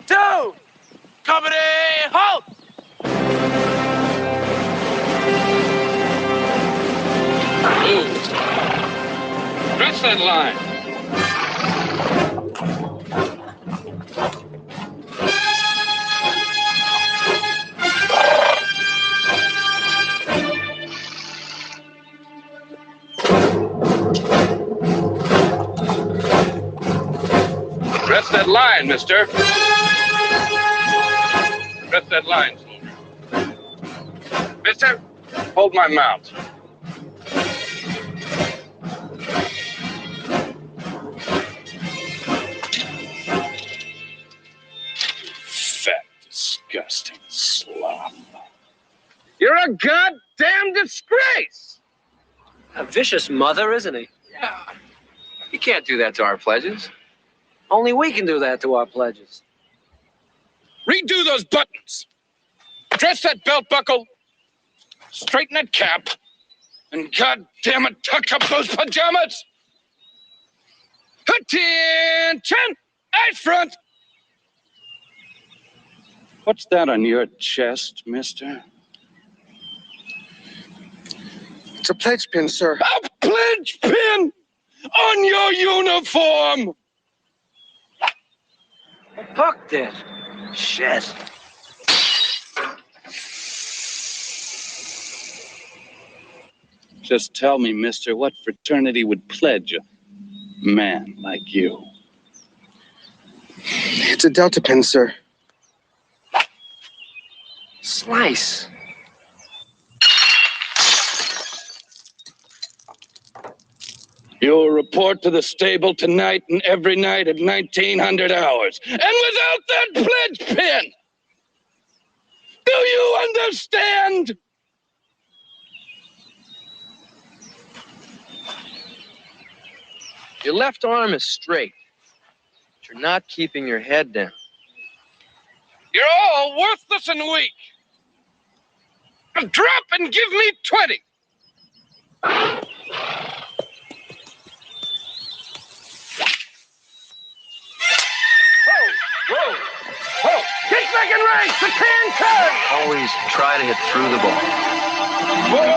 2, company, halt! Press that line. Press that line, mister. Press that line, soldier. Mister, hold my mount. Fat, disgusting slob. You're a goddamn disgrace! A vicious mother, isn't he? Yeah. You can't do that to our pledges. Only we can do that to our pledges. Redo those buttons. Dress that belt buckle. Straighten that cap. And goddamn it, tuck up those pajamas. Attention! Eyes front! What's that on your chest, mister? It's a pledge pin, sir. A pledge pin on your uniform! Puck did. Shit. Just tell me, mister, what fraternity would pledge a man like you? It's a Delta pin, sir. Slice. You'll report to the stable tonight and every night at 1900 hours. And without that pledge pin! Do you understand? Your left arm is straight, but you're not keeping your head down. You're all worthless and weak. Drop and give me 20. Whoa! Kick back and race! The can turn! Always try to hit through the ball. Whoa!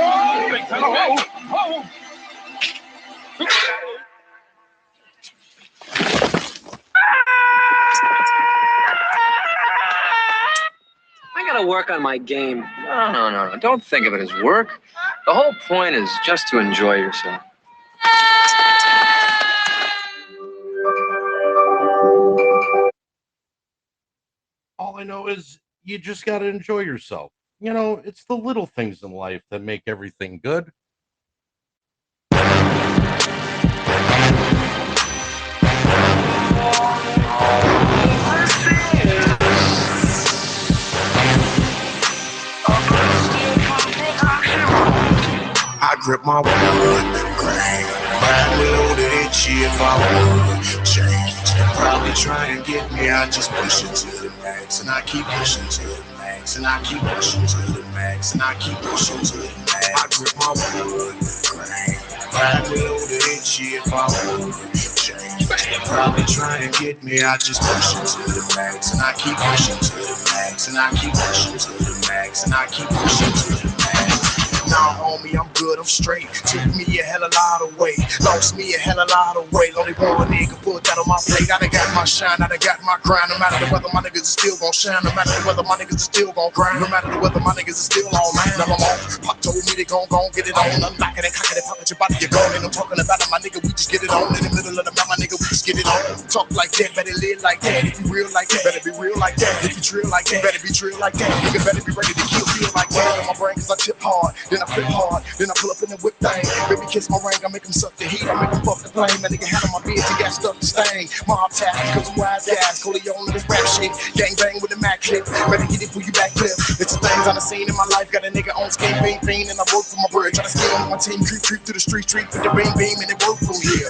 I gotta work on my game. No. Don't think of it as work. The whole point is just to enjoy yourself. All I know is you just got to enjoy yourself. You know, it's the little things in life that make everything good. I grip my wood, crank, ride loaded it, if I would change. Probably try and get me, I just push it to the max, and I keep pushing to the max, and I keep pushing to the max, and I keep pushing to the max. I grip my wood, crank, ride loaded it, if I would change. Probably try and get me, I just push it to the max, and I keep pushing to the max, and I keep pushing to the max, and I keep pushing to the max. Nah, homie, I'm good, I'm straight. Took me a hell of a lot of weight. Lost me a hell of a lot of weight. Only one nigga put that on my plate. I done got my shine, I done got my grind. No matter the weather, my niggas is still gon' shine. No matter the weather, my niggas is still gon' grind. No matter the weather, my niggas is still on line. Now I'm on. Pop told me they gon' get it on. Unlock it and cock it and pop at your body, you're gone. And I'm talking about it, my nigga, we just get it on. In the middle of the night, my nigga, we just get it on. Talk like that, better live like that. If you real like that, better be real like that. If you drill like that, better be drill like that. Nigga better be ready to kill, feel like that. In my brain, cause I tip hard, then I flip hard. Then I pull up in the whip thing. Baby kiss my ring, I make him suck the heat. I make him fuck the plane. That nigga had on my beard, he got stuff to stain. Mob tap, cause I'm wise guys. Coleon with the rap shit. Gang bang with the Mac clip. Better get it for you back clip. It's the things I done seen in my life. Got a nigga on skin, bean, and I work for my bread. Try to steal on my team, creep through the street, with the beam, and it work from here.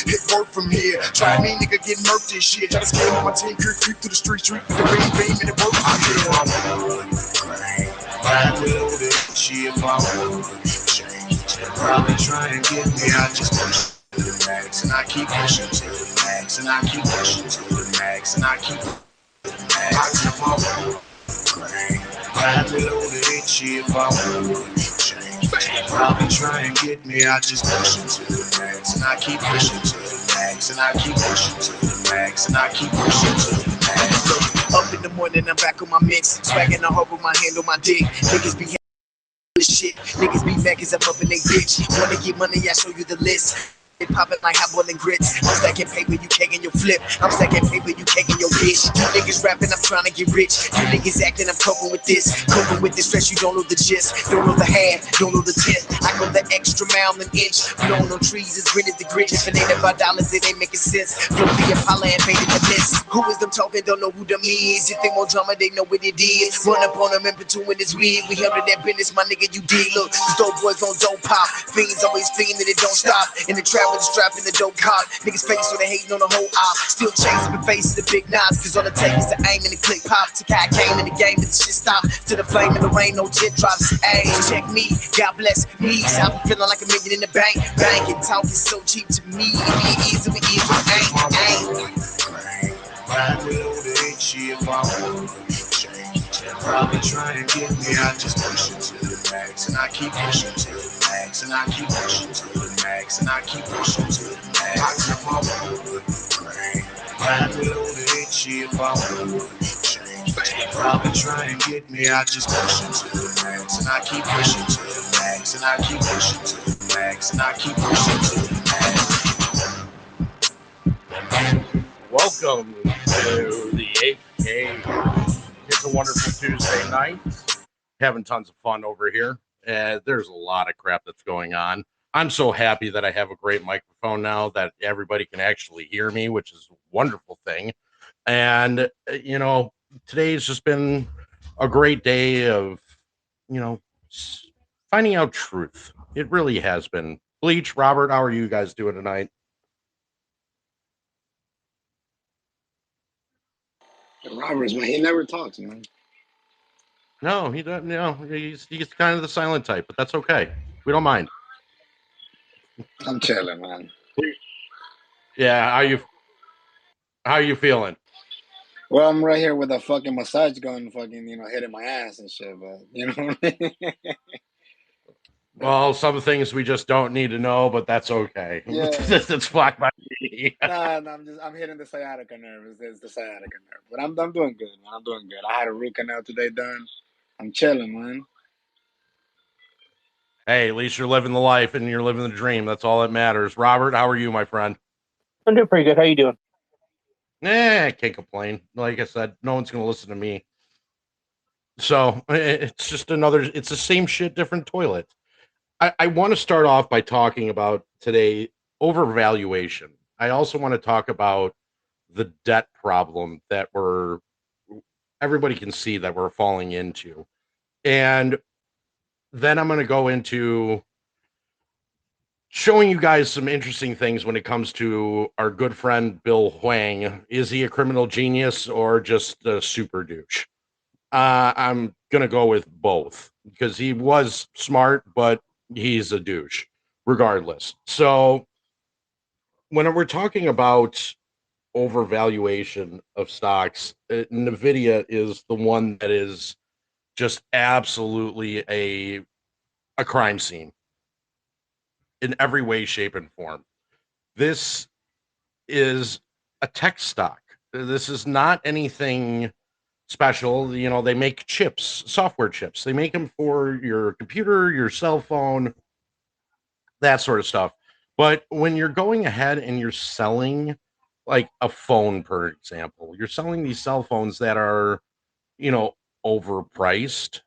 It work from here. Try me, nigga, get murked this shit. Try to steal on my team, creep through the street, with the beam, and it work from here. Ride with it, shit, if I would change. Probably try and get me, I just push to the max, and I keep pushing to the max, and I keep pushing to the max, and I keep. I grip my wallet, crank, ride loaded and shit if I want change. Probably try and get me, I just push it to the max, and I keep pushing to the max, and I keep pushing to the max, and I keep pushing to the max. Up in the morning, I'm back on my mix, swagging the hard with my hand on my dick. Niggas be shit, niggas be mad cause I'm up in they bitch. Wanna get money, I show you the list. They poppin' like hot boiling grits. I'm stacking paper, you caking your flip. I'm stacking paper, you caking your bitch. You niggas rapping, I'm trying to get rich. You niggas acting, I'm coping with this. Coping with this stress, you don't know the gist. Don't know the half, don't know the tenth. I go the extra mile and inch. Blowing on trees, it's gritted the grit. If it ain't about dollars, it ain't making sense. Flow the Impala and made it the list. Who is them talking, don't know who them is. If they want drama, they know what it is. Run up on them in between his weed. We handle that business, my nigga, you did. Look, these dope boys gon' dope pop. Fiends always fiending, it don't stop. In the trap with the strap in the dope cop. Niggas face so they hating on the whole op. Still chasing the face of the big knives. Cause all it takes is to aim and the click pop. To I came in the game, but the shit stop. To the flame in the rain, no jet drops. Ayy, check me, God bless me. I'm feeling like a million in the bank. Banking talk is so cheap to me. Easy, ain't. Ride loaded and shit if I want change. Probably try and get me, I just push it to the max, and I keep pushing to the max, and I keep pushing to the max, and I keep pushing to the max. I grip my wallet, ride loaded and shit if I want change. Probably try and get me, I just push it to the max, and I keep pushing to the max, and I keep pushing to the max, and I keep pushing to the max. Welcome to the 8K. It's a wonderful Tuesday night. Having tons of fun over here. There's a lot of crap that's going on. I'm so happy that I have a great microphone now that everybody can actually hear me, which is a wonderful thing. And, today's just been a great day of, finding out truth. It really has been. Bleach, Robert, how are you guys doing tonight? Robert's man, he never talks, man. No, he doesn't. No, he's kind of the silent type, but that's okay. We don't mind. I'm chilling, man. Yeah, how you feeling? Well, I'm right here with a fucking massage gun, fucking, hitting my ass and shit, but you know what I mean? Well, some things we just don't need to know, but that's okay. Yeah. It's fine by me. Nah, I'm hitting the sciatica nerve. It's the sciatica nerve, but I'm doing good, man. I'm doing good. I had a root canal today done. I'm chilling, man. Hey, at least you're living the life and you're living the dream. That's all that matters. Robert, how are you, my friend? I'm doing pretty good. How you doing? I can't complain. Like I said, no one's going to listen to me. So it's just it's the same shit, different toilet. I want to start off by talking about today overvaluation. I also want to talk about the debt problem that everybody can see that we're falling into. And then I'm going to go into showing you guys some interesting things when it comes to our good friend Bill Whang. Is he a criminal genius or just a super douche? I'm going to go with both because he was smart, but he's a douche regardless. So when we're talking about overvaluation of stocks, Nvidia is the one that is just absolutely a crime scene in every way, shape, and form. This is a tech stock. This is not anything special. They make chips, software chips. They make them for your computer, your cell phone, that sort of stuff. But when you're going ahead and you're selling like a phone, for example, you're selling these cell phones that are, overpriced,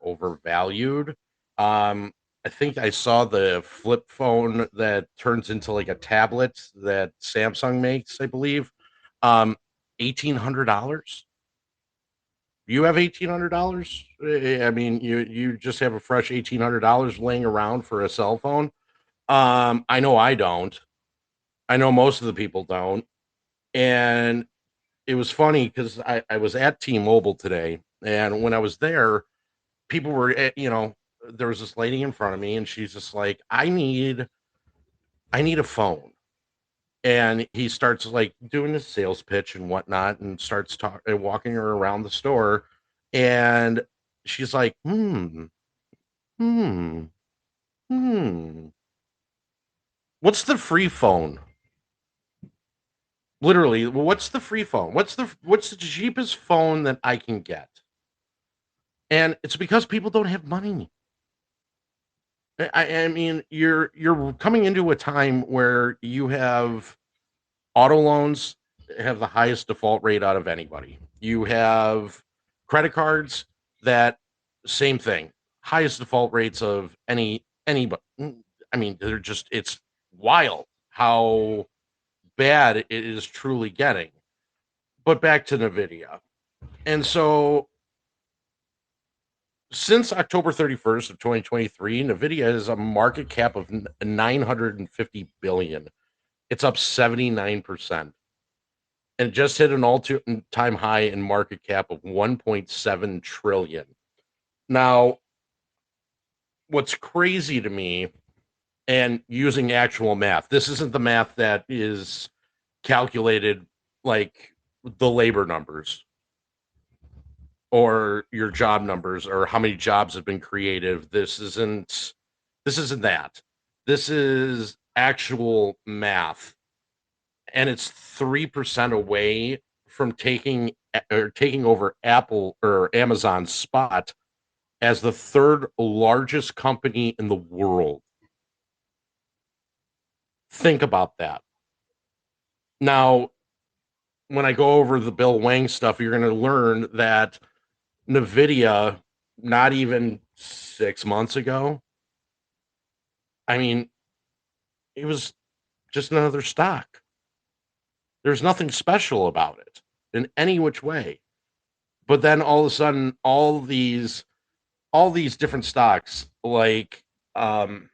overvalued. I think I saw the flip phone that turns into like a tablet that Samsung makes, I believe. $1,800. You have $1,800? I mean, you just have a fresh $1,800 laying around for a cell phone. I know I don't. I know most of the people don't. And it was funny because I was at T-Mobile today, and when I was there, people were, there was this lady in front of me, and she's just like, I need a phone. and he starts like doing his sales pitch and whatnot, and starts walking her around the store, and she's like, hmm, what's the free phone? Literally, what's the free phone? What's the cheapest phone that I can get? And it's because people don't have money. I mean, you're coming into a time where you have auto loans have the highest default rate out of anybody. You have credit cards that same thing, highest default rates of anybody. I mean, they're just it's wild how bad it is truly getting. But back to Nvidia. And so since October 31st of 2023, Nvidia has a market cap of 950 billion. It's up 79%. And just hit an all-time high in market cap of 1.7 trillion. Now, what's crazy to me, and using actual math, this isn't the math that is calculated like the labor numbers or your job numbers or how many jobs have been created. This isn't that. This is actual math, and it's 3% away from taking over Apple or Amazon's spot as the third largest company in the world. Think about that. Now, when I go over the Bill Whang stuff, you're going to learn that Nvidia, not even 6 months ago, I mean, it was just another stock. There's nothing special about it in any which way. But then all of a sudden, all these different stocks like Nvidia,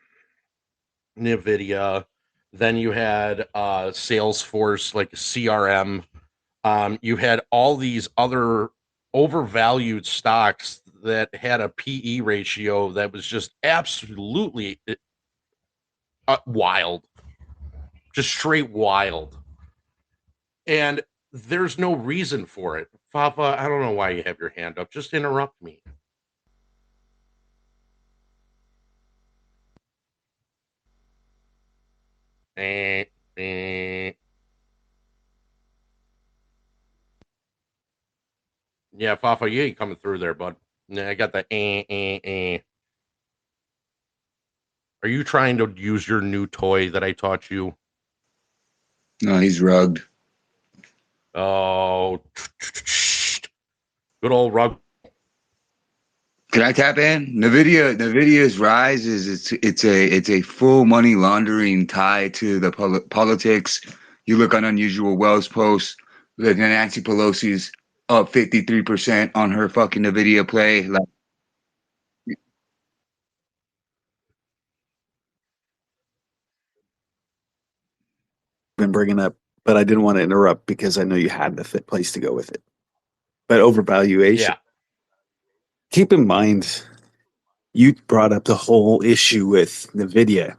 then you had Salesforce, like CRM. You had all these other overvalued stocks that had a PE ratio that was just absolutely wild, just straight wild. And there's no reason for it. Fafa, I don't know why you have your hand up. Just interrupt me. Eh, eh. Yeah, Fafa, you ain't coming through there, bud. Yeah, I got the eh. Are you trying to use your new toy that I taught you? No, he's rugged. Oh, good old rug. Can I tap in? Nvidia's rise is it's a full money laundering tie to the politics. You look on Unusual Wells post, that Nancy Pelosi's up 53% on her fucking Nvidia play. Like, been bringing up, but I didn't want to interrupt because I know you had the fit place to go with it. But overvaluation. Yeah. Keep in mind, you brought up the whole issue with NVIDIA,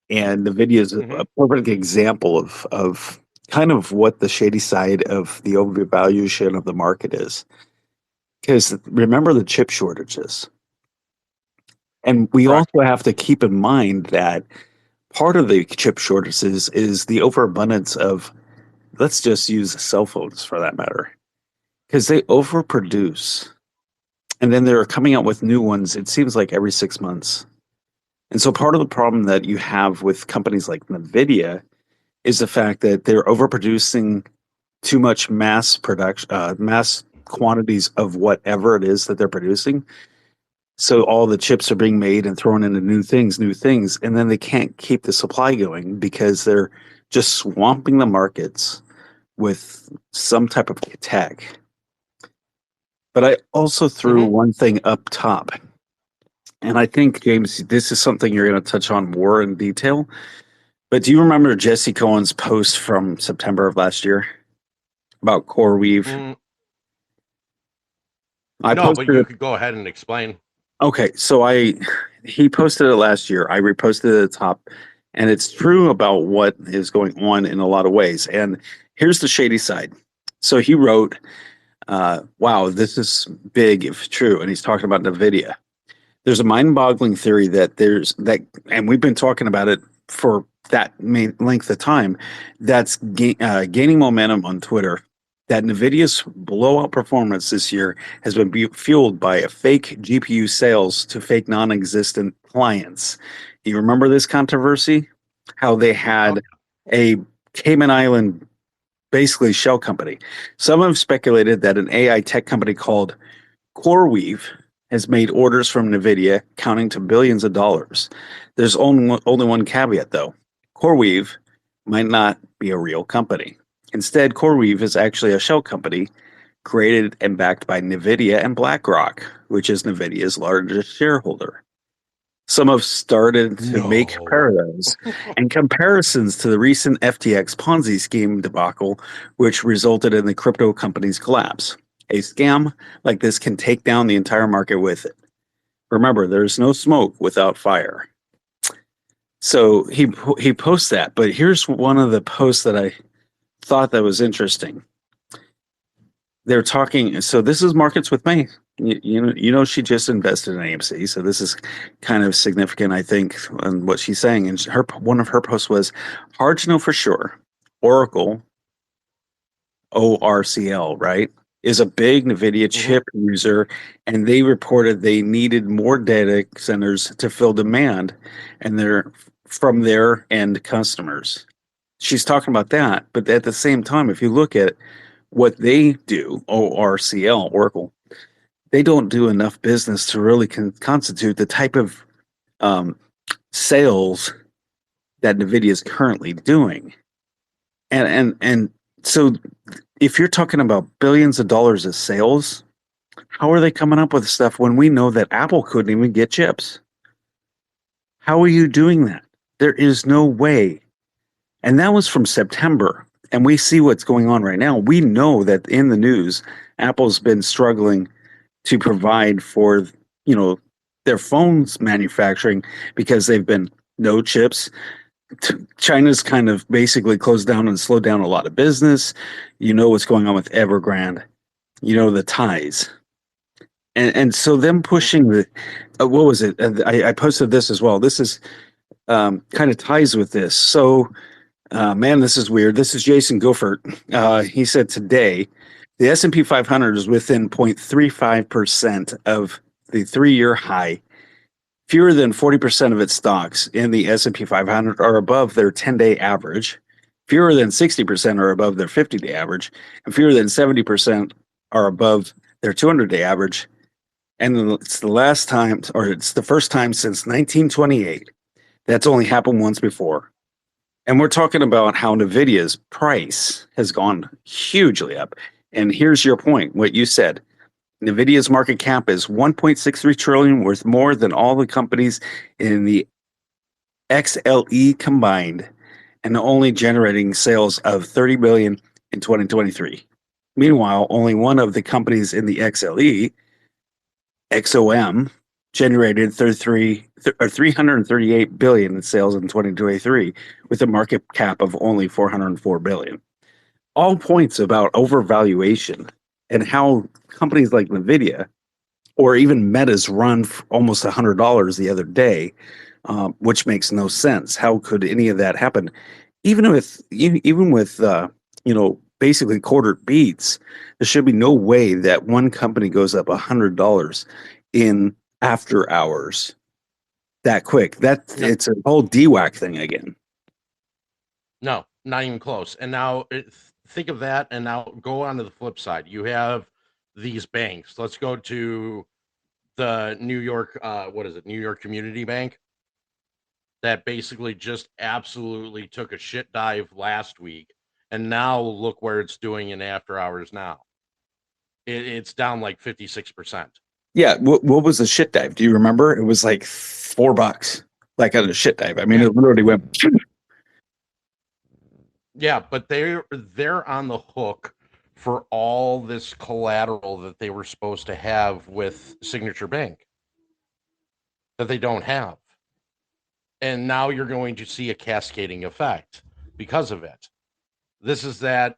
and NVIDIA is a perfect example of kind of what the shady side of the overvaluation of the market is. Because remember the chip shortages. And we Correct. also have to keep in mind that part of the chip shortages is the overabundance of, let's just use cell phones for that matter, because they overproduce. And then they're coming out with new ones, it seems like every 6 months. And so part of the problem that you have with companies like NVIDIA is the fact that they're overproducing too much mass production, mass quantities of whatever it is that they're producing. So all the chips are being made and thrown into new things, and then they can't keep the supply going because they're just swamping the markets with some type of tech. But I also threw one thing up top. And I think, James, this is something you're going to touch on more in detail. But do you remember Jesse Cohen's post from September of last year about CoreWeave? No, but you could go ahead and explain. Okay, so he posted it last year. I reposted it at the top. And it's true about what is going on in a lot of ways. And here's the shady side. So he wrote, wow, this is big if true. And he's talking about NVIDIA. There's a mind-boggling theory that and we've been talking about it for that length of time, that's gaining momentum on Twitter, that NVIDIA's blowout performance this year has been fueled by a fake GPU sales to fake non-existent clients. You remember this controversy? How they had a Cayman Island, basically shell company. Some have speculated that an AI tech company called CoreWeave has made orders from NVIDIA counting to billions of dollars. There's only one caveat, though. CoreWeave might not be a real company. Instead, CoreWeave is actually a shell company created and backed by NVIDIA and BlackRock, which is NVIDIA's largest shareholder. Some have started to make parallels and comparisons to the recent FTX Ponzi scheme debacle, which resulted in the crypto company's collapse. A scam like this can take down the entire market with it. Remember, there's no smoke without fire. So he posts that, but here's one of the posts that I thought that was interesting. They're talking. So this is Markets with May. You know, she just invested in AMC, so this is kind of significant, I think, on what she's saying. And one of her posts was, hard to know for sure. Oracle, ORCL, right, is a big NVIDIA chip user, and they reported they needed more data centers to fill demand, and they're from their end customers. She's talking about that, but at the same time, if you look at what they do, ORCL, Oracle, they don't do enough business to really constitute the type of sales that NVIDIA is currently doing. And so if you're talking about billions of dollars of sales, how are they coming up with stuff when we know that Apple couldn't even get chips? How are you doing that? There is no way. And that was from September. And we see what's going on right now. We know that in the news, Apple's been struggling to provide for, you know, their phones manufacturing because they've been no chips. China's kind of basically closed down and slowed down a lot of business. You know what's going on with Evergrande. You know the ties. And so them pushing the, what was it? I posted this as well. This is kind of ties with this. So, man, this is weird. This is Jason Goffert. He said today, the S&P 500 is within 0.35% of the 3-year high. Fewer than 40% of its stocks in the S&P 500 are above their 10-day average. Fewer than 60% are above their 50-day average. And fewer than 70% are above their 200-day average. And it's the first time since 1928. That's only happened once before. And we're talking about how NVIDIA's price has gone hugely up. And here's your point, what you said. NVIDIA's market cap is 1.63 trillion, worth more than all the companies in the XLE combined, and only generating sales of 30 billion in 2023. Meanwhile, only one of the companies in the XLE, XOM, generated 338 billion in sales in 2023, with a market cap of only 404 billion. All points about overvaluation and how companies like NVIDIA or even Meta's run for almost $100 the other day, which makes no sense. How could any of that happen? Even with basically quarter beats, there should be no way that one company goes up $100 in after hours that quick. It's a whole DWAC thing again. No, not even close. And now think of that, and now go on to the flip side. You have these banks. Let's go to the New York, New York Community Bank, that basically just absolutely took a shit dive last week, and now look where it's doing in after hours now. It's down like 56%. Yeah, what was the shit dive? Do you remember? It was like $4, like on a shit dive. I mean, It literally went. Yeah, but they're on the hook for all this collateral that they were supposed to have with Signature Bank that they don't have. And now you're going to see a cascading effect because of it. This is that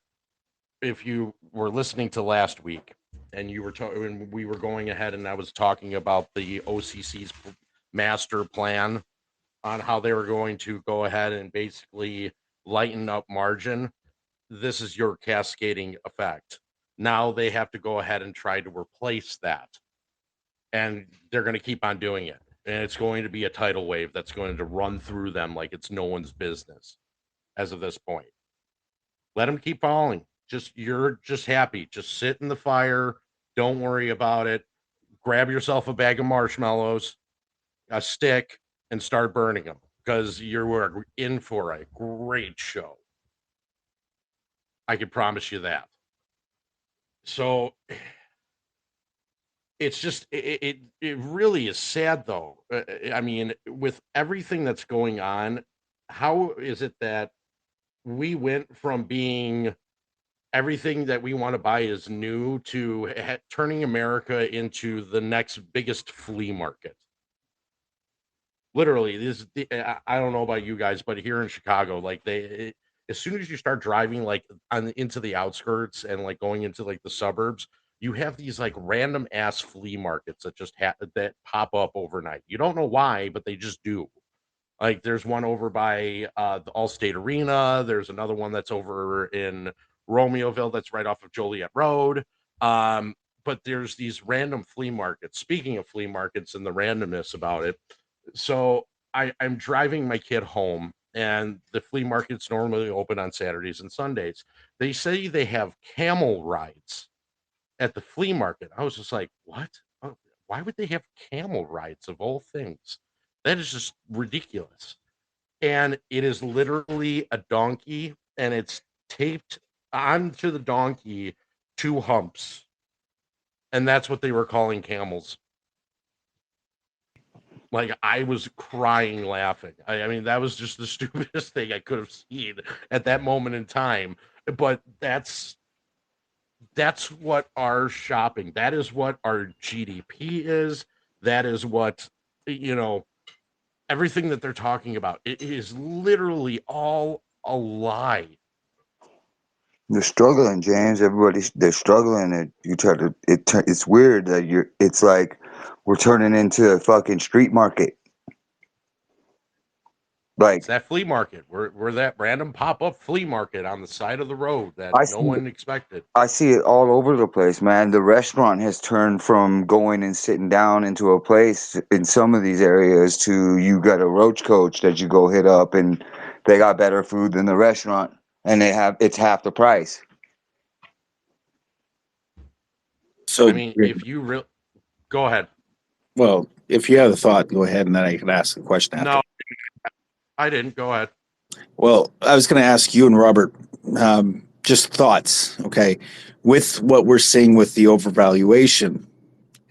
if you were listening to last week and you were talking, we were going ahead and I was talking about the OCC's master plan on how they were going to go ahead and basically lighten up margin. This is your cascading effect. Now they have to go ahead and try to replace that. And they're going to keep on doing it. And it's going to be a tidal wave that's going to run through them like it's no one's business as of this point. Let them keep falling. You're just happy. Just sit in the fire. Don't worry about it. Grab yourself a bag of marshmallows, a stick, and start burning them because you're in for a great show. I can promise you that. So it's just it really is sad though. I mean, with everything that's going on, how is it that we went from being everything that we want to buy is new to turning America into the next biggest flea market? Literally, I don't know about you guys, but here in Chicago, like as soon as you start driving like into the outskirts and like going into like the suburbs, you have these like random ass flea markets that just that pop up overnight. You don't know why, but they just do. Like there's one over by the Allstate Arena. There's another one that's over in Romeoville that's right off of Joliet Road. But there's these random flea markets. Speaking of flea markets and the randomness about it, so I'm driving my kid home, and the flea market's normally open on Saturdays and Sundays. They say they have camel rides at the flea market. I was just like, what? Oh, why would they have camel rides of all things? That is just ridiculous. And it is literally a donkey, and it's taped onto the donkey 2 humps. And that's what they were calling camels. Like, I was crying laughing. I mean, that was just the stupidest thing I could have seen at that moment in time. But that's what our shopping, that is what our GDP is. That is what, everything that they're talking about. It is literally all a lie. They're struggling, James. They're struggling. It's weird that it's like we're turning into a fucking street market. Like it's that flea market. We're that random pop-up flea market on the side of the road that no one expected. I see it all over the place, man. The restaurant has turned from going and sitting down into a place in some of these areas to you got a roach coach that you go hit up and they got better food than the restaurant and it's half the price. So I mean, if you go ahead. Well, if you have a thought, go ahead, and then I can ask the question after. No, I didn't. Go ahead. Well, I was going to ask you and Robert just thoughts, okay? With what we're seeing with the overvaluation,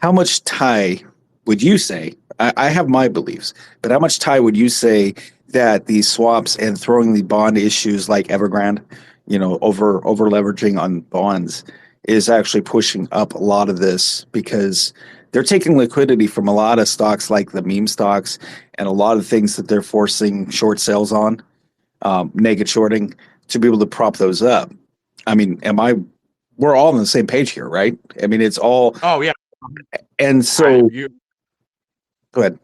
how much tie would you say? I have my beliefs, but how much tie would you say that these swaps and throwing the bond issues like Evergrande, over leveraging on bonds is actually pushing up a lot of this because they're taking liquidity from a lot of stocks like the meme stocks and a lot of things that they're forcing short sales on, naked shorting, to be able to prop those up. I mean, we're all on the same page here, right? I mean, it's all. Oh, yeah. And so. Go ahead.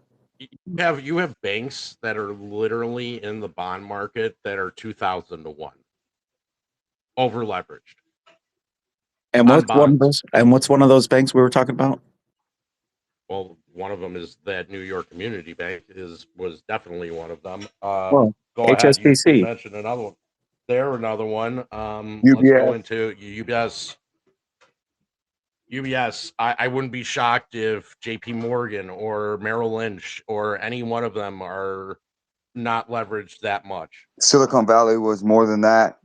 You have banks that are literally in the bond market that are 2,000 to 1 over leveraged. And what's one of those? And what's one of those banks we were talking about? Well, one of them is that New York Community Bank was definitely one of them. Well, go HSBC. ahead. You mentioned another one. They're another one. UBS. Let's go into UBS. UBS. I wouldn't be shocked if JP Morgan or Merrill Lynch or any one of them are not leveraged that much. Silicon Valley was more than that.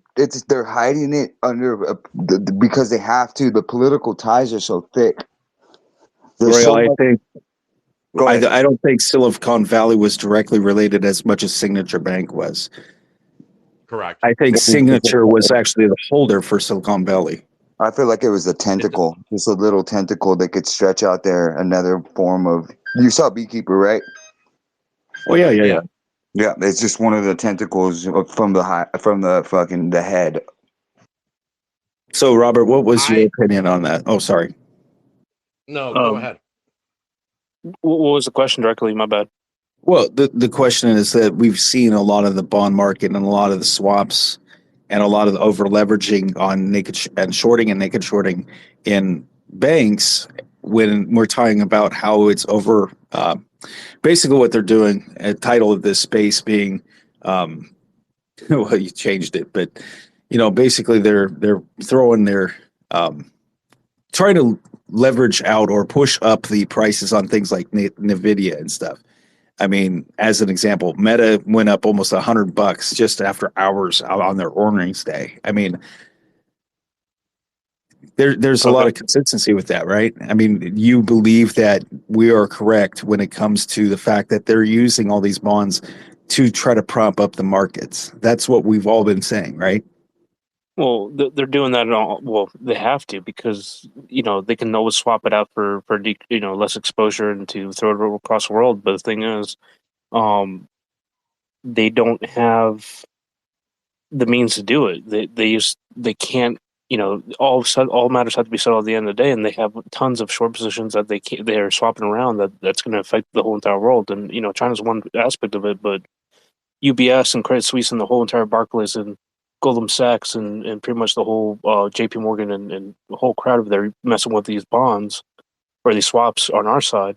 They're hiding it under because they have to. The political ties are so thick. I don't think Silicon Valley was directly related as much as Signature Bank was. Correct. I think Signature was actually the holder for Silicon Valley. I feel like it was a tentacle, just a little tentacle that could stretch out there. Another form of. You saw Beekeeper, right? Oh yeah. Yeah, it's just one of the tentacles from the head. So, Robert, what was your I opinion on that? Oh, sorry. no, go Um, ahead. what was the question directly? My bad. Well, the question is that we've seen a lot of the bond market and a lot of the swaps and a lot of the over leveraging on naked shorting in banks when we're talking about how it's over. Basically, what they're doing, a title of this space being, um, well, you changed it, but basically they're throwing their trying to leverage out or push up the prices on things like Nvidia and stuff. I mean, as an example, Meta went up almost $100 just after hours out on their earnings day. I mean, there's a lot Okay. of consistency with that, right? I mean, you believe that we are correct when it comes to the fact that they're using all these bonds to try to prop up the markets. That's what we've all been saying, right? Well, they're doing that. Well, they have to because they can always swap it out for less exposure and to throw it across the world. But the thing is, um, they don't have the means to do it. They can't. All matters have to be settled at the end of the day, and they have tons of short positions that they're swapping around. That's going to affect the whole entire world. And China's one aspect of it, but UBS and Credit Suisse and the whole entire Barclays and Goldman Sachs and pretty much the whole JP Morgan and the whole crowd of there messing with these bonds or these swaps on our side.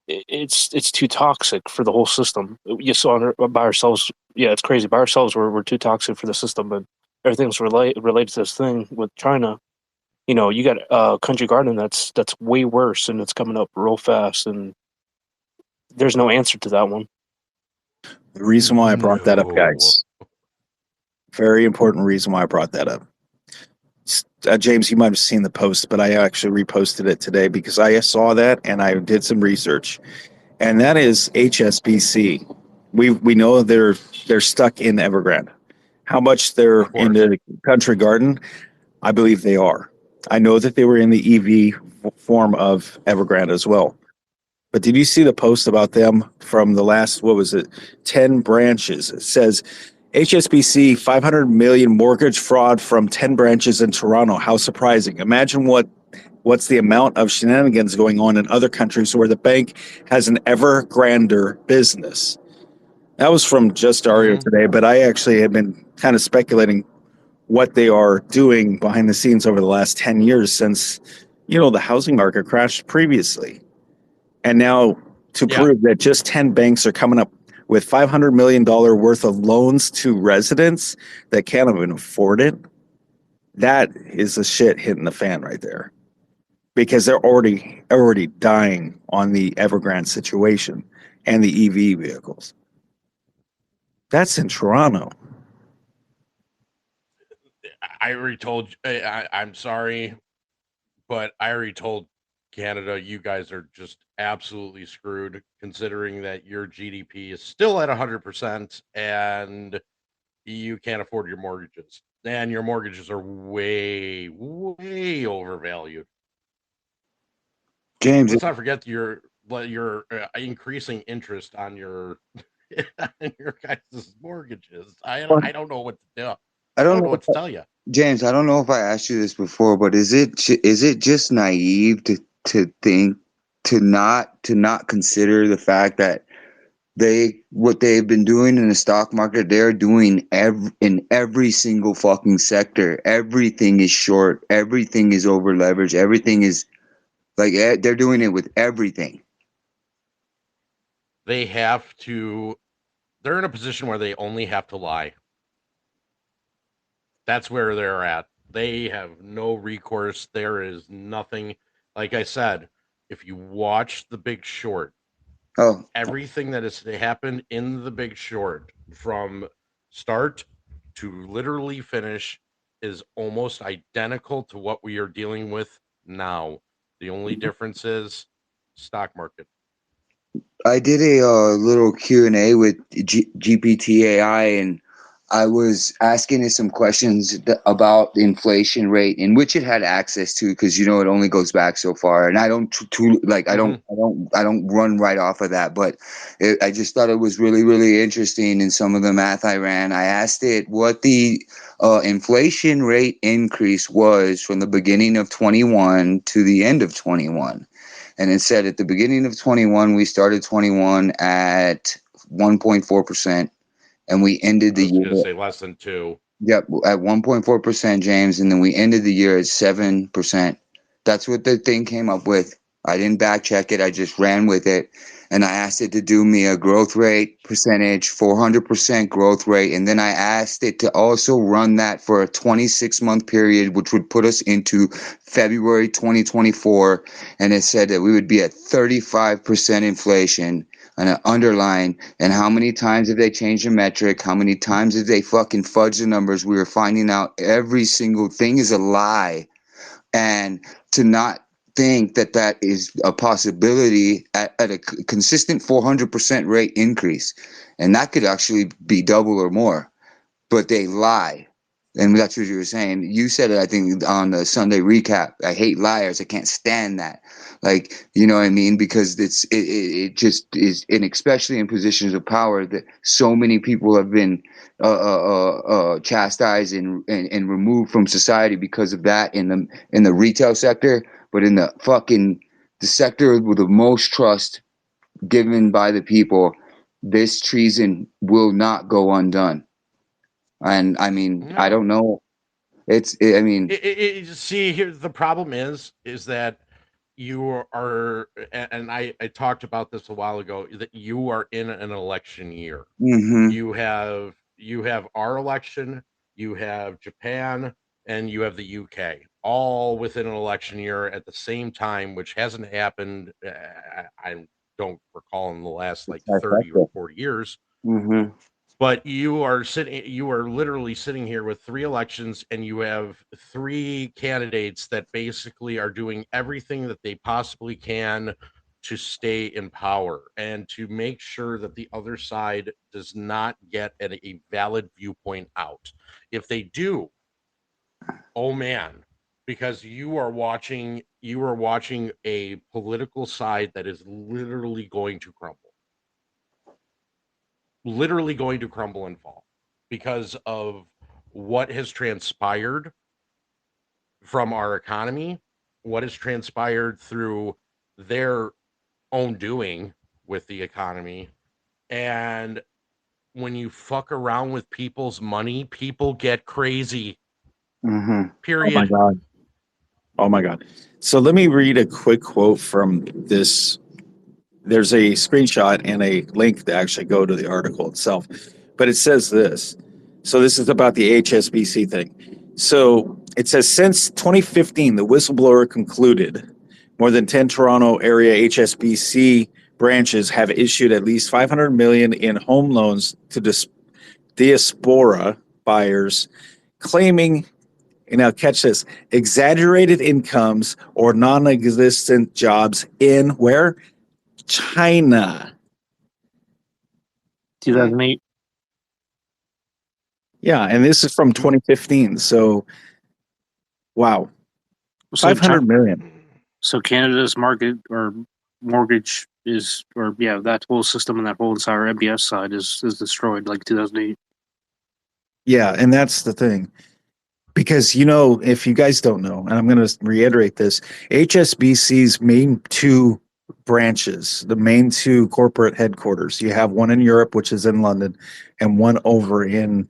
It's too toxic for the whole system. You saw by ourselves, yeah, it's crazy. By ourselves, we're too toxic for the system, but everything's related to this thing with China. You got Country Garden that's way worse, and it's coming up real fast, and there's no answer to that one. The reason why I brought that up, No. guys, very important reason why I brought that up. James, you might have seen the post, but I actually reposted it today because I saw that and I did some research, and that is HSBC. We know they're stuck in Evergrande. How much they're Of in course. the Country Garden, I believe they are. I know that they were in the EV form of Evergrande as well. But did you see the post about them from the last, what was it, 10 branches? It says HSBC 500 million mortgage fraud from 10 branches in Toronto. How surprising. Imagine what's the amount of shenanigans going on in other countries where the bank has an ever grander business. That was from just Ario Mm-hmm. today, but I actually have been kind of speculating what they are doing behind the scenes over the last 10 years since, the housing market crashed previously. And now to Yeah. prove that just 10 banks are coming up with $500 million worth of loans to residents that can't even afford it, that is the shit hitting the fan right there. Because they're already dying on the Evergrande situation and the EV vehicles. That's in Toronto. I already told you. I'm sorry, but I already told Canada you guys are just absolutely screwed, considering that your GDP is still at 100% and you can't afford your mortgages, and your mortgages are way, way overvalued. James, Let's not forget your increasing interest on your on your guys' mortgages. I don't know what to do. I I don't don't know know, what to tell you. James. I don't know if I asked you this before, but is it just naive to think to not consider the fact that what they've been doing in the stock market, they're doing in every single fucking sector. Everything is short. Everything is over leveraged. Everything is like they're doing it with everything. They have to. They're in a position where they only have to lie. That's where they're at. They have no recourse. There is nothing. Like I said, if you watch The Big Short, Oh, everything that has happened in The Big Short from start to literally finish is almost identical to what we are dealing with now. The only difference is stock market. I did a little Q&A with GPT AI, and I was asking it some questions about the inflation rate, in which it had access to, because it only goes back so far, and I don't I don't run right off of that, but I just thought it was really, really interesting. In some of the math I ran, I asked it what the inflation rate increase was from the beginning of 21 to the end of 21, and it said at the beginning of 21 we started 21 at 1.4%. And we ended the year. I was going to say less than 2. Yep, at 1.4%, James, and then we ended the year at 7%. That's what the thing came up with. I didn't back check it. I just ran with it, and I asked it to do me a growth rate percentage, 400% growth rate, and then I asked it to also run that for a 26-month period, which would put us into February 2024, and it said that we would be at 35% inflation. And an underline, and how many times have they changed the metric? How many times have they fucking fudged the numbers? We were finding out every single thing is a lie. And to not think that that is a possibility at a consistent 400% rate increase. And that could actually be double or more. But they lie. And that's what you were saying. You said it, I think, on the Sunday recap. I hate liars. I can't stand that. Like, you know what I mean? Because it just is, and especially in positions of power, that so many people have been chastised and removed from society because of that in the retail sector, but in the sector with the most trust given by the people, this treason will not go undone. And I mean, No. I don't know. See, here the problem is that you are, and I talked about this a while ago, that you are in an election year. Mm-hmm. You have our election, you have Japan, and you have the UK, all within an election year at the same time, which hasn't happened. I don't recall in the last like 30 or 40 years. Mm-hmm. But you are literally sitting here with 3 elections, and you have 3 candidates that basically are doing everything that they possibly can to stay in power and to make sure that the other side does not get a valid viewpoint out. If they do, oh man, because you are watching a political side that is literally going to crumble. Literally going to crumble and fall because of what has transpired from our economy, what has transpired through their own doing with the economy. And when you fuck around with people's money, people get crazy. Mm-hmm. Period. Oh my God. Oh my God. So let me read a quick quote from this. There's a screenshot and a link that actually go to the article itself. But it says this. So this is about the HSBC thing. So it says, since 2015, the whistleblower concluded more than 10 Toronto area HSBC branches have issued at least $500 million in home loans to diaspora buyers, claiming, now catch this, exaggerated incomes or non-existent jobs in where? China. 2008. Yeah, and this is from 2015. So, wow, So 500 million. So Canada's market or mortgage is, or yeah, that whole system and that whole entire MBS side is destroyed like 2008. Yeah, and that's the thing. Because, if you guys don't know, and I'm going to reiterate this, HSBC's main 2 branches, the main 2 corporate headquarters, you have one in Europe, which is in London, and one over in,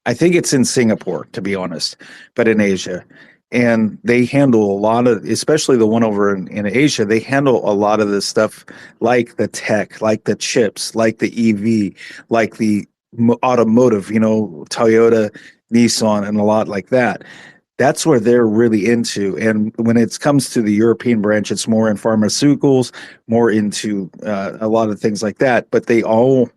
I think it's in Singapore, to be honest, but in Asia. And they handle a lot of, especially the one over in Asia, they handle a lot of this stuff like the tech, like the chips, like the EV, like the automotive, Toyota, Nissan, and a lot like that. That's where they're really into. And when it comes to the European branch, it's more in pharmaceuticals, more into a lot of things like that. But they all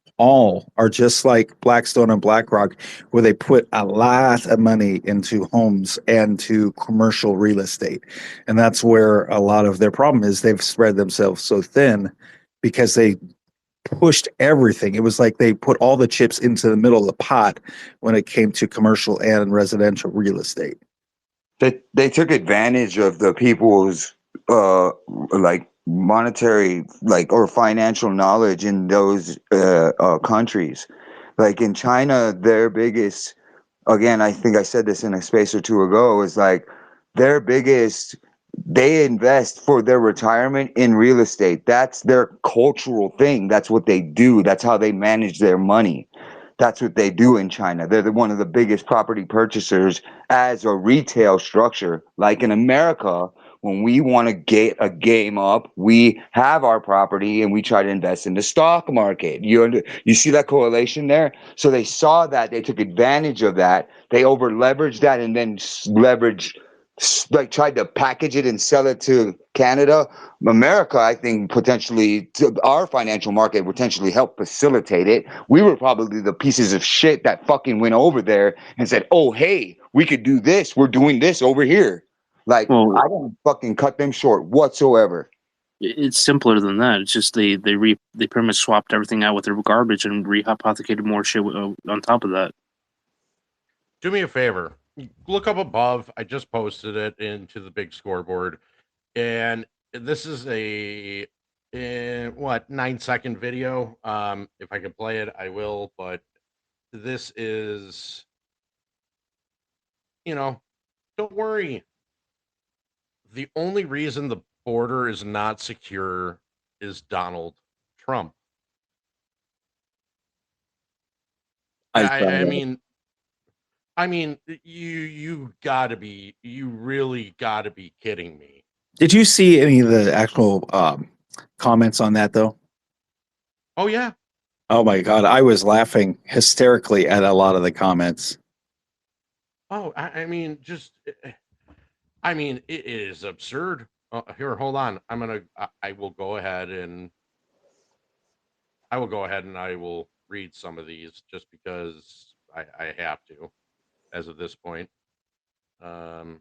are just like Blackstone and BlackRock, where they put a lot of money into homes and to commercial real estate. And that's where a lot of their problem is. They've spread themselves so thin because they pushed everything. It was like they put all the chips into the middle of the pot when it came to commercial and residential real estate. They took advantage of the people's like monetary or financial knowledge in those countries. Like in China, their biggest, again, I think I said this in a space or two ago, is like their biggest, they invest for their retirement in real estate. That's their cultural thing. That's what they do. That's how they manage their money. That's what they do in China. They're one of the biggest property purchasers as a retail structure. Like in America, when we want to get a game up, we have our property and we try to invest in the stock market. You see that correlation there? So they saw that, they took advantage of that, they over leveraged that, and then tried to package it and sell it to Canada. America, I think, potentially, our financial market potentially helped facilitate it. We were probably the pieces of shit that fucking went over there and said, oh, hey, we could do this. We're doing this over here. Like, Well, I don't fucking cut them short whatsoever. it's simpler than that. It's just they pretty much swapped everything out with their garbage and rehypothecated more shit on top of that. Do me a favor. Look up above. I just posted it into the big scoreboard. And this is a 9-second video. If I can play it, I will. But this is, don't worry. The only reason the border is not secure is Donald Trump. I mean, you really gotta be kidding me. Did you see any of the actual comments on that, though? Oh, yeah. Oh, my God. I was laughing hysterically at a lot of the comments. Oh, I mean, it is absurd. Here, hold on. I will go ahead and I will read some of these just because I have to as of this point. No,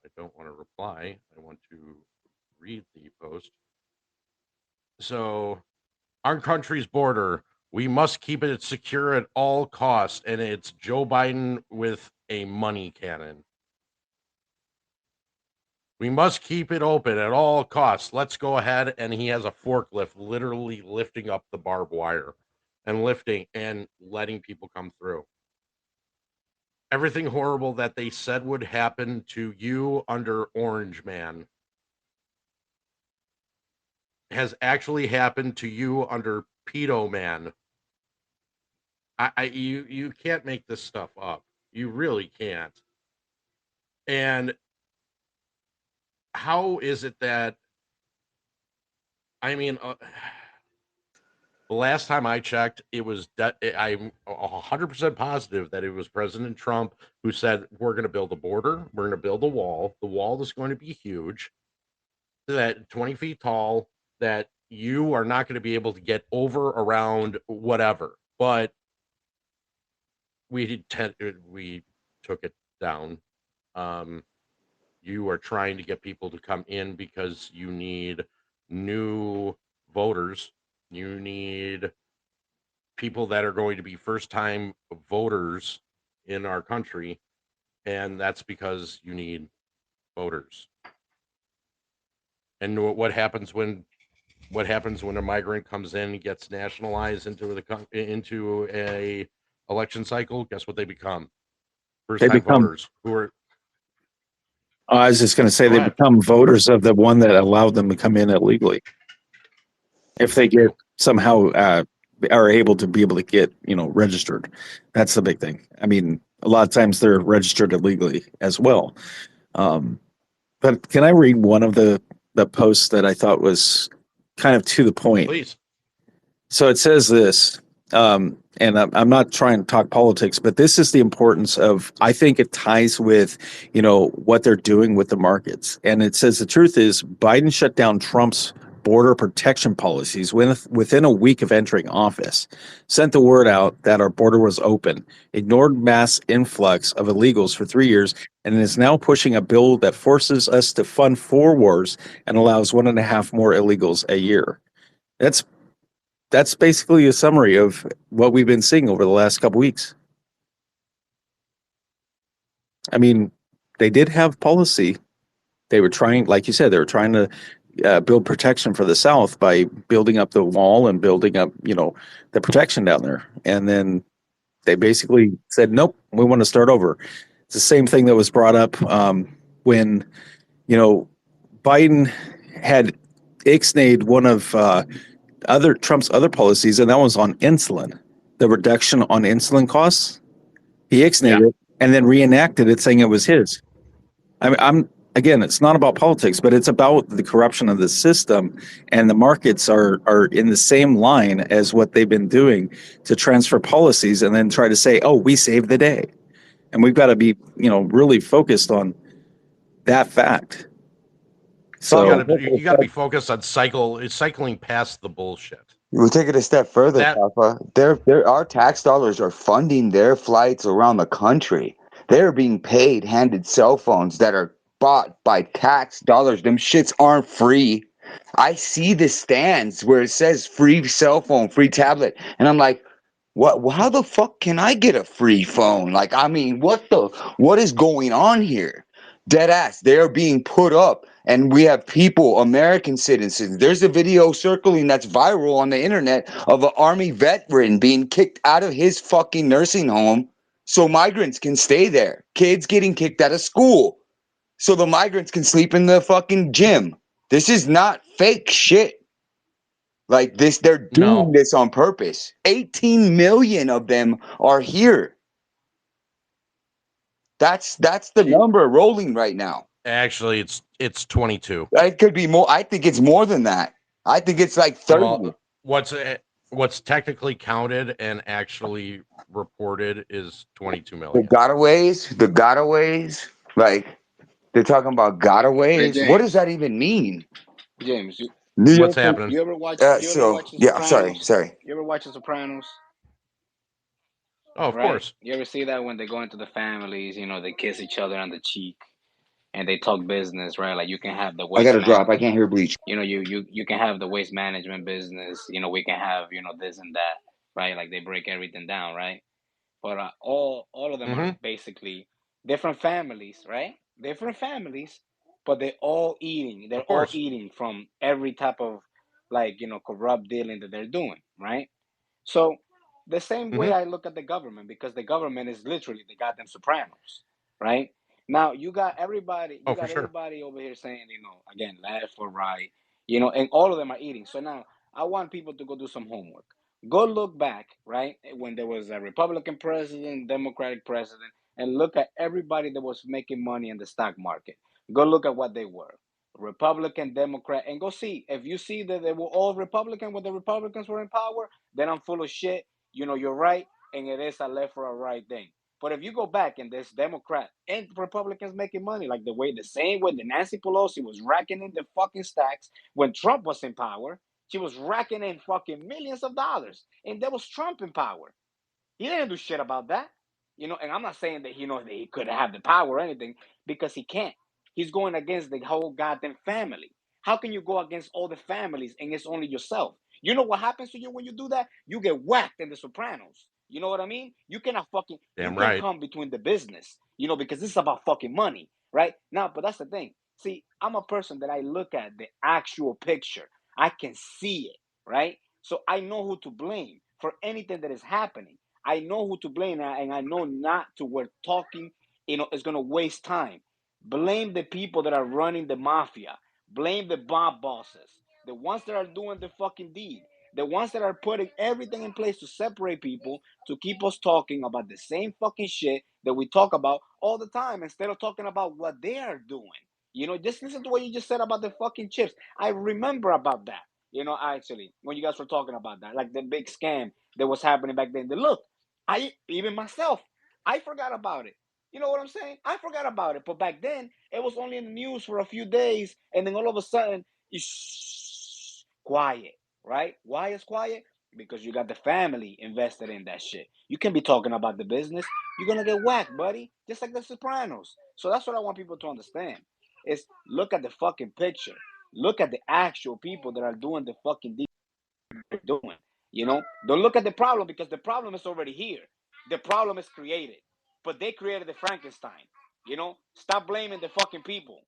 I don't want to reply. I want to read the post. So, our country's border, we must keep it secure at all costs, and it's Joe Biden with a money cannon. We must keep it open at all costs. Let's go ahead. And he has a forklift literally lifting up the barbed wire and lifting and letting people come through. Everything horrible that they said would happen to you under Orange Man has actually happened to you under Pedo Man. You can't make this stuff up. You really can't. And how is it that, the last time I checked, it was I'm 100% positive that it was President Trump who said, we're going to build a border, we're going to build a wall. The wall is going to be huge, that 20 feet tall, that you are not going to be able to get over, around, whatever. But we took it down. You are trying to get people to come in because you need new voters. You need people that are going to be first-time voters in our country, and that's because you need voters. And what happens when a migrant comes in and gets nationalized into a election cycle? Guess what they become? First-time voters who are. I was just going to say they become voters of the one that allowed them to come in illegally. If they get somehow are able to get registered, that's the big thing. I mean, a lot of times they're registered illegally as well. But can I read one of the posts that I thought was kind of to the point? Please. So it says this. And I'm not trying to talk politics, but this is the importance of, I think it ties with, what they're doing with the markets. And it says the truth is Biden shut down Trump's border protection policies within a week of entering office, sent the word out that our border was open, ignored mass influx of illegals for 3 years, and is now pushing a bill that forces us to fund 4 wars and allows 1.5 more illegals a year. That's That's basically a summary of what we've been seeing over the last couple weeks. I mean, they did have policy. They were trying, like you said, they were trying to build protection for the South by building up the wall and building up, the protection down there. And then they basically said, nope, we want to start over. It's the same thing that was brought up when, Biden had ixnayed one of Trump's other policies, and that was on insulin, the reduction on insulin costs. He ixnayed it and then reenacted it, saying it was his. I'm again, it's not about politics, but it's about the corruption of the system, and the markets are in the same line as what they've been doing to transfer policies and then try to say, "Oh, we saved the day," and we've got to be, really focused on that fact. So you got to be focused on cycling past the bullshit. We'll take it a step further, Papa. Our tax dollars are funding their flights around the country. They're being paid, handed cell phones that are bought by tax dollars. Them shits aren't free. I see the stands where it says free cell phone, free tablet, and I'm like, what? How the fuck can I get a free phone? Like, I mean, what is going on here? Dead ass. They're being put up, and we have people, American citizens. There's a video circling that's viral on the internet of an army veteran being kicked out of his fucking nursing home so migrants can stay there. Kids getting kicked out of school so the migrants can sleep in the fucking gym. This is not fake shit. Like this, they're doing this on purpose. 18 million of them are here. That's the number rolling right now. Actually, it's 22. It could be more. I think it's more than that. I think it's like 30. What's technically counted and actually reported is 22 million. The gotaways, like they're talking about gotaways. Hey, what does that even mean? James, what's happening? You ever watch? The Sopranos? Sorry. You ever watch The Sopranos? Oh, of course. You ever see that when they go into the families, they kiss each other on the cheek and they talk business, right? Like you can have the waste. I gotta drop. I can't hear bleach. You can have the waste management business. We can have this and that, right? Like they break everything down, right? But all of them are basically different families, right? Different families, but they're all eating. They're all eating from every type of corrupt dealing that they're doing, right? So the same way I look at the government, because the government is literally the goddamn Sopranos, right? Now you got everybody, everybody over here saying, again, left or right, and all of them are eating. So now I want people to go do some homework. Go look back, right, when there was a Republican president, Democratic president, and look at everybody that was making money in the stock market. Go look at what they were. Republican, Democrat, and go see. If you see that they were all Republican when the Republicans were in power, then I'm full of shit. You're right, and it is a left or a right thing. But if you go back and there's Democrat and Republicans making money, like the same way that Nancy Pelosi was racking in the fucking stacks when Trump was in power, she was racking in fucking millions of dollars, and there was Trump in power. He didn't do shit about that, and I'm not saying that that he could have the power or anything, because he can't. He's going against the whole goddamn family. How can you go against all the families and it's only yourself? You know what happens to you when you do that? You get whacked in The Sopranos. You know what I mean? You cannot fucking come between the business, because this is about fucking money, right? Now, but that's the thing. See, I'm a person that I look at the actual picture. I can see it, right? So I know who to blame for anything that is happening. I know who to blame, and I know not to. We're talking, it's going to waste time. Blame the people that are running the mafia. Blame the mob bosses, the ones that are doing the fucking deed, the ones that are putting everything in place to separate people, to keep us talking about the same fucking shit that we talk about all the time, instead of talking about what they are doing. Just listen to what you just said about the fucking chips. I remember about that. Actually, when you guys were talking about that, like the big scam that was happening back then. Look, even myself, I forgot about it. You know what I'm saying? I forgot about it. But back then, it was only in the news for a few days, and then all of a sudden, it's quiet, right? Why is quiet? Because you got the family invested in that shit. You can be talking about the business. You're going to get whacked, buddy. Just like the Sopranos. So that's what I want people to understand. Is look at the fucking picture. Look at the actual people that are doing the fucking deed they're doing. You know, don't look at the problem because the problem is already here. The problem is created, but they created the Frankenstein. You know, stop blaming the fucking people.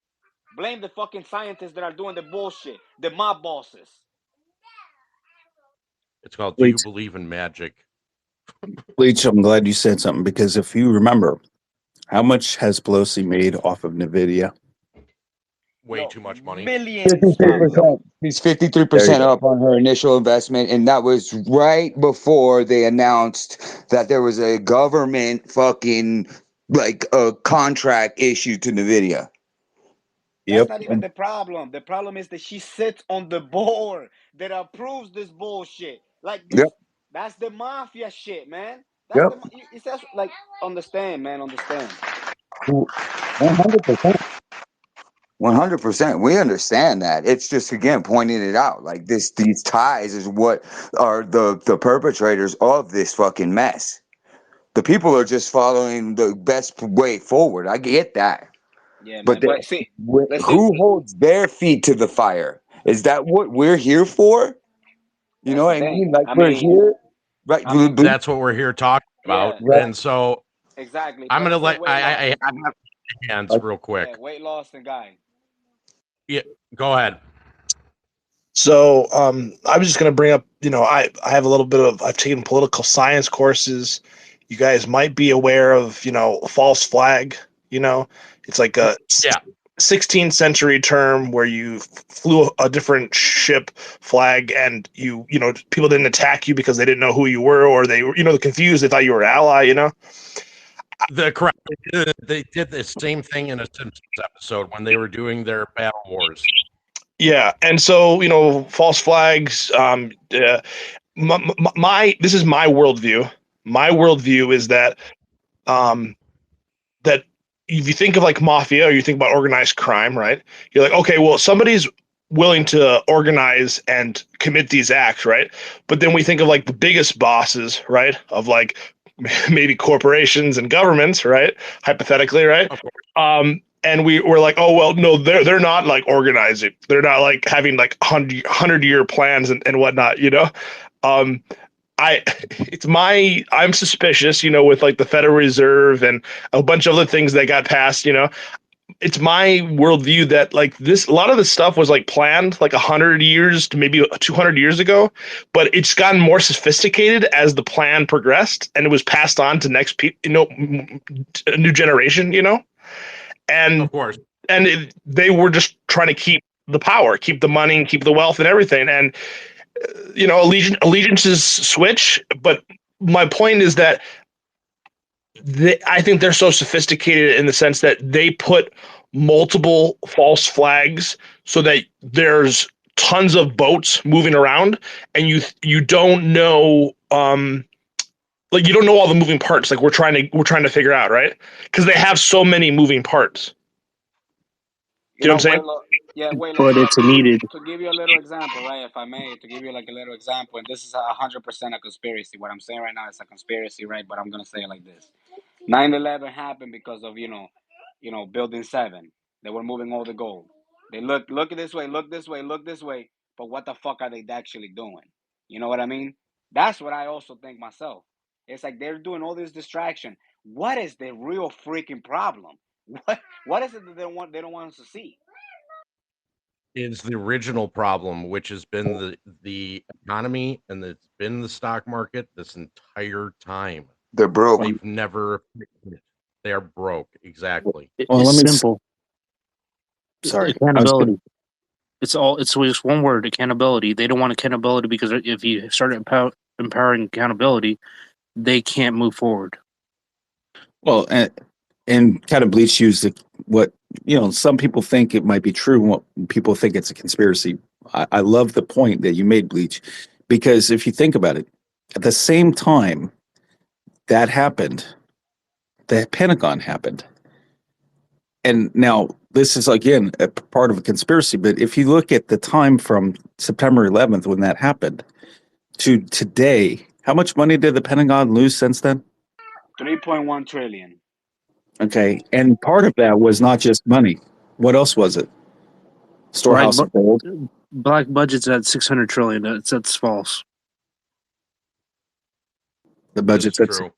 Blame the fucking scientists that are doing the bullshit, the mob bosses. It's called Do You Believe in Magic? Bleach, I'm glad you said something because if you remember, how much has Pelosi made off of NVIDIA? Way too much money. Millions. 53%. He's 53% up on her initial investment, and that was right before they announced that there was a government fucking like a contract issued to NVIDIA. That's not even the problem. The problem is that she sits on the board that approves this bullshit. Like this, that's the mafia shit, man. That's the. It says like understand, man. Understand. 100%. 100%. We understand that. It's just again pointing it out. Like these ties is what are the perpetrators of this fucking mess. The people are just following the best way forward. I get that. Yeah, but man. But see, who holds their feet to the fire? Is that what we're here for? You know what I mean? Like we're here, right? That's what we're here talking about. Yeah. And so exactly. I'm gonna let I have have hands real quick. Yeah, weight loss and guy. Yeah, go ahead. So I was just going to bring up, I have a little bit of, I've taken political science courses. You guys might be aware of, false flag, it's like a 16th century term where you flew a different ship flag and people didn't attack you because they didn't know who you were, or they were, confused. They thought you were an ally, Correct. They did the same thing in a Simpsons episode when they were doing their battle wars. Yeah, and so false flags. This is my worldview. My worldview is that that if you think of like mafia or you think about organized crime, right? You're like, okay, well, somebody's willing to organize and commit these acts, right? But then we think of like the biggest bosses, right? Of like maybe corporations and governments, right? Hypothetically, right? And we're like, oh well, no, they're not like organizing. They're not like having like 100-year plans and whatnot, I'm suspicious, with like the Federal Reserve and a bunch of other things that got passed, It's my worldview that like a lot of this stuff was like planned like 100 years to maybe 200 years ago, but it's gotten more sophisticated as the plan progressed and it was passed on to next people, a new generation, and of course, and they were just trying to keep the power, keep the money, and keep the wealth and everything, and allegiances switch. But my point is that I think they're so sophisticated in the sense that they put multiple false flags so that there's tons of boats moving around, and you don't know like you don't know all the moving parts. Like we're trying to figure out, right? Because they have so many moving parts. You know what I'm saying? But it's needed. To give you a little example, right? If I may, to give you like a little example, and this is 100% a conspiracy. What I'm saying right now is a conspiracy, right? But I'm gonna say it like this: 9/11 happened because of Building 7. They were moving all the gold. They look this way, look this way, look this way. But what the fuck are they actually doing? You know what I mean? That's what I also think myself. It's like they're doing all this distraction. What is the real freaking problem? What is it that they don't want us to see? Is the original problem, which has been the economy and it's been the stock market this entire time. They're broke. They've never. They are broke. Exactly. It's simple. Sorry, accountability. It's just one word: accountability. They don't want accountability because if you start empowering accountability, they can't move forward. Well, and kind of Bleach used what some people think it might be true. What people think it's a conspiracy. I love the point that you made, Bleach, because if you think about it, at the same time that happened, the Pentagon happened. And now this is again a part of a conspiracy, but if you look at the time from September 11th when that happened to today, how much money did the Pentagon lose since then? 3.1 trillion. Okay, and part of that was not just money. What else was it? Storehouse of gold. Black budget's at 600 trillion. That's false. The This budget's is at true.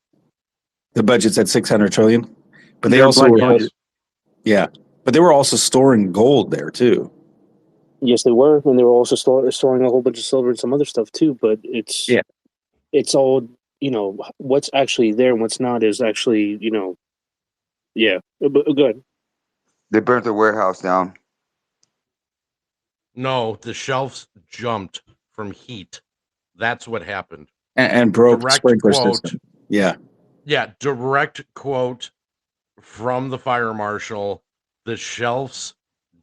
the budget's at 600 trillion, but they Their also were, budget. yeah, but they were also storing gold there too. Yes, they were, and they were also storing a whole bunch of silver and some other stuff too. But Yeah. it's all what's actually there and what's not is actually yeah. But good. They burnt the warehouse down. No, the shelves jumped from heat. That's what happened. And broke Direct sprinkler quote. system. Yeah. Yeah, direct quote from the fire marshal. The shelves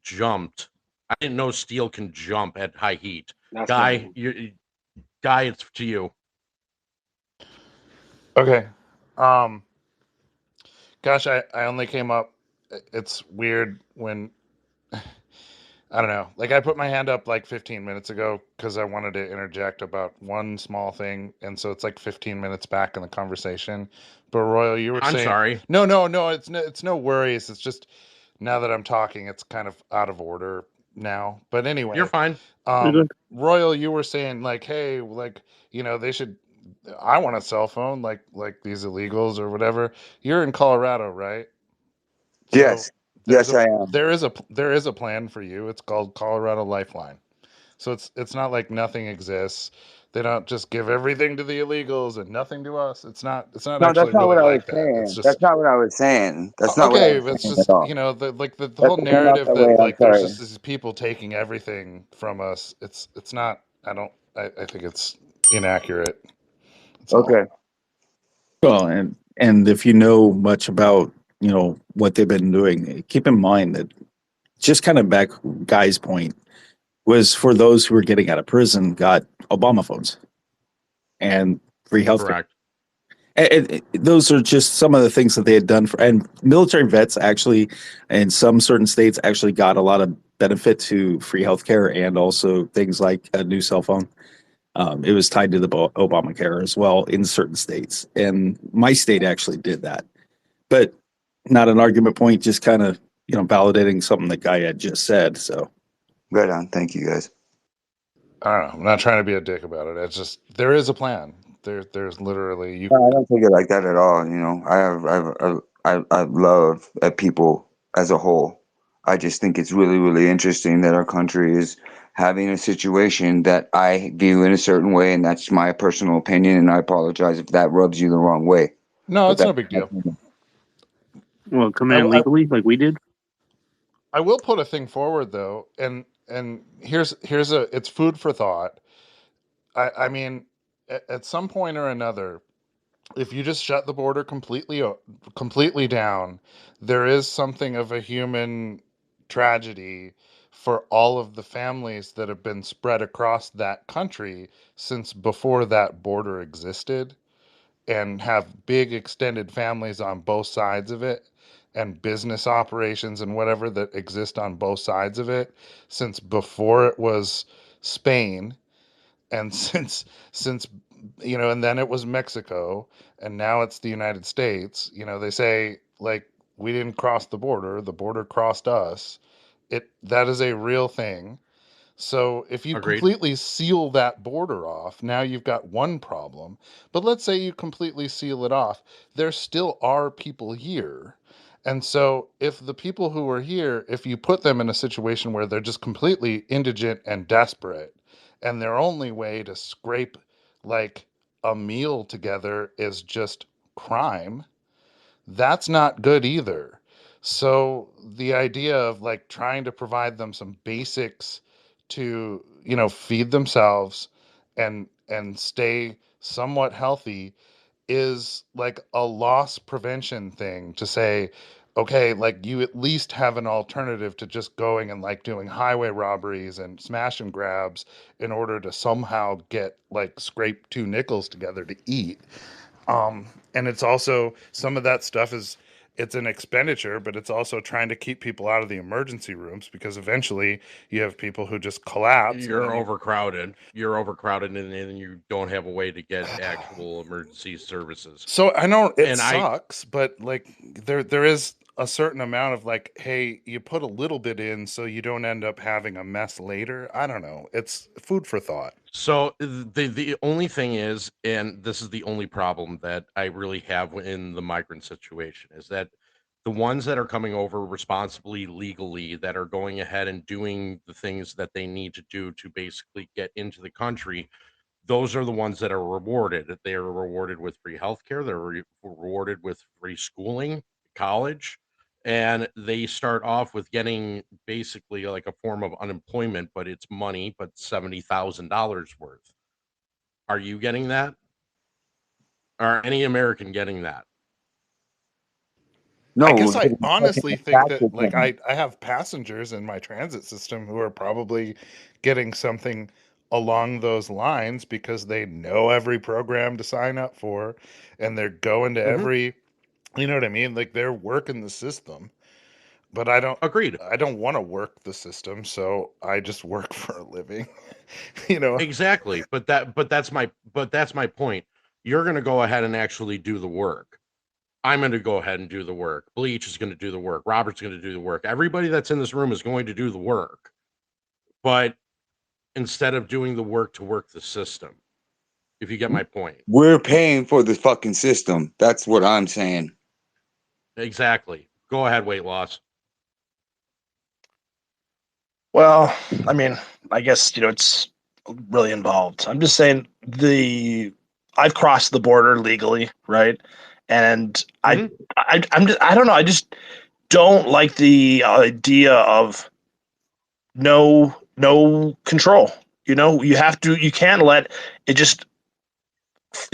jumped. I didn't know steel can jump at high heat. That's Guy, not- Guy, it's to you. Okay. Gosh, I only came up. It's weird when I don't know. Like I put my hand up like 15 minutes ago because I wanted to interject about one small thing, and so it's like 15 minutes back in the conversation. But Royal, you were I'm saying sorry. no, it's no worries. It's just now that I'm talking, it's kind of out of order now. But anyway, You're fine. Royal, you were saying like, hey, like they should. I want a cell phone, like these illegals or whatever. You're in Colorado, right? So Yes. Yes, I am. there is a plan for you. It's called Colorado Lifeline. So it's not like nothing exists. They don't just give everything to the illegals and nothing to us. It's not No, actually that's not what really I was like that. It's saying. just That's not what I was saying. That's not what I okay. was It's saying just at all. the That's whole what came out narrative that that way. I'm like there's sorry. just these people taking everything from us. It's not. I think it's inaccurate. That's all. Okay. Well, and if you know much about what they've been doing, keep in mind that just kind of back Guy's point was for those who were getting out of prison got Obama phones and free healthcare. Correct. And those are just some of the things that they had done for, and military vets actually, in some certain states, actually got a lot of benefit to free healthcare and also things like a new cell phone. It was tied to the Obamacare as well in certain states, and my state actually did that. But not an argument point, just kind of validating something that Guy had just said. So, Right on. Thank you, guys. I don't know. I'm not trying to be a dick about it. It's just there is a plan. There's literally you. No, I don't take it like that at all. I love at people as a whole. I just think it's really, really interesting that our country is having a situation that I view in a certain way, and that's my personal opinion. And I apologize if that rubs you the wrong way. No, But it's no that's big my deal. opinion. Well, come in legally like we did. I will put a thing forward though, and here's it's food for thought. I mean, at some point or another, if you just shut the border completely down, there is something of a human tragedy for all of the families that have been spread across that country since before that border existed and have big extended families on both sides of it and business operations and whatever that exist on both sides of it since before it was Spain and since and then it was Mexico and now it's the United States. They say like we didn't cross the border crossed us. That is a real thing. So if you Agreed. completely seal that border off, now you've got one problem. But let's say you completely seal it off, there still are people here. And so if the people who are here, if you put them in a situation where they're just completely indigent and desperate, and their only way to scrape like a meal together is just crime, that's not good either. So the idea of like trying to provide them some basics to, feed themselves and stay somewhat healthy is like a loss prevention thing to say, okay, like you at least have an alternative to just going and like doing highway robberies and smash and grabs in order to somehow get like scrape two nickels together to eat. And it's also some of that stuff it's an expenditure, but it's also trying to keep people out of the emergency rooms because eventually you have people who just collapse. You're overcrowded. You're overcrowded, and then you don't have a way to get actual emergency services. So I know it And sucks, but like there is a certain amount of like, hey, you put a little bit in so you don't end up having a mess later. I don't know. It's food for thought. So the only thing is, and this is the only problem that I really have in the migrant situation, is that the ones that are coming over responsibly, legally, that are going ahead and doing the things that they need to do to basically get into the country, those are the ones that are rewarded. They are rewarded with free healthcare. They're rewarded with free schooling, college, and they start off with getting basically like a form of unemployment, but it's money, but $70,000 worth. Are you getting that? Are any American getting that? I No, guess I they're taking honestly the think that taxes like from I have passengers in my transit system who are probably getting something along those lines because they know every program to sign up for and they're going to Hmm. every, you know what I mean? Like they're working the system. But Agreed. I don't want to work the system, so I just work for a living. You know. Exactly. But that's my point. You're going to go ahead and actually do the work. I'm going to go ahead and do the work. Bleach is going to do the work. Robert's going to do the work. Everybody that's in this room is going to do the work. But instead of doing the work to work the system, if you get my point. We're paying for the fucking system. That's what I'm saying. Exactly. Go ahead, weight loss. Well, I mean, I guess it's really involved. I'm just saying I've crossed the border legally, right? And Hmm. I don't know. I just don't like the idea of no control. You can't let it just.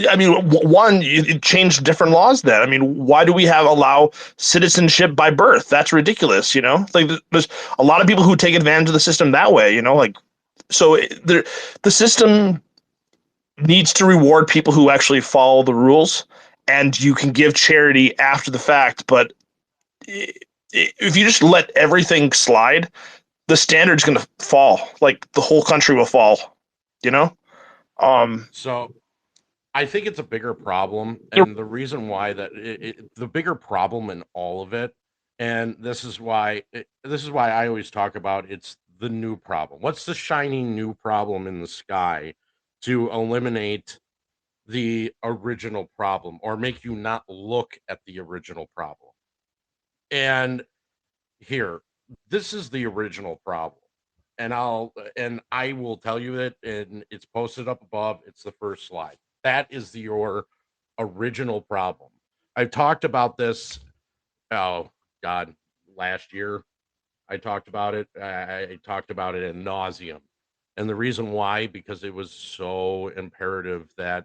I mean, one, it changed different laws then. I mean, why do we allow citizenship by birth? That's ridiculous. Like there's a lot of people who take advantage of the system that way. Like so the system needs to reward people who actually follow the rules, and you can give charity after the fact. But if you just let everything slide, the standard's going to fall. Like the whole country will fall. You know. Um. So I think it's a bigger problem, and the reason why the bigger problem in all of it, and this is why I always talk about it's the new problem. What's the shiny new problem in the sky to eliminate the original problem or make you not look at the original problem? And here, this is the original problem. And I will tell you it, and it's posted up above. It's the first slide. That is your original problem. I've talked about this. Oh God, last year I talked about it. I talked about it in nauseum, and the reason why, because it was so imperative that,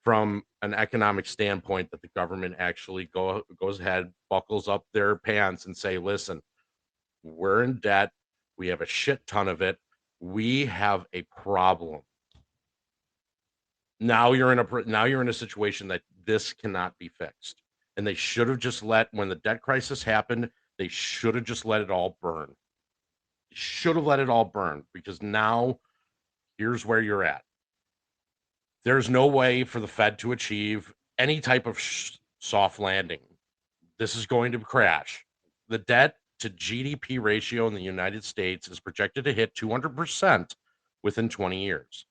from an economic standpoint, that the government actually goes ahead, buckles up their pants, and say, "Listen, we're in debt. We have a shit ton of it. We have a problem." Now you're in a situation that this cannot be fixed. And they should have just when the debt crisis happened, they should have just let it all burn. Should have let it all burn, because now here's where you're at. There's no way for the Fed to achieve any type of soft landing. This is going to crash. The debt to GDP ratio in the United States is projected to hit 200% within 20 years.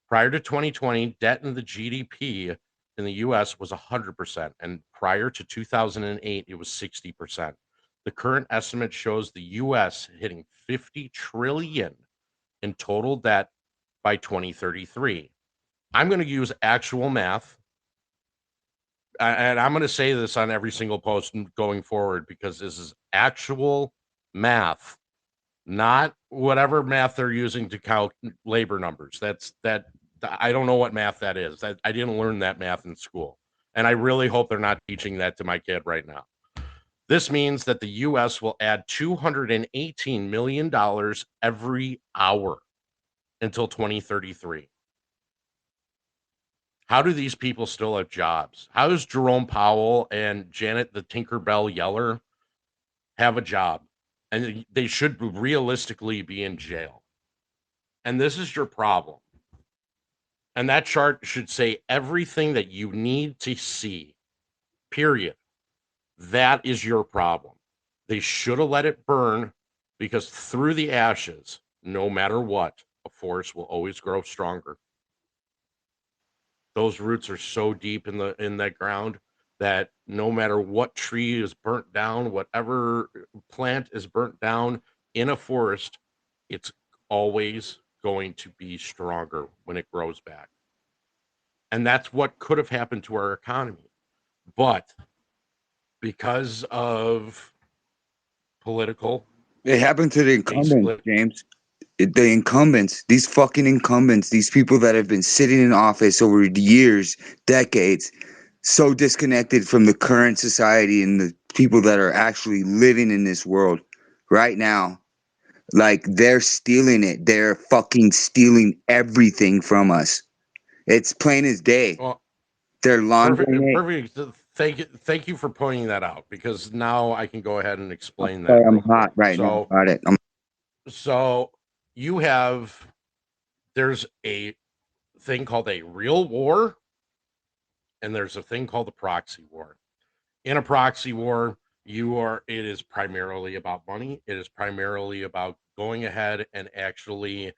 Prior to 2020, debt in the GDP in the US was 100%, and prior to 2008, it was 60%. The current estimate shows the US hitting 50 trillion in total debt by 2033. I'm going to use actual math, and I'm going to say this on every single post going forward, because this is actual math, not whatever math they're using to count labor numbers. That I don't know what math that is. I didn't learn that math in school, and I really hope they're not teaching that to my kid right now. This means that the U.S. will add $218 million every hour until 2033. How do these people still have jobs? How does Jerome Powell and Janet the Tinkerbell Yeller have a job? And they should realistically be in jail. And this is your problem. And that chart should say everything that you need to see, period. That is your problem. They should have let it burn, because through the ashes, no matter what, a forest will always grow stronger. Those roots are so deep in that ground that no matter what tree is burnt down, whatever plant is burnt down in a forest, it's always going to be stronger when it grows back. And that's what could have happened to our economy. But because of political, It happened to the incumbents, James. The incumbents, these fucking incumbents, these people that have been sitting in office over years, decades, so disconnected from the current society and the people that are actually living in this world right now. Like, they're stealing it. They're fucking stealing everything from us. It's plain as day. well, They're laundering it. perfect. Thank you for pointing that out, because now I can go ahead and explain Sorry, that I'm real hot quick. right now about it. So you have, there's a thing called a real war, and there's a thing called the proxy war. In a proxy war, it is primarily about money. It is primarily about going ahead and actually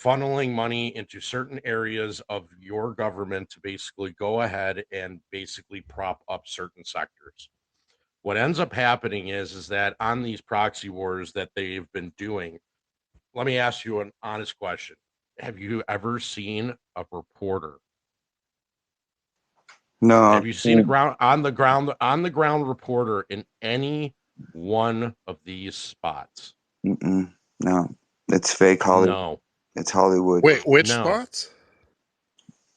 funneling money into certain areas of your government to basically go ahead and basically prop up certain sectors. What ends up happening is that on these proxy wars that they've been doing, let me ask you an honest question. Have you ever seen a reporter? No. Have you seen on the ground reporter in any one of these spots? No, it's fake Hollywood. No. It's Hollywood. Wait, which No. spots?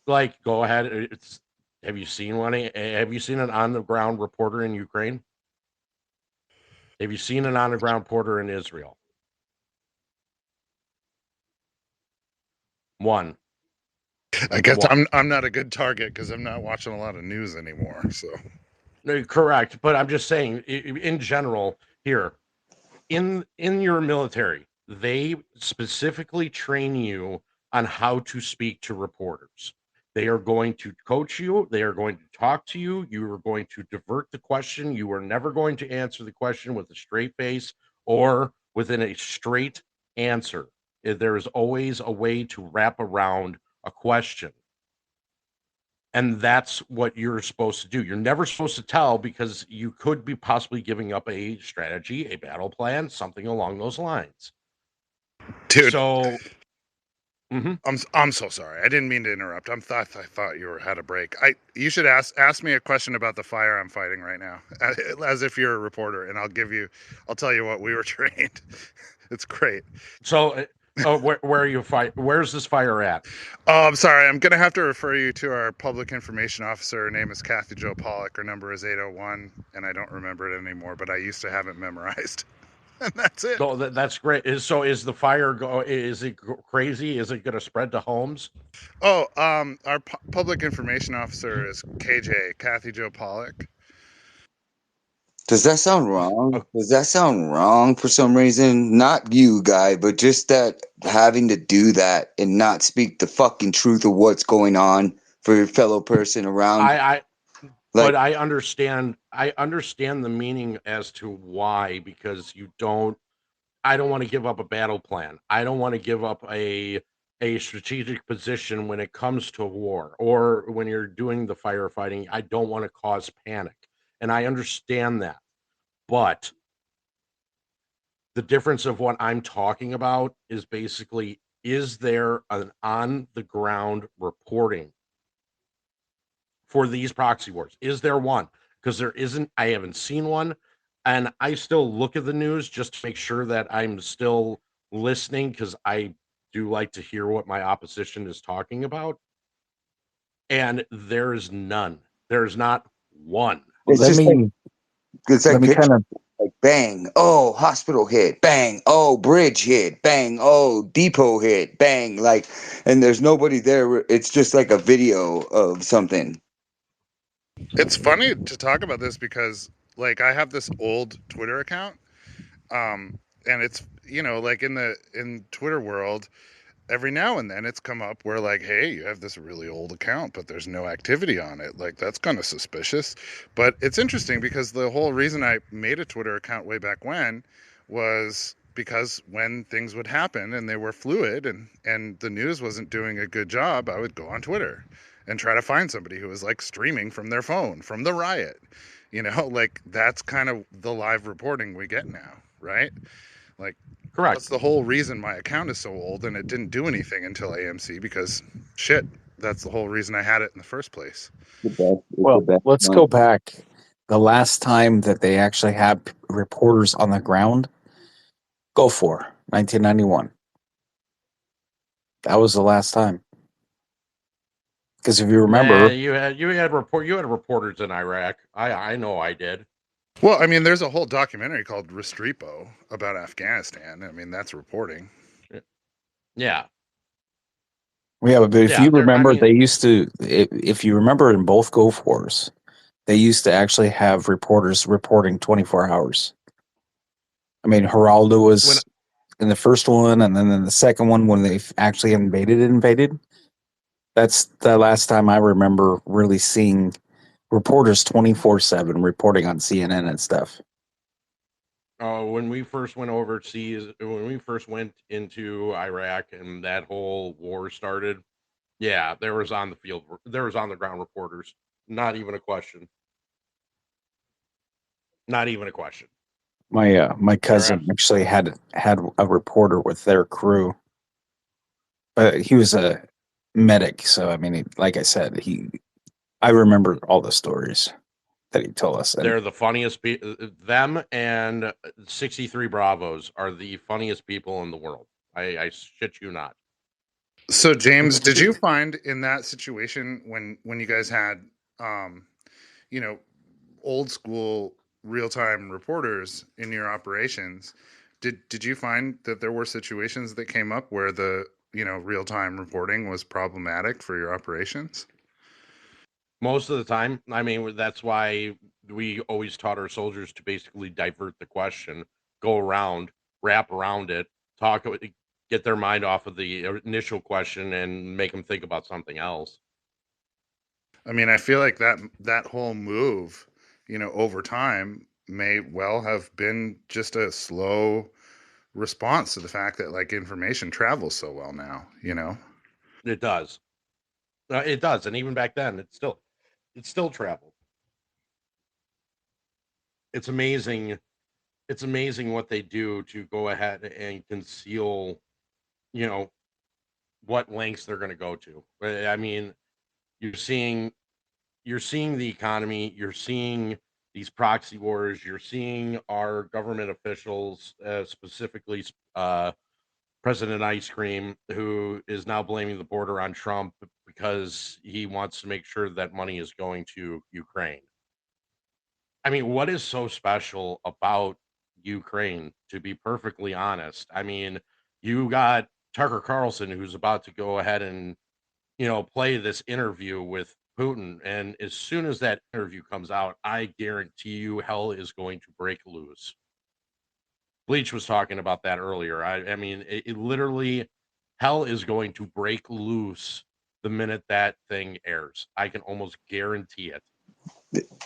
Like, go ahead. Have you seen one? Have you seen an on the ground reporter in Ukraine? Have you seen an on the ground reporter in Israel? One. I guess I'm not a good target because I'm not watching a lot of news anymore. So No, correct, but I'm just saying, in general, here in your military, they specifically train you on how to speak to reporters. They are going to coach you. They are going to talk to you. You are going to divert the question. You are never going to answer the question with a straight face or within a straight answer. There is always a way to wrap around a question. And that's what you're supposed to do. You're never supposed to tell, because you could be possibly giving up a strategy, a battle plan, something along those lines. Dude. So I'm so sorry. I didn't mean to interrupt. I thought you had a break. You should ask me a question about the fire I'm fighting right now, as if you're a reporter, and I'll tell you what we were trained. It's great. So, where are you fight? Where's this fire at? Oh, I'm sorry. I'm gonna have to refer you to our public information officer. Her name is Kathy Jo Pollock. Her number is 801, and I don't remember it anymore, but I used to have it memorized. And that's it. So that's great. Is the fire is it crazy? Is it going to spread to homes? Oh, our public information officer is KJ, Kathy Jo Pollock. Does that sound wrong? Does that sound wrong for some reason? Not you, guy, but just that having to do that and not speak the fucking truth of what's going on for your fellow person around. But I understand the meaning as to why, because I don't want to give up a battle plan. I don't want to give up a strategic position when it comes to war, or when you're doing the firefighting. I don't want to cause panic. And I understand that. But the difference of what I'm talking about is basically, is there an on the ground reporting for these proxy wars? Is there one? Because there isn't. I haven't seen one. And I still look at the news just to make sure that I'm still listening, because I do like to hear what my opposition is talking about. And there is none. There's not one. It's like picture, like bang, oh, hospital hit, bang, oh, bridge hit, bang, oh, depot hit, bang, like, and there's nobody there. It's just like a video of something. It's funny to talk about this because, like, I have this old Twitter account, and it's, like in Twitter world, every now and then it's come up where, like, hey, you have this really old account, but there's no activity on it. Like, that's kind of suspicious. But it's interesting because the whole reason I made a Twitter account way back when was because when things would happen and they were fluid and the news wasn't doing a good job, I would go on Twitter and try to find somebody who was like streaming from their phone from the riot. You know, like that's kind of the live reporting we get now, right? Like, Correct. that's the whole reason my account is so old and it didn't do anything until AMC, because shit, that's the whole reason I had it in the first place. Well, let's go back. The last time that they actually had reporters on the ground, go for 1991. That was the last time. Because if you remember, you had reporters in Iraq. I know I did. Well, I mean, there's a whole documentary called Restrepo about Afghanistan. I mean, that's reporting. Yeah. Yeah, but if you remember, they used to, if you remember in both Gulf Wars, they used to actually have reporters reporting 24 hours. I mean, Geraldo was in the first one, and then in the second one, when they actually invaded. That's the last time I remember really seeing reporters 24/7 reporting on CNN and stuff. When we first went overseas, when we first went into Iraq and that whole war started, yeah, there was on the ground reporters. Not even a question. Not even a question. My cousin actually had a reporter with their crew, but he was a medic, so I mean, like I said, I remember all the stories that he told us. They're the funniest people. Them and 63 Bravos are the funniest people in the world. I shit you not. So, James, did you find in that situation when you guys had, old school real-time reporters in your operations, did you find that there were situations that came up where the real-time reporting was problematic for your operations? Most of the time. I mean, that's why we always taught our soldiers to basically divert the question, go around, wrap around it, get their mind off of the initial question and make them think about something else. I mean, I feel like that whole move, over time may well have been just a slow response to the fact that like information travels so well now, It does. It does. And even back then, it still traveled. It's amazing. It's amazing what they do to go ahead and conceal, what lengths they're going to go to. I mean, you're seeing the economy, you're seeing these proxy wars, you're seeing our government officials, specifically President Ice Cream, who is now blaming the border on Trump because he wants to make sure that money is going to Ukraine. I mean, what is so special about Ukraine, to be perfectly honest? I mean, you got Tucker Carlson, who's about to go ahead and, play this interview with Putin. And as soon as that interview comes out, I guarantee you hell is going to break loose. Bleach was talking about that earlier. I mean, it literally, hell is going to break loose the minute that thing airs. I can almost guarantee it.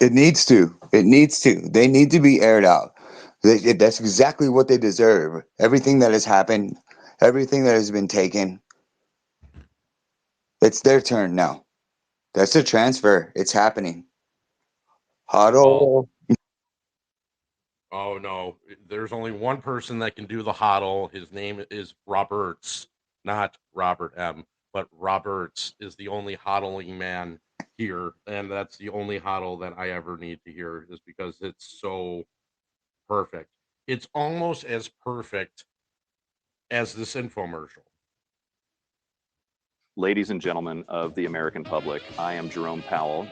It needs to. It needs to. They need to be aired out. That's exactly what they deserve. Everything that has happened, everything that has been taken, it's their turn now. That's a transfer. It's happening. Huddle. Oh no, there's only one person that can do the huddle. His name is Roberts, not Robert M. But Roberts is the only huddling man here, and that's the only huddle that I ever need to hear, is because it's so perfect. It's almost as perfect as this infomercial. Ladies and gentlemen of the American public, I am Jerome Powell,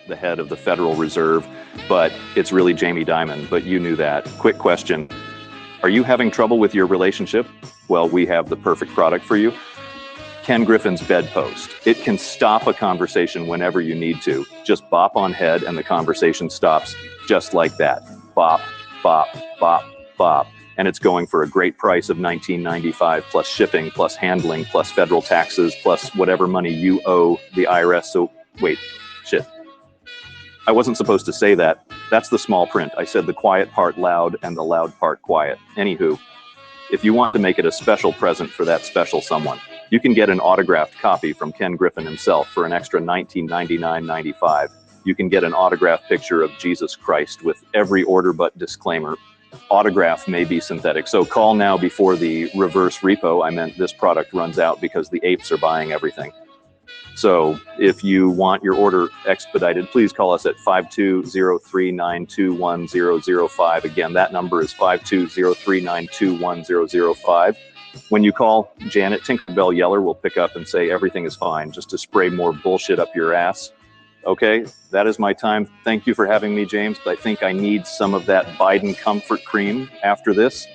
the head of the Federal Reserve, but it's really Jamie Dimon, but you knew that. Quick question. Are you having trouble with your relationship? Well, we have the perfect product for you. Ken Griffin's bedpost. It can stop a conversation whenever you need to. Just bop on head and the conversation stops just like that. Bop, bop, bop, bop. And it's going for a great price of $19.95 plus shipping, plus handling, plus federal taxes, plus whatever money you owe the IRS. So wait, shit. I wasn't supposed to say that. That's the small print. I said the quiet part loud and the loud part quiet. Anywho, If you want to make it a special present for that special someone, you can get an autographed copy from Ken Griffin himself for an extra $19.99.95. You can get an autographed picture of Jesus Christ with every order but disclaimer. Autograph may be synthetic, so call now before the reverse repo, I meant this product, runs out because the apes are buying everything. So if you want your order expedited, please call us at 52039210005. Again, that number is 52039210005. When you call, Janet Tinkerbell Yeller will pick up and say everything is fine, just to spray more bullshit up your ass. Okay, that is my time. Thank you for having me, James, but I think I need some of that Biden comfort cream after this.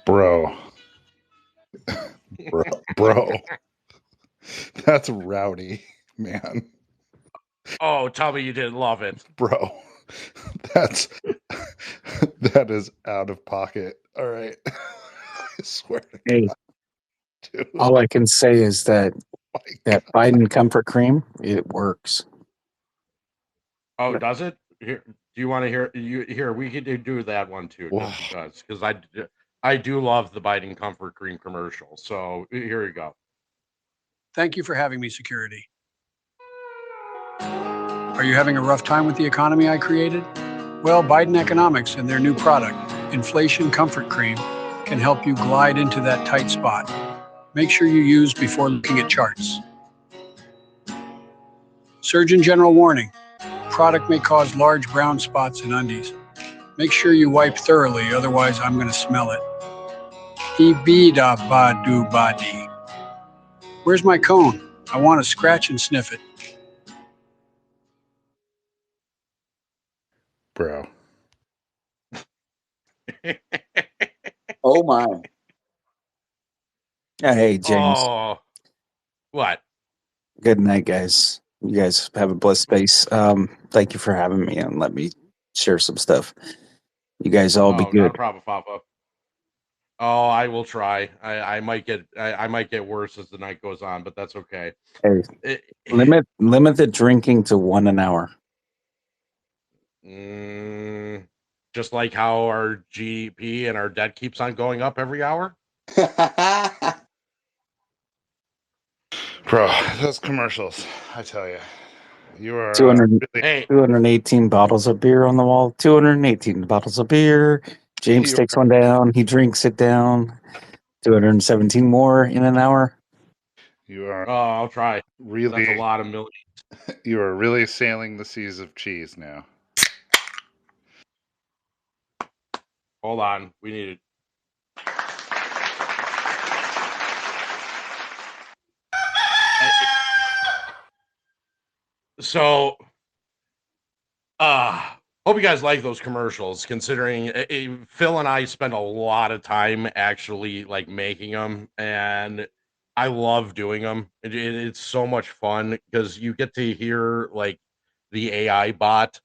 Bro. Bro. That's rowdy, man. Oh, tell me you didn't love it. Bro. That is out of pocket. All right. I swear to Hey, God. Dude. all I can say is that Biden comfort cream, it works. Oh, does it? Here, do you want to hear? Here, we could do that one too, just because I do love the Biden comfort cream commercial. So here you go. Thank you for having me, security. Are you having a rough time with the economy I created? Well, Biden Economics and their new product, Inflation Comfort Cream, can help you glide into that tight spot. Make sure you use before looking at charts. Surgeon General warning, product may cause large brown spots in undies. Make sure you wipe thoroughly, otherwise I'm going to smell it. Ibida-ba-do-ba-dee. Where's my cone? I want to scratch and sniff it. Bro. Oh my. Hey, James. Oh, what? Good night, guys. You guys have a blessed space. Thank you for having me and let me share some stuff. You guys all be Oh, not a good. problem, Papa. Oh, I will try. I might get worse as the night goes on, but that's okay. Hey, limit the drinking to 1 an hour. Just like how our GDP and our debt keeps on going up every hour. Bro, those commercials, I tell you. You are 200, really 218 bottles of beer on the wall. 218 bottles of beer. James takes one down. He drinks it down. 217 more in an hour. You are. Oh, I'll try. Really, that's a lot of millions. You are really sailing the seas of cheese now. Hold on, we need it. So, hope you guys like those commercials, considering Phil and I spend a lot of time actually like making them, and I love doing them. It's so much fun because you get to hear like the AI bot,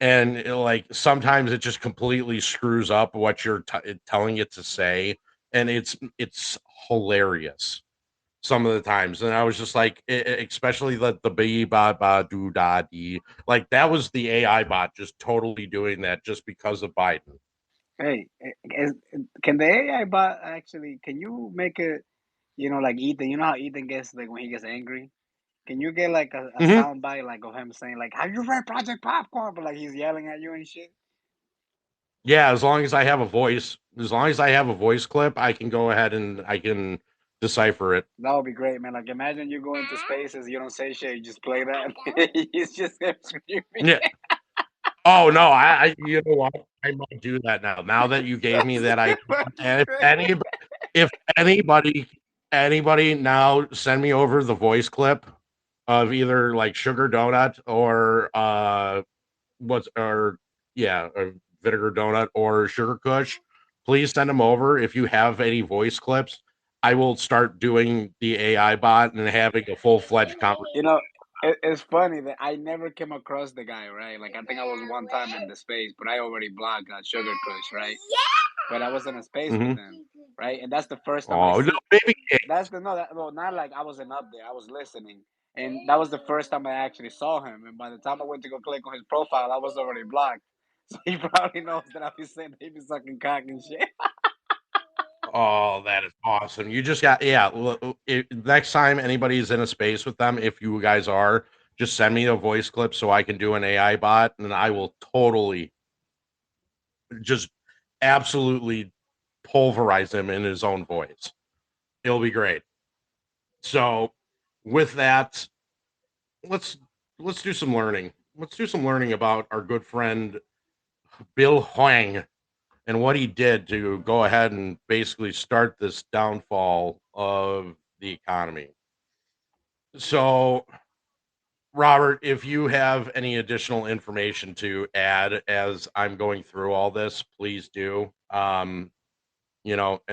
and like sometimes it just completely screws up what you're telling it to say, and it's hilarious some of the times. And I was just like, especially the b ba ba do da dee, like that was the AI bot just totally doing that just because of Biden. Hey, can the AI bot actually? Can you make it? You know, like Ethan. You know how Ethan gets like when he gets angry. Can you get like a sound bite like of him saying like, "Have you read Project Popcorn?" But like he's yelling at you and shit. Yeah, as long as I have a voice, clip, I can go ahead and I can decipher it. That would be great, man. Like imagine you go into spaces, you don't say shit, you just play that. He's just there screaming. Yeah. Oh no, I you know what? I might do that now. Now that you gave me that idea, and if anybody now send me over the voice clip of either like Sugar Donut or Vinegar Donut or Sugar Kush, please send them over. If you have any voice clips, I will start doing the AI bot and having a full-fledged conversation. You know, it's funny that I never came across the guy, right? Like I think I was one time in the space, but I already blocked Sugar Kush, right? But I was in a space with him, right? And that's the first time I Oh see. no, baby! That's the no, that, well, not like I wasn't up there. I was listening, and that was the first time I actually saw him. And by the time I went to go click on his profile, I was already blocked. So he probably knows that I be saying they be sucking cock and shit. Oh, that is awesome. You just got, yeah. Next time anybody's in a space with them, if you guys are, just send me a voice clip so I can do an AI bot, and I will totally just absolutely pulverize him in his own voice. It'll be great. So, with that, let's do some learning. Let's do some learning about our good friend Bill Whang and what he did to go ahead and basically start this downfall of the economy. So, Robert, if you have any additional information to add as I'm going through all this, please do. And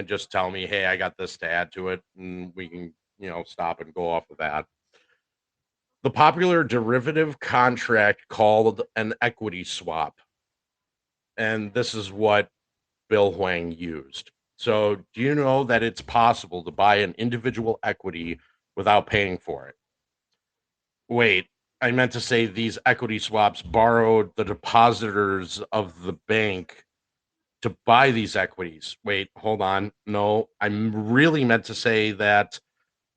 just tell me, hey, I got this to add to it, and we can, stop and go off of that. The popular derivative contract called an equity swap. And this is what Bill Whang used. So, do you know that it's possible to buy an individual equity without paying for it? Wait, I meant to say these equity swaps borrowed the depositors of the bank to buy these equities. Wait, hold on. No, I really meant to say that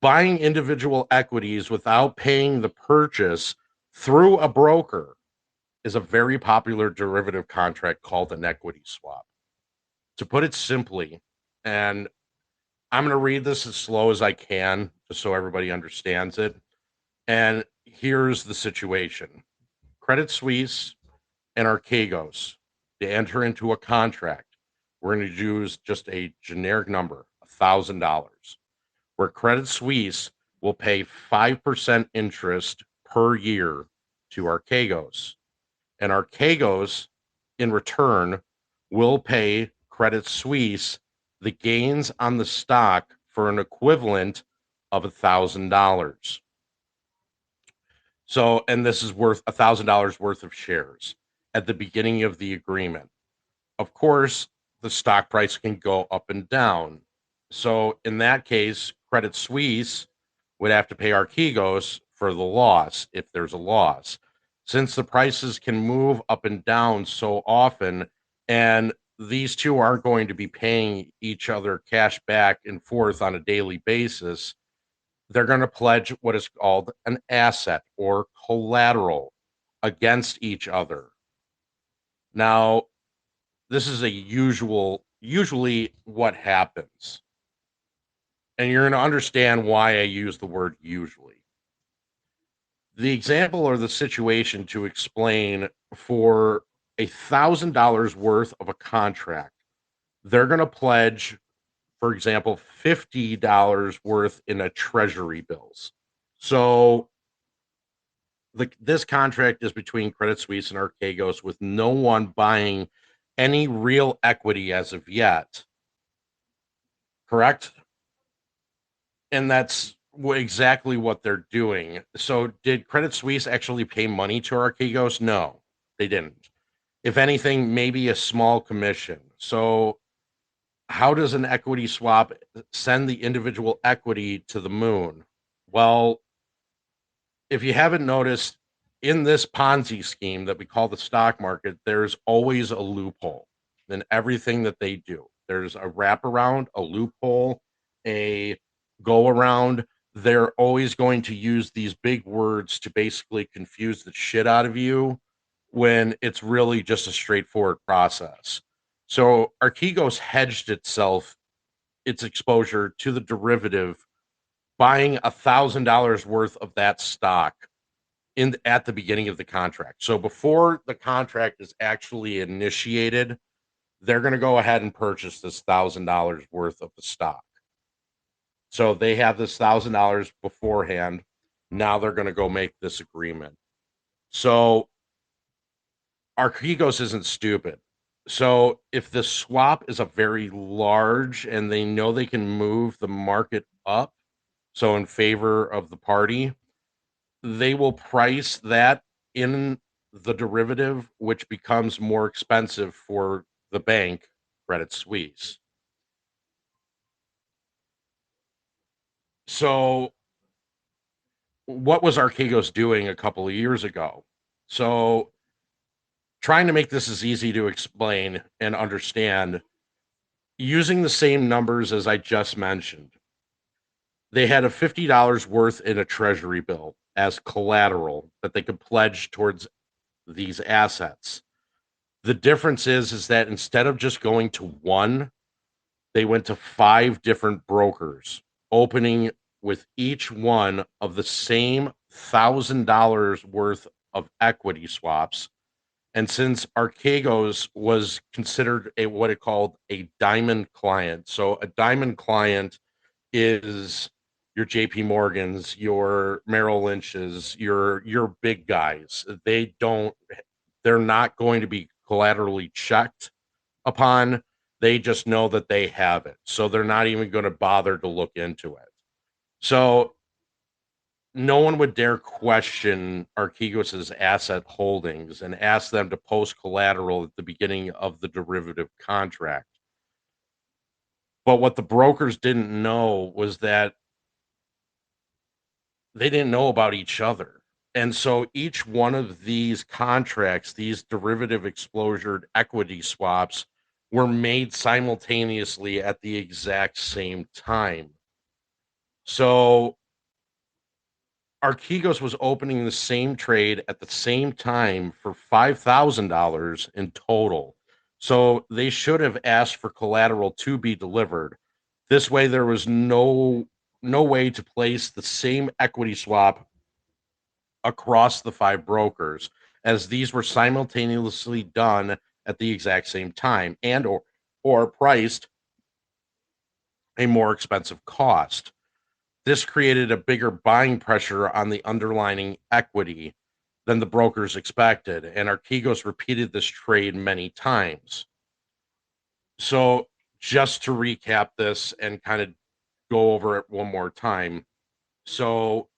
buying individual equities without paying the purchase through a broker is a very popular derivative contract called an equity swap. To put it simply, and I'm going to read this as slow as I can, just so everybody understands it. And here's the situation. Credit Suisse and Archegos, they enter into a contract. We're going to use just a generic number, $1,000, where Credit Suisse will pay 5% interest per year to Archegos. And Archegos, in return, will pay Credit Suisse the gains on the stock for an equivalent of $1,000. So, and this is worth $1,000 worth of shares at the beginning of the agreement. Of course, the stock price can go up and down. So, in that case, Credit Suisse would have to pay Archegos for the loss if there's a loss. Since the prices can move up and down so often, and these two aren't going to be paying each other cash back and forth on a daily basis, they're going to pledge what is called an asset or collateral against each other. Now, this is usually what happens. And you're going to understand why I use the word usually. The example or the situation to explain for $1,000 worth of a contract, they're going to pledge, for example, $50 worth in a treasury bills. So this contract is between Credit Suisse and Archegos with no one buying any real equity as of yet. Correct? And that's exactly what they're doing. So did Credit Suisse actually pay money to Archegos? No, they didn't. If anything, maybe a small commission. So how does an equity swap send the individual equity to the moon? Well, if you haven't noticed, in this Ponzi scheme that we call the stock market, there's always a loophole in everything that they do. There's a wraparound, a loophole, a go around. They're always going to use these big words to basically confuse the shit out of you when it's really just a straightforward process. So Archegos hedged its exposure to the derivative, buying $1,000 worth of that stock at the beginning of the contract. So before the contract is actually initiated, they're going to go ahead and purchase this $1,000 worth of the stock. So they have this $1,000 beforehand. Now they're going to go make this agreement. So Archegos isn't stupid. So if the swap is a very large and they know they can move the market up, so in favor of the party, they will price that in the derivative, which becomes more expensive for the bank, Credit Suisse. So what was Archegos doing a couple of years ago? So trying to make this as easy to explain and understand, using the same numbers as I just mentioned, they had a $50 worth in a treasury bill as collateral that they could pledge towards these assets. The difference is that instead of just going to one, they went to 5 different brokers, opening with each one of the same $1,000 worth of equity swaps. And since Archegos was considered what it called a diamond client, so a diamond client is your JP Morgans, your Merrill Lynch's, your big guys. They're not going to be collaterally checked upon. They just know that they have it. So they're not even going to bother to look into it. So no one would dare question Archegos' asset holdings and ask them to post collateral at the beginning of the derivative contract. But what the brokers didn't know was that they didn't know about each other. And so each one of these contracts, these derivative exposure equity swaps, were made simultaneously at the exact same time. So Archegos was opening the same trade at the same time for $5,000 in total. So they should have asked for collateral to be delivered. This way, there was no way to place the same equity swap across the 5 brokers, as these were simultaneously done at the exact same time and or priced a more expensive cost. This created a bigger buying pressure on the underlying equity than the brokers expected, and Archegos repeated this trade many times. So just to recap this and kind of go over it one more time. So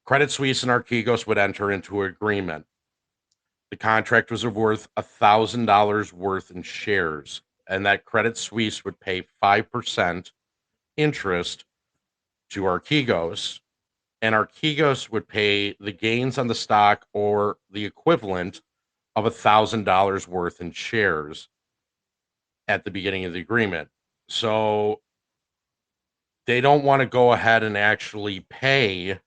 Credit Suisse and Archegos would enter into an agreement. The contract was worth $1,000 worth in shares, and that Credit Suisse would pay 5% interest to Archegos, and Archegos would pay the gains on the stock or the equivalent of $1,000 worth in shares at the beginning of the agreement. So they don't want to go ahead and actually pay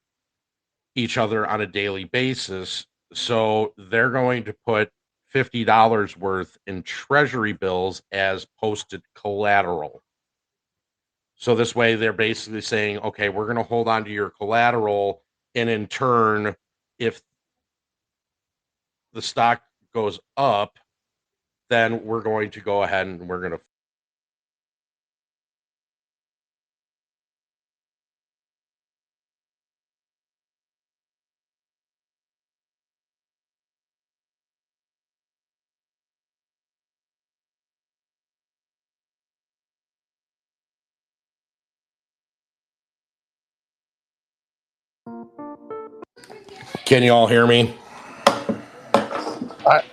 each other on a daily basis. So they're going to put $50 worth in treasury bills as posted collateral. So this way they're basically saying, okay, we're going to hold on to your collateral. And in turn, if the stock goes up, then we're going to go ahead and we're going to Can you all hear me?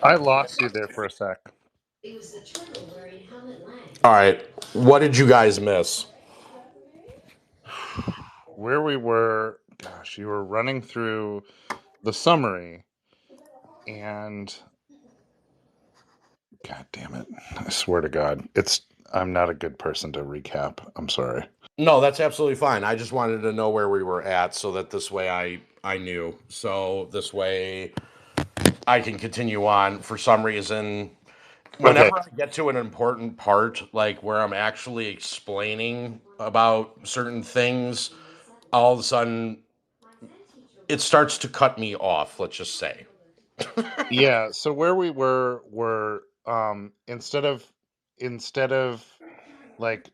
I lost you there for a sec. All right. What did you guys miss? Where we were, gosh, you were running through the summary, and God damn it. I swear to God, I'm not a good person to recap. I'm sorry. No, that's absolutely fine. I just wanted to know where we were at so that this way I knew. So this way I can continue on. For some reason, whenever I get to an important part, like where I'm actually explaining about certain things, all of a sudden it starts to cut me off, let's just say. Yeah, so where we were instead of like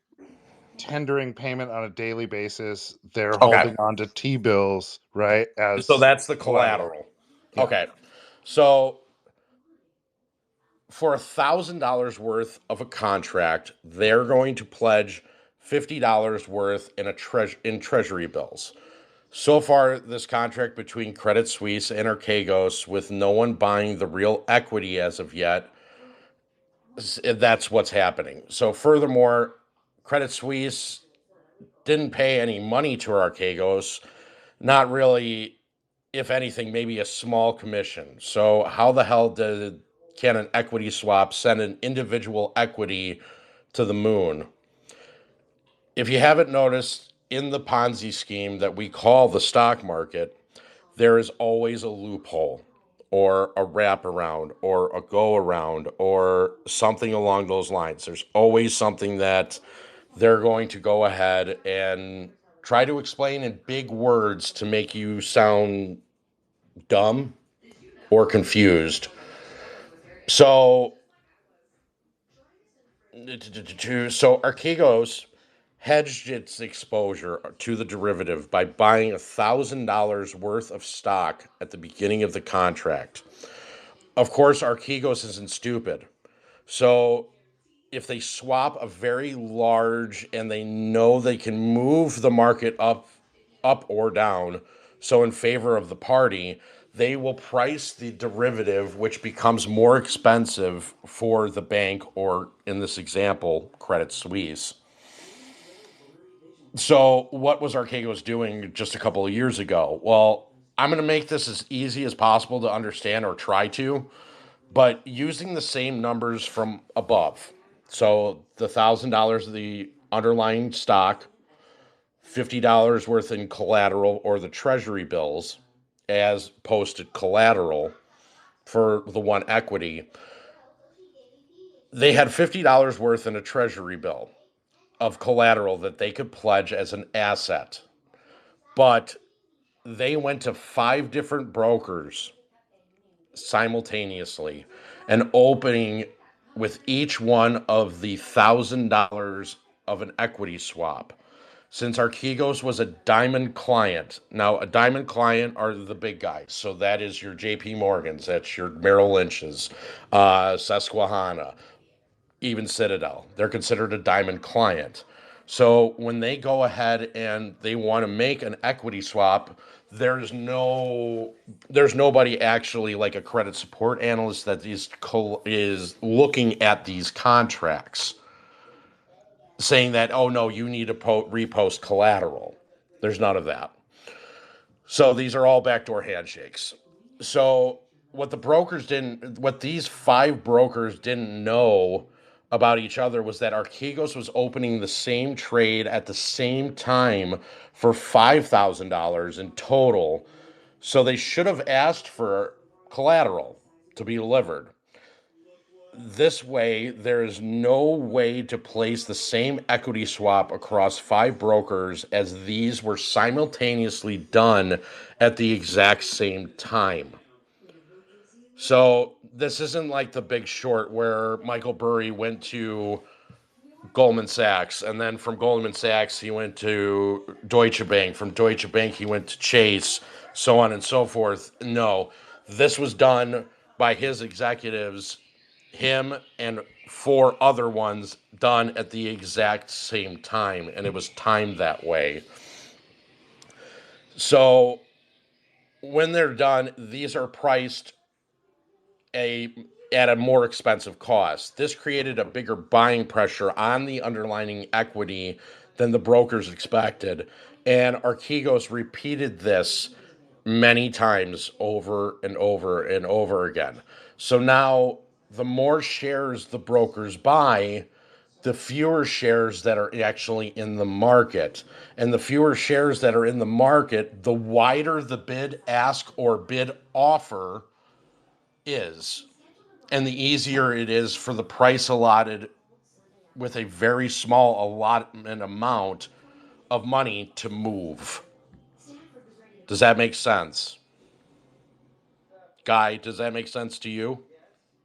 tendering payment on a daily basis, they're holding on to T-bills, right? So that's the collateral. Yeah. Okay. So for $1,000 worth of a contract, they're going to pledge $50 worth in treasury bills. So far, this contract between Credit Suisse and Archegos, with no one buying the real equity as of yet, that's what's happening. So furthermore, Credit Suisse didn't pay any money to Archegos, not really, if anything, maybe a small commission. So how the hell did can an equity swap send an individual equity to the moon? If you haven't noticed, in the Ponzi scheme that we call the stock market, there is always a loophole or a wraparound or a go around or something along those lines. There's always something that they're going to go ahead and try to explain in big words to make you sound dumb or confused. So Archegos hedged its exposure to the derivative by buying $1,000 worth of stock at the beginning of the contract. Of course, Archegos isn't stupid. So if they swap a very large and they know they can move the market up or down, so in favor of the party, they will price the derivative, which becomes more expensive for the bank, or in this example, Credit Suisse. So what was Archegos doing just a couple of years ago? Well, I'm going to make this as easy as possible to understand, or try to, but using the same numbers from above. So the $1,000 of the underlying stock, $50 worth in collateral or the treasury bills as posted collateral for the one equity. They had $50 worth in a treasury bill of collateral that they could pledge as an asset. But they went to 5 different brokers simultaneously and opening with each one of the $1,000 of an equity swap. Since Archegos was a diamond client, now a diamond client are the big guys. So that is your JP Morgans, that's your Merrill Lynch's, Susquehanna, even Citadel. They're considered a diamond client. So when they go ahead and they want to make an equity swap, there's nobody actually like a credit support analyst that is looking at these contracts saying that, oh no, you need to repost collateral. There's none of that. So these are all backdoor handshakes. So what these 5 brokers didn't know about each other was that Archegos was opening the same trade at the same time for $5,000 in total. So they should have asked for collateral to be delivered. This way, there is no way to place the same equity swap across 5 brokers, as these were simultaneously done at the exact same time. So this isn't like The Big Short, where Michael Burry went to Goldman Sachs, and then from Goldman Sachs he went to Deutsche Bank. From Deutsche Bank he went to Chase, so on and so forth. No, this was done by his executives, him and 4 other ones, done at the exact same time, and it was timed that way. So when they're done, these are priced at a more expensive cost. This created a bigger buying pressure on the underlying equity than the brokers expected, and Archegos repeated this many times over and over and over again. So now the more shares the brokers buy, the fewer shares that are actually in the market. And the fewer shares that are in the market, the wider the bid ask or bid offer is. And the easier it is for the price allotted with a very small allotment amount of money to move. Does that make sense? Guy, does that make sense to you?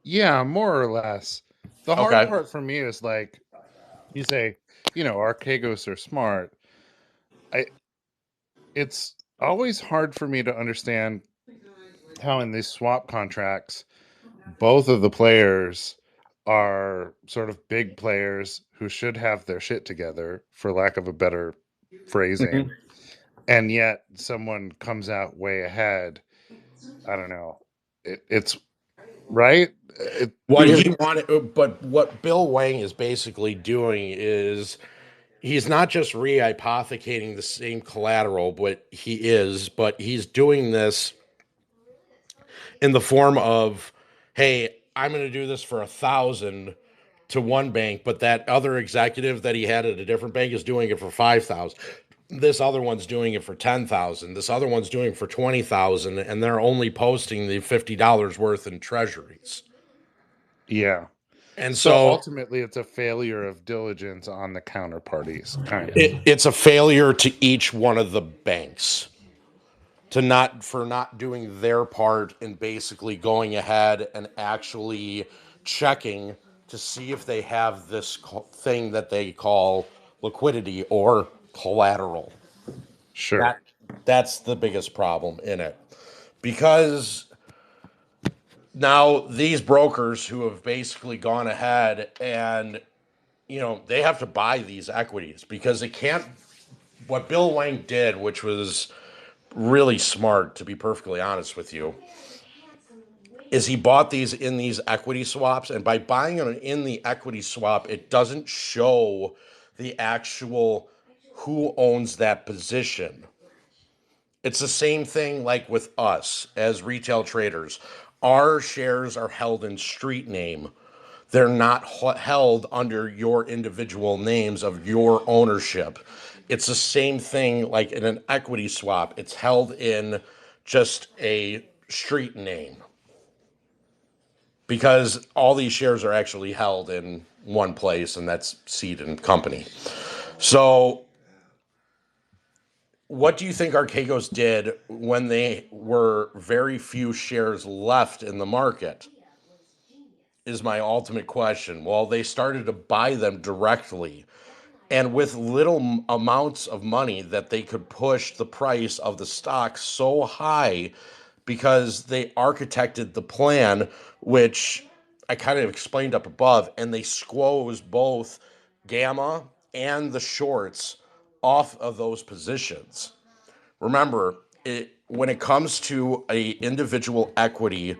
Yeah, more or less. The hard part for me is like, you say, Archegos are smart. It's always hard for me to understand how in these swap contracts, both of the players are sort of big players who should have their shit together, for lack of a better phrasing. And yet someone comes out way ahead. I don't know. It's right. But what Bill Whang is basically doing is he's not just rehypothecating the same collateral, but he's doing this in the form of, hey, I'm going to do this for 1,000 to one bank, but that other executive that he had at a different bank is doing it for 5,000. This other one's doing it for 10,000. This other one's doing it for 20,000, and they're only posting the $50 worth in treasuries. Yeah. And so so ultimately, it's a failure of diligence on the counterparties, kind of. it's a failure to each one of the banks for not doing their part and basically going ahead and actually checking to see if they have this thing that they call liquidity or collateral. Sure. That's the biggest problem in it. Because now these brokers who have basically gone ahead and, they have to buy these equities because they can't. What Bill Whang did, which was really smart, to be perfectly honest with you, is he bought these in these equity swaps, and by buying them in the equity swap, it doesn't show the actual who owns that position. It's the same thing like with us as retail traders. Our shares are held in street name. They're not held under your individual names of your ownership. It's the same thing like in an equity swap. It's held in just a street name because all these shares are actually held in one place, and that's Seed and Company. So what do you think Archegos did when they were very few shares left in the market? Is my ultimate question. Well, they started to buy them directly, and with little amounts of money that they could push the price of the stock so high because they architected the plan, which I kind of explained up above, and they squoze both gamma and the shorts off of those positions. Remember, when it comes to a individual equity,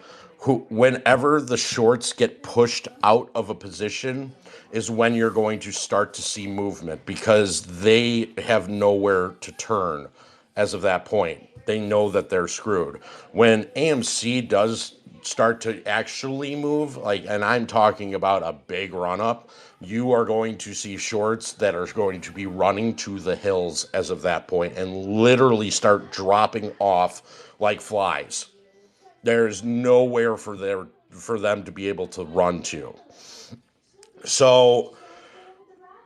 whenever the shorts get pushed out of a position is when you're going to start to see movement because they have nowhere to turn as of that point. They know that they're screwed. When AMC does start to actually move, and I'm talking about a big run up, you are going to see shorts that are going to be running to the hills as of that point and literally start dropping off like flies. There's nowhere for them to be able to run to. So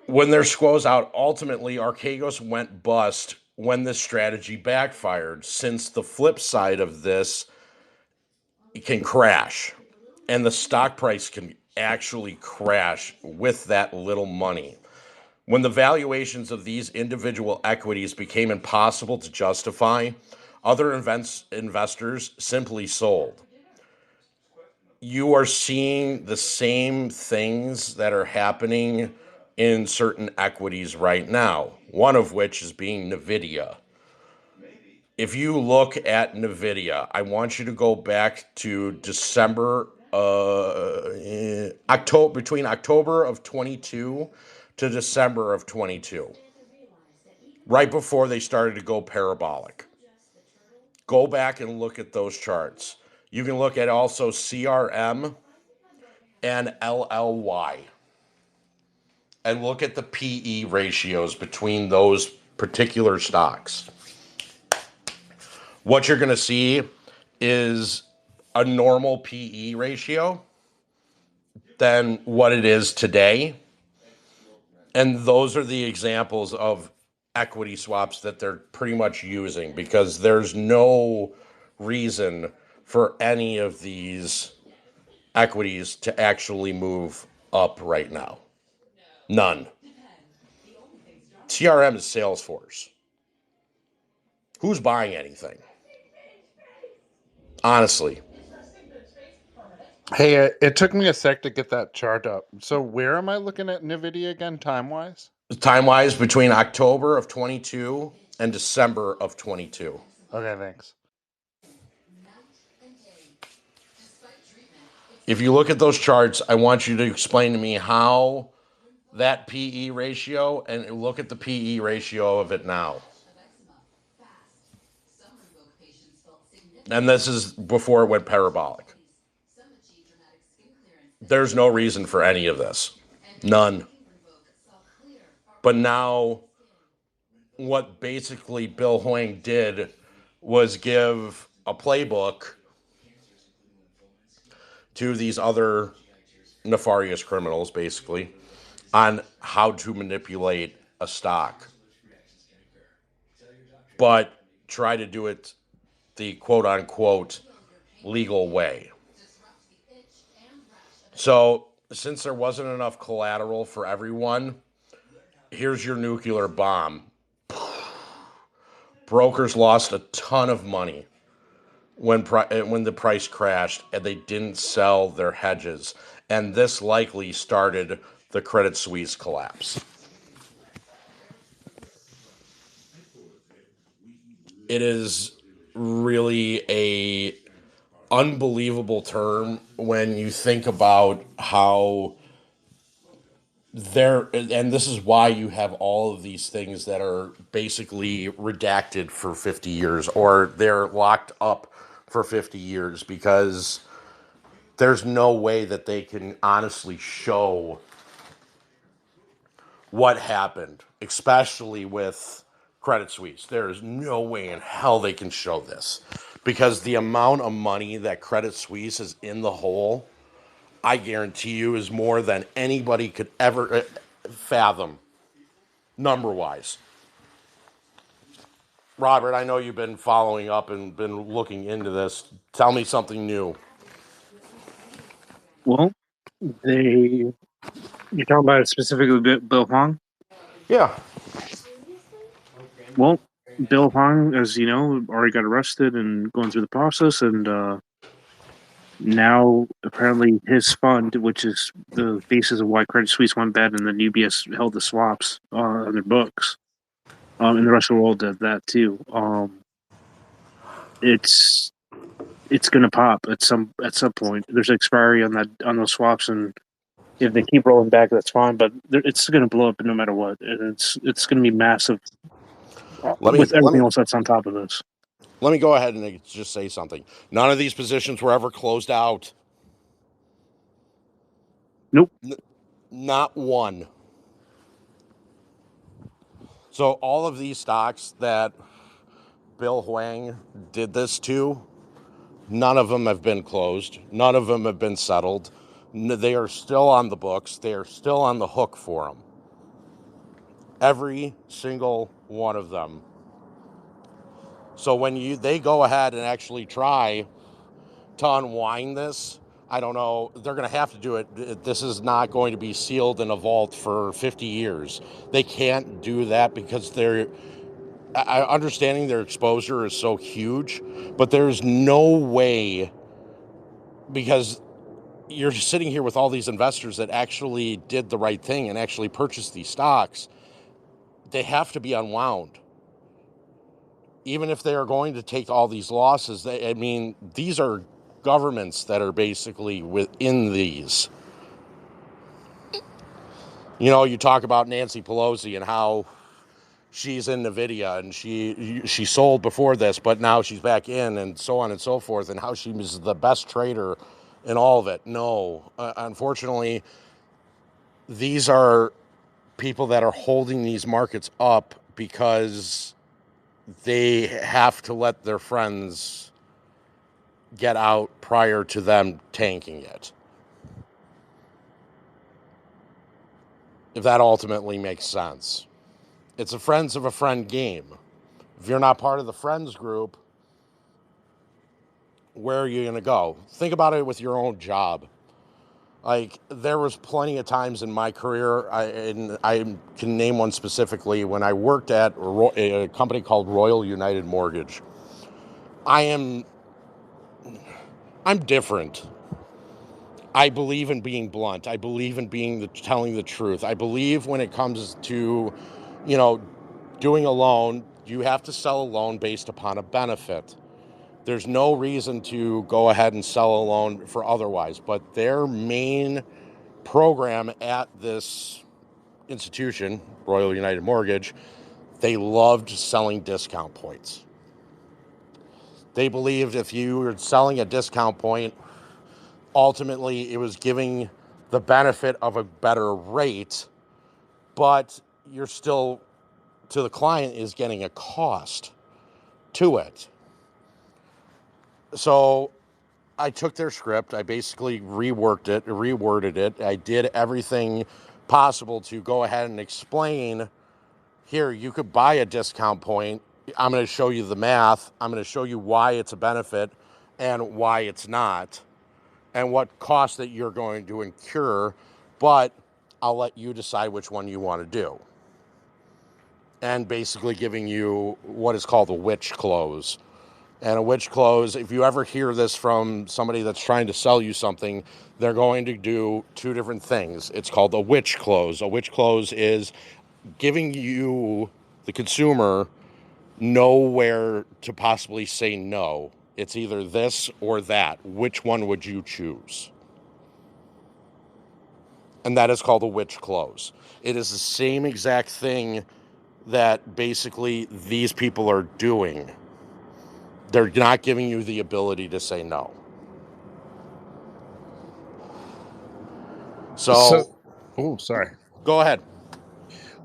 when their squoze out, ultimately Archegos went bust when this strategy backfired, since the flip side of this, it can crash, and the stock price can actually crash with that little money. When the valuations of these individual equities became impossible to justify, other investors simply sold. You are seeing the same things that are happening in certain equities right now, one of which is being NVIDIA. If you look at NVIDIA, I want you to go back to between October of 22 to December of 22, right before they started to go parabolic. Go back and look at those charts. You can look at also CRM and LLY and look at the PE ratios between those particular stocks. What you're going to see is a normal PE ratio than what it is today. And those are the examples of equity swaps that they're pretty much using, because there's no reason for any of these equities to actually move up right now. None. CRM is Salesforce. Who's buying anything? Honestly. Hey, it took me a sec to get that chart up. So where am I looking at NVIDIA again, time-wise? Time-wise, between October of 22 and December of 22. Okay, thanks. If you look at those charts, I want you to explain to me how that PE ratio, and look at the PE ratio of it now. And this is before it went parabolic. There's no reason for any of this. None. But now, what basically Bill Whang did was give a playbook to these other nefarious criminals, basically, on how to manipulate a stock. But try to do it the quote-unquote legal way. So, since there wasn't enough collateral for everyone, here's your nuclear bomb. Brokers lost a ton of money when the price crashed, and they didn't sell their hedges. And this likely started the Credit Suisse collapse. It is really a unbelievable term when you think about how and this is why you have all of these things that are basically redacted for 50 years, or they're locked up for 50 years, because there's no way that they can honestly show what happened, especially with Credit Suisse. There is no way in hell they can show this, because the amount of money that Credit Suisse is in the hole, I guarantee you, is more than anybody could ever fathom, number-wise. Robert, I know you've been following up and been looking into this. Tell me something new. Well, you're talking about specifically Bill Whang? Yeah. Well, Bill Whang, as you know, already got arrested and going through the process, and now apparently his fund, which is the basis of why Credit Suisse went bad and then UBS held the swaps on their books, and the rest of the world did that too. It's going to pop at some point. There's an expiry on those swaps, and if they keep rolling back, that's fine. But it's going to blow up no matter what, and it's going to be massive with everything else that's on top of this. Let me go ahead and just say something. None of these positions were ever closed out. Nope. Not one. So all of these stocks that Bill Whang did this to, none of them have been closed. None of them have been settled. They are still on the books. They are still on the hook for them. Every single one of them. So when they go ahead and actually try to unwind this, I don't know, they're going to have to do it. This is not going to be sealed in a vault for 50 years. They can't do that because understanding their exposure is so huge, but there's no way, because you're sitting here with all these investors that actually did the right thing and actually purchased these stocks. They have to be unwound. Even if they are going to take all these losses, these are governments that are basically within these. You know, you talk about Nancy Pelosi and how she's in NVIDIA and she sold before this, but now she's back in, and so on and so forth, and how she was the best trader in all of it. No, unfortunately, these are people that are holding these markets up because they have to let their friends get out prior to them tanking it. If that ultimately makes sense. It's a friends of a friend game. If you're not part of the friends group, where are you going to go? Think about it with your own job. Like, there was plenty of times in my career, and I can name one specifically, when I worked at a company called Royal United Mortgage. I'm different. I believe in being blunt. I believe in telling the truth. I believe when it comes to, doing a loan, you have to sell a loan based upon a benefit. There's no reason to go ahead and sell a loan for otherwise. But their main program at this institution, Royal United Mortgage, they loved selling discount points. They believed if you were selling a discount point, ultimately it was giving the benefit of a better rate, but you're still, to the client, is getting a cost to it. So I took their script, I basically reworded it. I did everything possible to go ahead and explain, here, you could buy a discount point. I'm going to show you the math. I'm going to show you why it's a benefit and why it's not, and what cost that you're going to incur, but I'll let you decide which one you want to do. And basically giving you what is called a witch close. And a witch close, if you ever hear this from somebody that's trying to sell you something, they're going to do two different things. It's called a witch close. A witch close is giving you, the consumer, nowhere to possibly say no. It's either this or that. Which one would you choose? And that is called a witch close. It is the same exact thing that basically these people are doing. They're not giving you the ability to say no. So oh, sorry. Go ahead.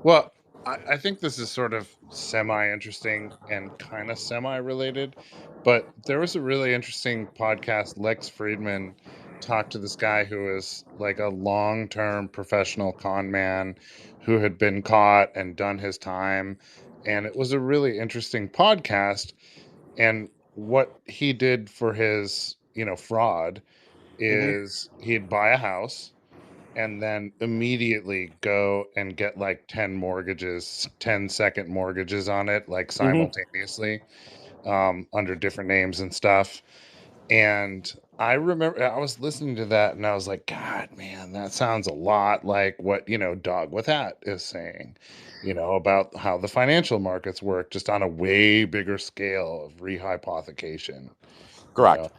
Well, I think this is sort of semi-interesting and kind of semi-related, but there was a really interesting podcast. Lex Friedman talked to this guy who is like a long-term professional con man who had been caught and done his time. And it was a really interesting podcast. And what he did for his, fraud is he'd buy a house and then immediately go and get like 10 mortgages, 10-second mortgages on it, like simultaneously, under different names and stuff. And I remember I was listening to that and I was like, God, man, that sounds a lot like what, Dog with Hat is saying, about how the financial markets work, just on a way bigger scale of rehypothecation. Correct.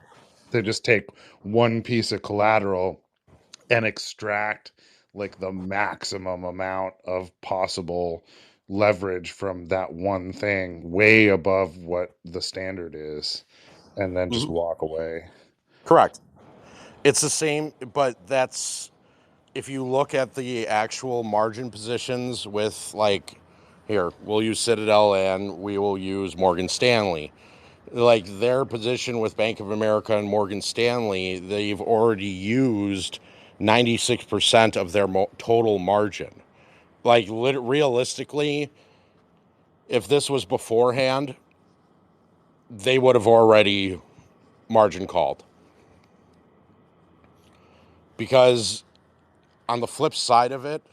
They just take one piece of collateral and extract like the maximum amount of possible leverage from that one thing, way above what the standard is, and then just walk away. Correct. It's the same, but that's, if you look at the actual margin positions with, like, here, we'll use Citadel and we will use Morgan Stanley. Like, their position with Bank of America and Morgan Stanley, they've already used 96% of their total margin. Like, realistically, if this was beforehand, they would have already margin called. Because on the flip side of it,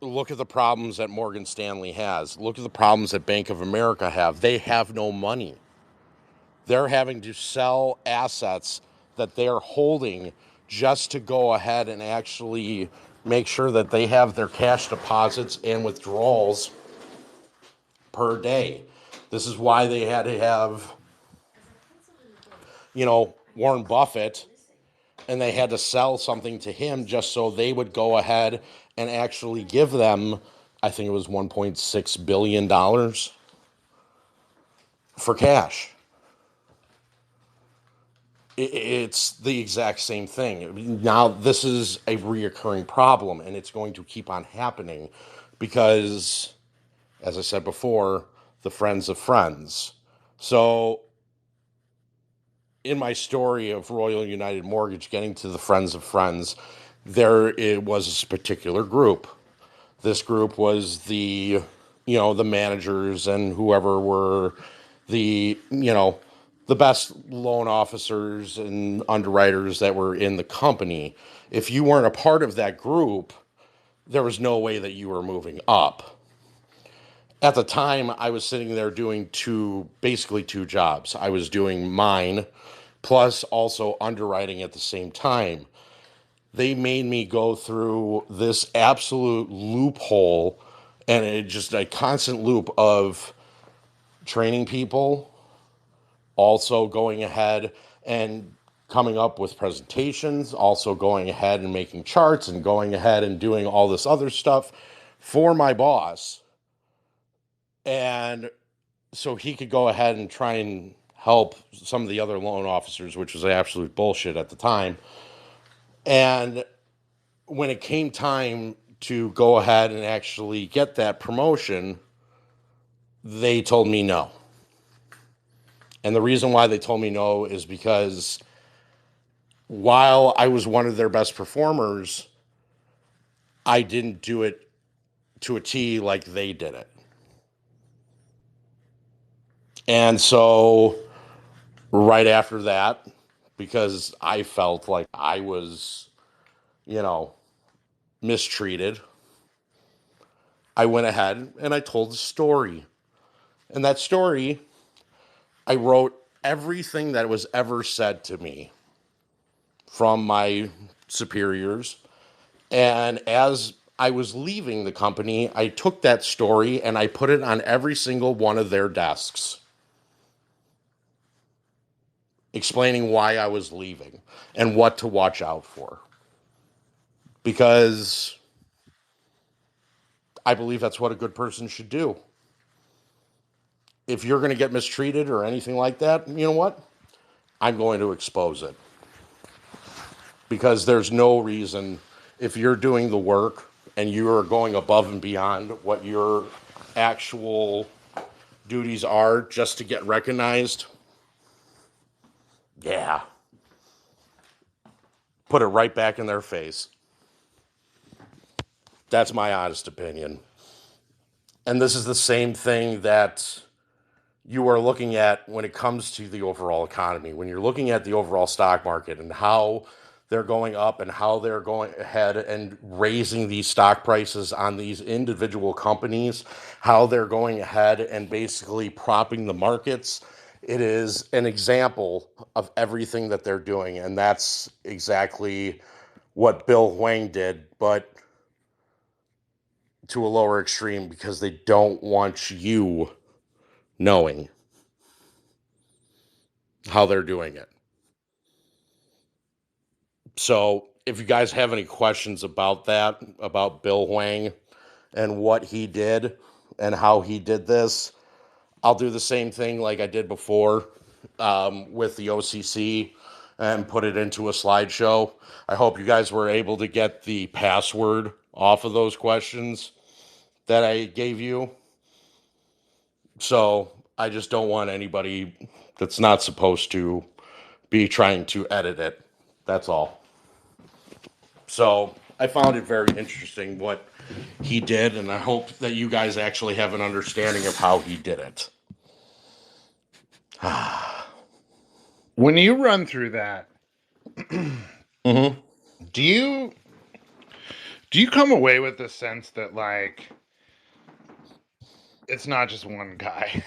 look at the problems that Morgan Stanley has. Look at the problems that Bank of America have. They have no money. They're having to sell assets that they're holding just to go ahead and actually make sure that they have their cash deposits and withdrawals per day. This is why they had to have, Warren Buffett, and they had to sell something to him just so they would go ahead and actually give them, I think it was $1.6 billion for cash. It's the exact same thing. Now, this is a reoccurring problem, and it's going to keep on happening because, as I said before, the friends of friends. So, in my story of Royal United Mortgage getting to the friends of friends, it was a particular group. This group was the managers and whoever were the best loan officers and underwriters that were in the company. If you weren't a part of that group, there was no way that you were moving up. At the time, I was sitting there doing basically two jobs. I was doing mine, plus also underwriting at the same time. They made me go through this absolute loophole, and it just a constant loop of training people, also going ahead and coming up with presentations, also going ahead and making charts, and going ahead and doing all this other stuff for my boss. And so he could go ahead and try and help some of the other loan officers, which was absolute bullshit at the time. And when it came time to go ahead and actually get that promotion, they told me no. And the reason why they told me no is because while I was one of their best performers, I didn't do it to a T like they did it. And so right after that, because I felt like I was, mistreated, I went ahead and I told the story. And that story, I wrote everything that was ever said to me from my superiors. And as I was leaving the company, I took that story and I put it on every single one of their desks, explaining why I was leaving and what to watch out for. Because I believe that's what a good person should do. If you're going to get mistreated or anything like that, you know what? I'm going to expose it. Because there's no reason, if you're doing the work and you are going above and beyond what your actual duties are just to get recognized, yeah, put it right back in their face. That's my honest opinion. And this is the same thing that you are looking at when it comes to the overall economy. When you're looking at the overall stock market and how they're going up and how they're going ahead and raising these stock prices on these individual companies, how they're going ahead and basically propping the markets, it is an example of everything that they're doing. And that's exactly what Bill Whang did, but to a lower extreme, because they don't want you knowing how they're doing it. So if you guys have any questions about that, about Bill Whang and what he did and how he did this, I'll do the same thing like I did before with the OCC and put it into a slideshow. I hope you guys were able to get the password off of those questions that I gave you. So I just don't want anybody that's not supposed to be trying to edit it. That's all. So I found it very interesting what he did, and I hope that you guys actually have an understanding of how he did it. When you run through that, Mm-hmm. do you come away with the sense that, like, it's not just one guy?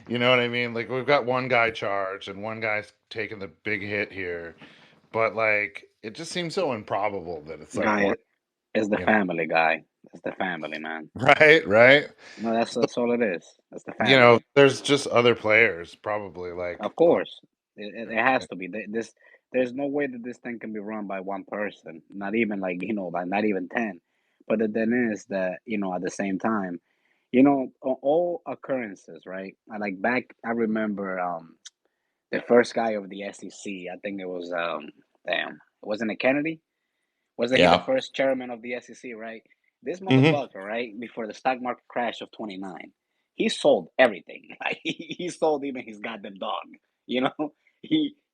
You know what I mean? Like, we've got one guy charged and one guy's taking the big hit here, but like it just seems so improbable that it's like Guy one, is the you know, family guy. It's the family, man. right. No, that's all it is. That's the You know, family. there's just other players probably like Of course, it has to be. There's no way that this thing can be run by one person. Not even like like not even 10. But the thing is that at the same time, all occurrences, right? Like back, I remember the first guy of the SEC. I think it was damn, wasn't it Kennedy? Wasn't he the Yeah. first chairman of the SEC, right? This Mm-hmm. motherfucker, right, before the stock market crash of 29, he sold everything. Like he sold even his goddamn dog, you know?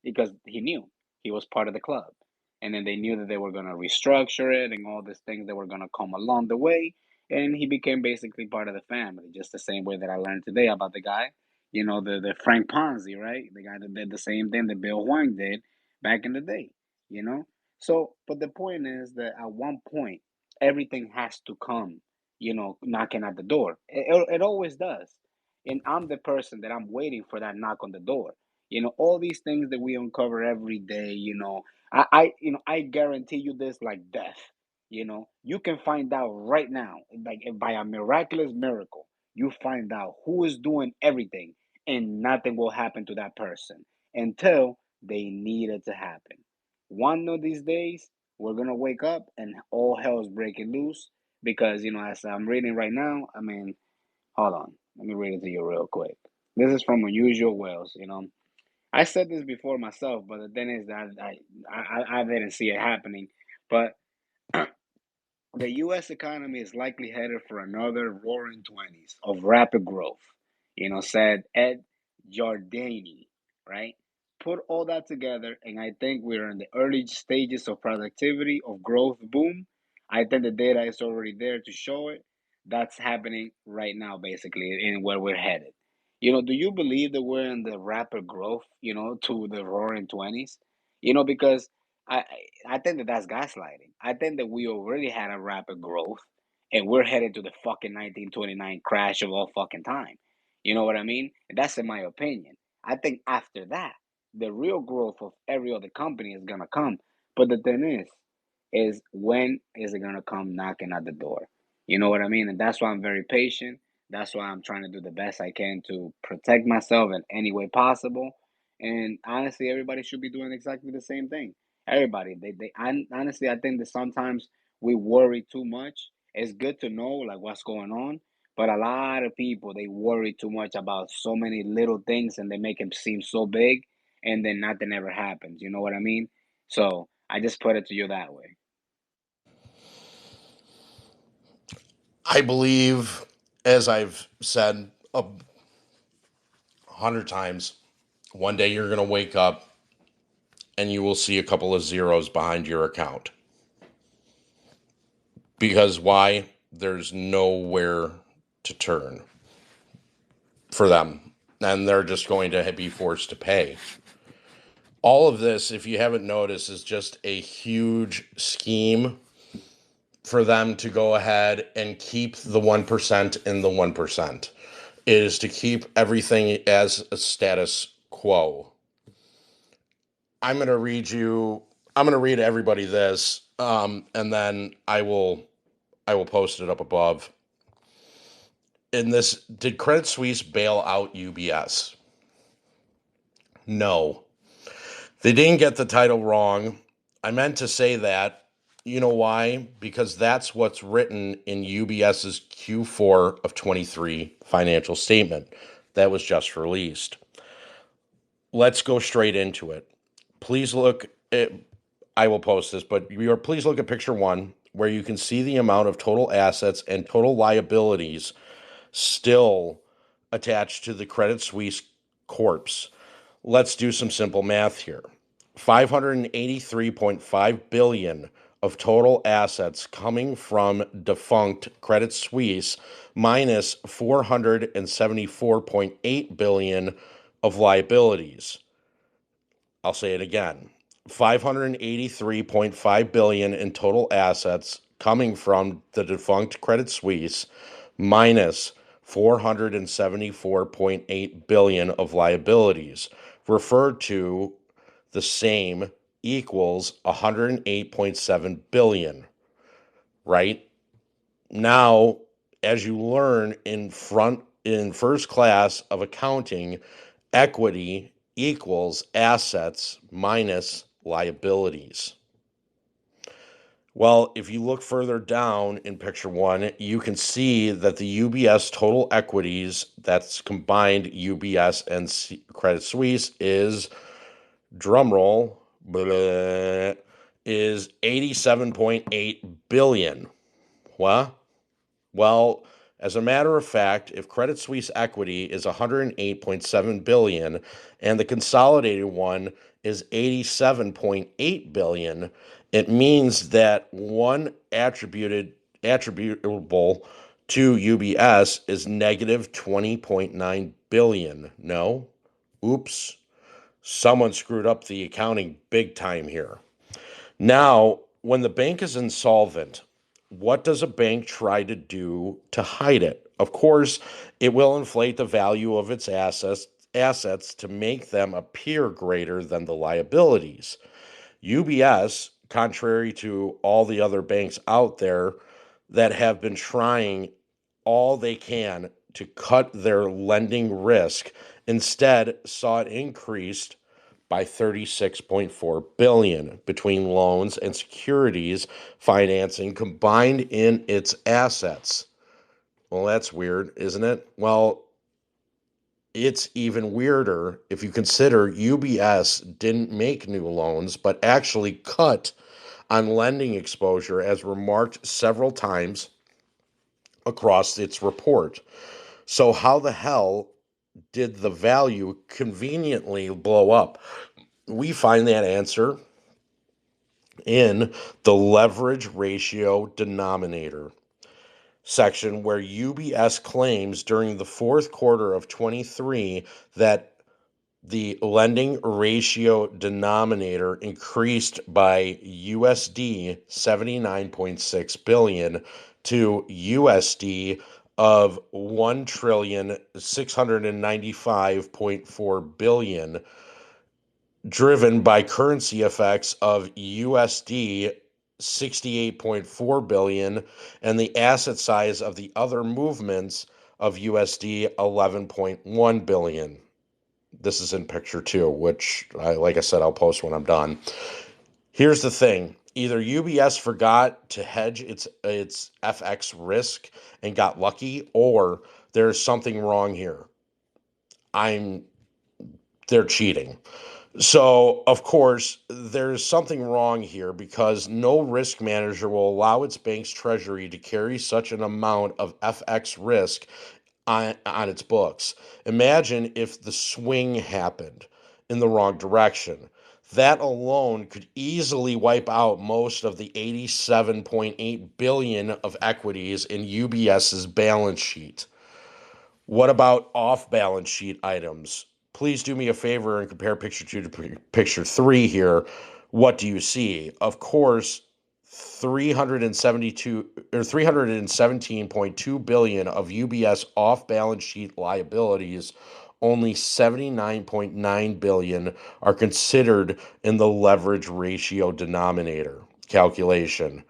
Because he knew he was part of the club. And then they knew that they were gonna restructure it and all these things that were gonna come along the way. And he became basically part of the family, just the same way that I learned today about the guy, the Frank Ponzi, right? The guy that did the same thing that Bill Whang did back in the day, you know? So, but the point is that at one point, everything has to come, knocking at the door. It always does. And I'm the person that I'm waiting for that knock on the door. All these things that we uncover every day, I guarantee you this like death. You can find out right now, like by a miraculous miracle, you find out who is doing everything and nothing will happen to that person until they need it to happen. One of these days, we're gonna wake up and all hell is breaking loose because as I'm reading right now. I mean, hold on, let me read it to you real quick. This is from Unusual Whales. I said this before myself, but the thing is that I didn't see it happening. But the U.S. economy is likely headed for another roaring 20s of rapid growth, said Ed Giardini, right? Put all that together, and I think we're in the early stages of productivity, of growth boom. I think the data is already there to show it. That's happening right now, basically, in where we're headed. Do you believe that we're in the rapid growth, to the roaring 20s? Because I, I think that that's gaslighting. I think that we already had a rapid growth and we're headed to the fucking 1929 crash of all fucking time. You know what I mean? And that's in my opinion. I think after that, the real growth of every other company is going to come. But the thing is when is it going to come knocking at the door? You know what I mean? And that's why I'm very patient. That's why I'm trying to do the best I can to protect myself in any way possible. And honestly, everybody should be doing exactly the same thing. Everybody, honestly, I think that sometimes we worry too much. It's good to know like what's going on, but a lot of people they worry too much about so many little things and they make them seem so big, and then nothing ever happens. You know what I mean? So I just put it to you that way. I believe, as I've said 100 times, one day you're going to wake up and you will see a couple of zeros behind your account. Because why? There's nowhere to turn for them. And they're just going to be forced to pay. All of this, if you haven't noticed, is just a huge scheme for them to go ahead and keep the 1% in the 1%. It is to keep everything as a status quo. I'm going to read everybody this, and then I will post it up above. In this, did Credit Suisse bail out UBS? No. They didn't get the title wrong. I meant to say that. You know why? Because that's what's written in UBS's Q4 of 23 financial statement that was just released. Let's go straight into it. Please look at, I will post this, but please look at picture 1, where you can see the amount of total assets and total liabilities still attached to the Credit Suisse corpse. Let's do some simple math here. 583.5 billion of total assets coming from defunct Credit Suisse minus 474.8 billion of liabilities. I'll say it again. 583.5 billion in total assets coming from the defunct Credit Suisse minus 474.8 billion of liabilities, referred to the same, equals 108.7 billion. Right? Now, as you learn in first class of accounting, equity equals assets minus liabilities. Well, if you look further down in picture 1, you can see that the UBS total equities, that's combined UBS and Credit Suisse, is, drumroll, is 87.8 billion. What? Well, as a matter of fact, if Credit Suisse equity is 108.7 billion and the consolidated one is 87.8 billion, it means that one attributable to UBS is negative 20.9 billion. No? Oops. Someone screwed up the accounting big time here. Now, when the bank is insolvent, what does a bank try to do to hide it? Of course, it will inflate the value of its assets to make them appear greater than the liabilities. UBS, contrary to all the other banks out there that have been trying all they can to cut their lending risk, instead saw it increased by 36.4 billion between loans and securities financing combined in its assets. Well, that's weird, isn't it? Well, it's even weirder if you consider UBS didn't make new loans, but actually cut on lending exposure, as remarked several times across its report. So how the hell did the value conveniently blow up? We find that answer in the leverage ratio denominator section, where UBS claims during the fourth quarter of 23 that the lending ratio denominator increased by USD 79.6 billion to USD of 1,695.4 billion, driven by currency effects of USD 68.4 billion and the asset size of the other movements of USD 11.1 billion. This is in picture 2, which, like I said, I'll post when I'm done. Here's the thing. Either UBS forgot to hedge its FX risk and got lucky, or there's something wrong here. They're cheating. So, of course, there's something wrong here, because no risk manager will allow its bank's treasury to carry such an amount of FX risk on its books. Imagine if the swing happened in the wrong direction. That alone could easily wipe out most of the 87.8 billion of equities in UBS's balance sheet. What about off-balance sheet items? Please do me a favor and compare picture 2 to picture 3 here. What do you see? Of course, 317.2 billion of UBS off-balance sheet liabilities, only 79.9 billion are considered in the leverage ratio denominator calculation.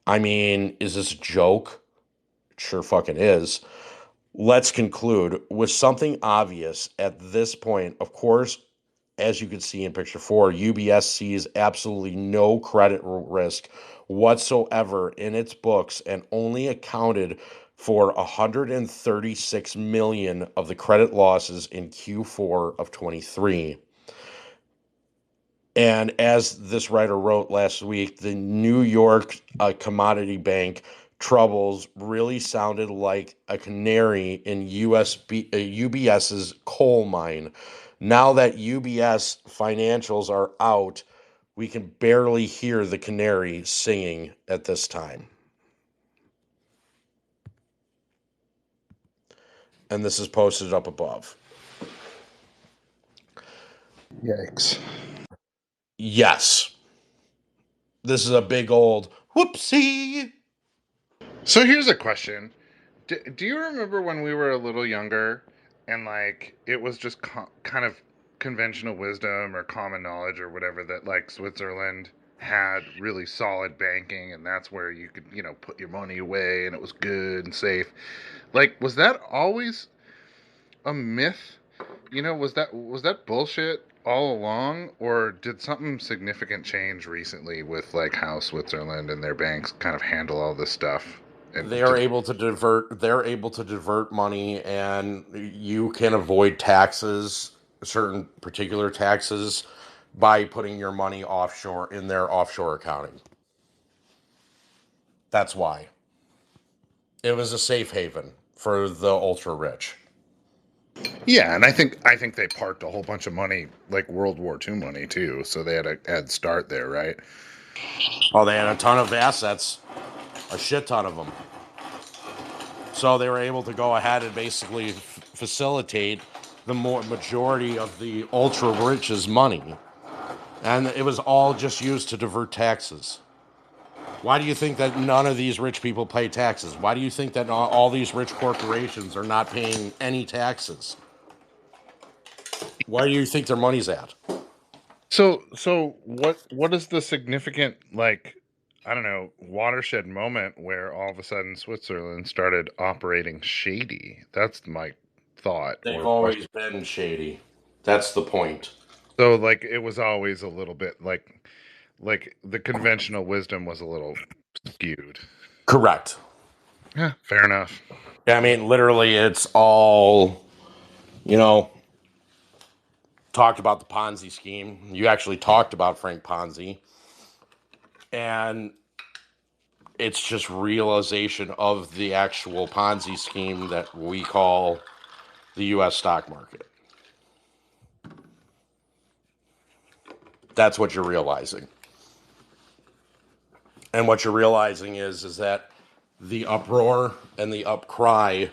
I mean, is this a joke? It sure fucking is. Let's conclude with something obvious at this point. Of course, as you can see in picture 4, UBS sees absolutely no credit risk whatsoever in its books and only accounted for 136 million of the credit losses in Q4 of 23. And as this writer wrote last week, the New York Commodity Bank troubles really sounded like a canary in UBS's coal mine. Now that UBS financials are out, we can barely hear the canary singing at this time. And this is posted up above. Yikes. Yes. This is a big old whoopsie. So here's a question. Do you remember when we were a little younger and like it was just kind of conventional wisdom or common knowledge or whatever that like Switzerland had really solid banking and that's where you could, put your money away and it was good and safe. Like, was that always a myth? Was that bullshit all along, or did something significant change recently with like how Switzerland and their banks kind of handle all this stuff? They're able to divert money, and you can avoid taxes, certain particular taxes, by putting your money offshore in their offshore accounting. That's why. It was a safe haven for the ultra rich. Yeah, and I think they parked a whole bunch of money, like World War II money too, so they had a head start there, right? Oh, they had a ton of assets, a shit ton of them. So they were able to go ahead and basically facilitate the majority of the ultra rich's money. And it was all just used to divert taxes. Why do you think that none of these rich people pay taxes? Why do you think that all these rich corporations are not paying any taxes? Why do you think their money's at? So what is the significant, like, I don't know, watershed moment where all of a sudden Switzerland started operating shady? That's my thought. They've always been shady. That's the point. So like it was always a little bit like the conventional wisdom was a little skewed. Correct. Yeah, fair enough. I mean, literally, it's all you know, talked about the Ponzi scheme. You actually talked about Frank Ponzi. And it's just realization of the actual Ponzi scheme that we call the U.S. stock market. That's what you're realizing. And what you're realizing is that the uproar and the upcry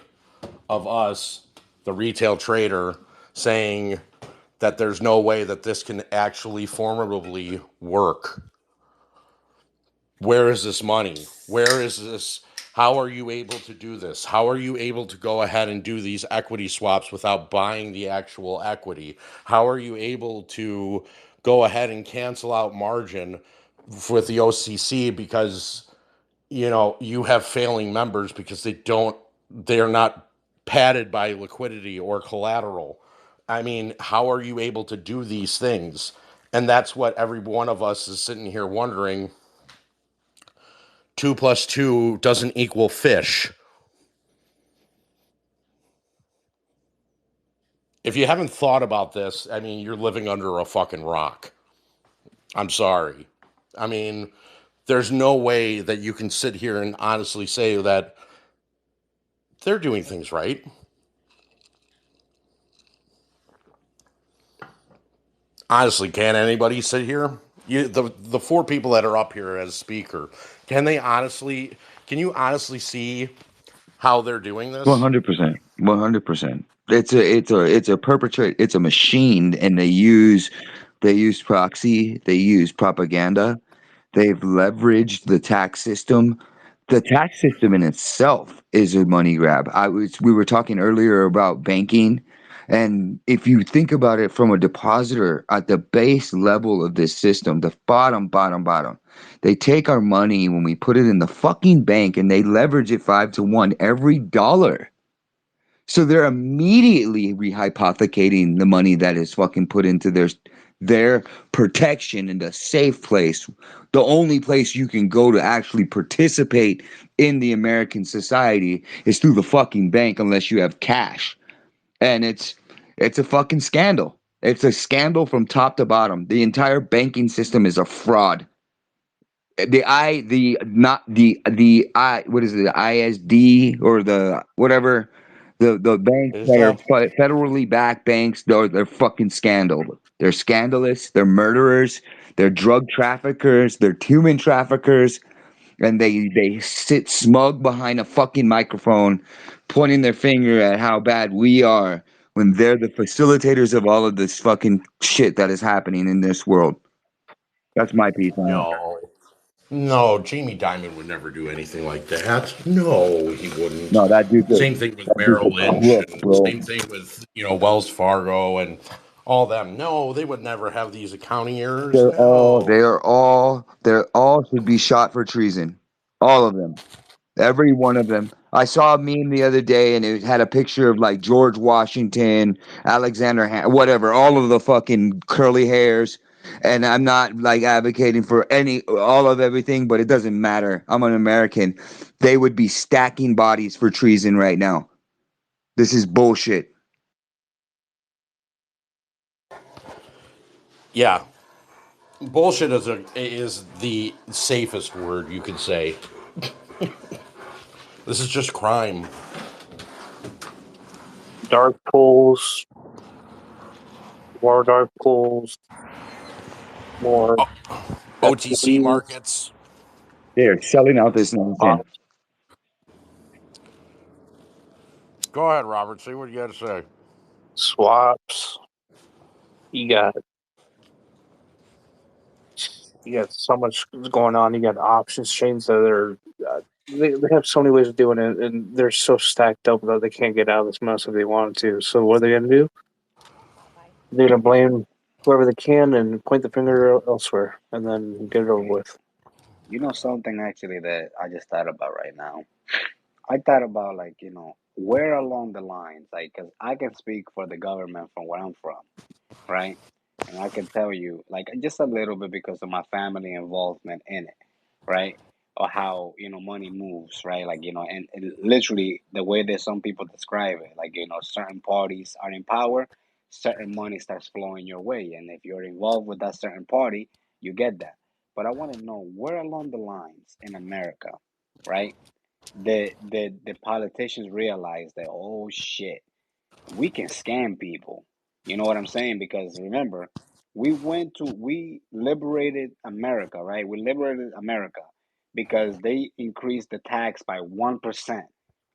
of us, the retail trader, saying that there's no way that this can actually formidably work. Where is this money? Where is this? How are you able to do this? How are you able to go ahead and do these equity swaps without buying the actual equity? How are you able to go ahead and cancel out margin with the OCC because, you know, you have failing members because they're not padded by liquidity or collateral? I mean, how are you able to do these things? And that's what every one of us is sitting here wondering. 2 + 2 doesn't equal fish. If you haven't thought about this, I mean, you're living under a fucking rock. I'm sorry. I mean, there's no way that you can sit here and honestly say that they're doing things right. Honestly, can anybody sit here? The four people that are up here as speaker, can you honestly see how they're doing this? 100%. 100%. It's a perpetrate. It's a machine, and they use proxy. They use propaganda. They've leveraged the tax system. The tax system in itself is a money grab. We were talking earlier about banking, and if you think about it from a depositor at the base level of this system, the bottom, they take our money when we put it in the fucking bank and they leverage it 5 to 1 every dollar. So they're immediately rehypothecating the money that is fucking put into their protection in the safe place. The only place you can go to actually participate in the American society is through the fucking bank unless you have cash. And it's a fucking scandal. It's a scandal from top to bottom. The entire banking system is a fraud. The what is it, the ISD or the whatever, the banks that are federally backed banks, they're fucking scandal. They're scandalous. They're murderers. They're drug traffickers. They're human traffickers, and they sit smug behind a fucking microphone, pointing their finger at how bad we are when they're the facilitators of all of this fucking shit that is happening in this world. That's my piece on it. No, Jamie Dimon would never do anything like that. No, he wouldn't. No, that dude's Same thing with Merrill Lynch, and same thing with, you know, Wells Fargo and all them. No, they would never have these accounting errors. They're No. all should be shot for treason. All of them. Every one of them. I saw a meme the other day and it had a picture of like George Washington, whatever, all of the fucking curly hairs. And I'm not like advocating for all of everything, but it doesn't matter. I'm an American. They would be stacking bodies for treason right now. This is bullshit. Yeah. Bullshit is the safest word you could say. This is just crime. Dark pools, more dark pools, more OTC markets. They're selling out this nonsense. Go ahead, Robert. See what you got to say. Swaps. You got so much going on. You got options chains that are they have so many ways of doing it, and they're so stacked up that they can't get out of this mess if they wanted to. So what are they going to do? They're going to blame whoever they can and point the finger elsewhere, and then get it over with. You know something actually that I just thought about right now? I thought about, like, you know, where along the lines, like, because I can speak for the government from where I'm from, right? And I can tell you, like, just a little bit because of my family involvement in it, right? of how money moves, right? Like and literally the way that some people describe it, like certain parties are in power, certain money starts flowing your way, and if you're involved with that certain party, you get that. But I want to know where along the lines in America, right? The politicians realize that, oh shit, we can scam people. You know what I'm saying? Because remember, we liberated America, right? We liberated America because they increased the tax by 1%.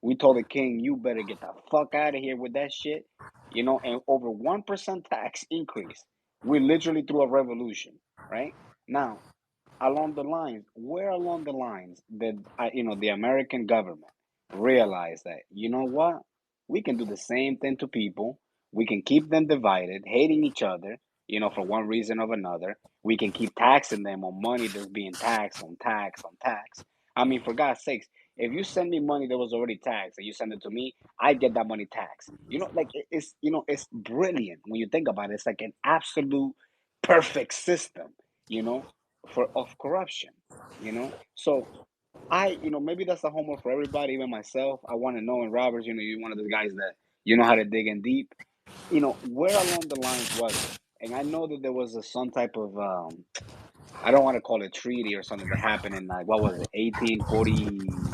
We told the king, you better get the fuck out of here with that shit. And over 1% tax increase. We literally threw a revolution, right? Now, along the lines, where along the lines did the American government realize that, you know what, we can do the same thing to people. We can keep them divided, hating each other, for one reason or another. We can keep taxing them on money that's being taxed on tax on tax. I mean, for God's sakes, if you send me money that was already taxed and you send it to me, I get that money taxed. Like it's brilliant when you think about it. It's like an absolute perfect system. You know, for of corruption, So maybe that's the homework for everybody, even myself. I want to know, and Roberts, you're one of the guys that how to dig in deep. Where along the lines was it? And I know that there was some type of I don't want to call it treaty or something that happened in like what was it, 1840?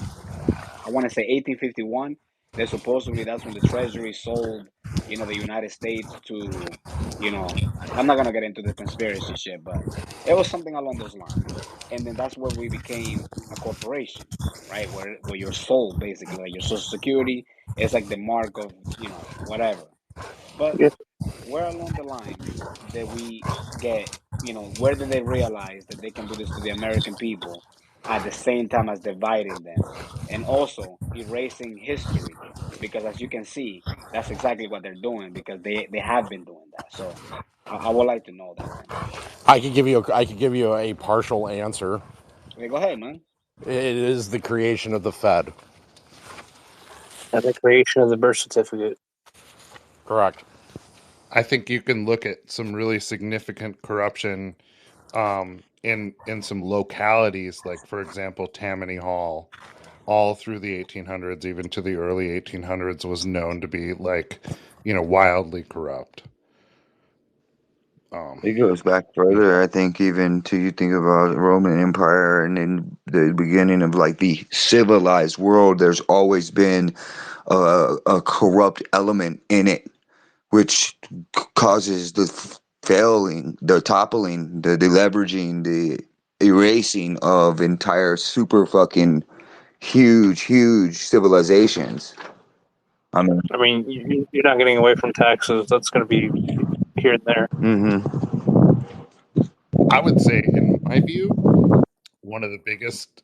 I want to say 1851. That supposedly that's when the Treasury sold, the United States to, I'm not gonna get into the conspiracy shit, but it was something along those lines. And then that's where we became a corporation, right? Where you're sold basically, like your Social Security is like the mark of, whatever. But Yeah. where along the lines did we get, where did they realize that they can do this to the American people at the same time as dividing them and also erasing history? Because as you can see, that's exactly what they're doing because they have been doing that. So I would like to know that, man. I could give you a partial answer. Okay, go ahead, man. It is the creation of the Fed. And the creation of the birth certificate. Correct. I think you can look at some really significant corruption in some localities, like for example, Tammany Hall, all through the 1800s, even to the early 1800s, was known to be like, wildly corrupt. It goes back further, I think, even to you think about Roman Empire and in the beginning of like the civilized world, there's always been a corrupt element in it, which causes the failing, the toppling, the leveraging, the erasing of entire super fucking huge civilizations. I mean, you're not getting away from taxes. That's going to be here and there. I would say, in my view, one of the biggest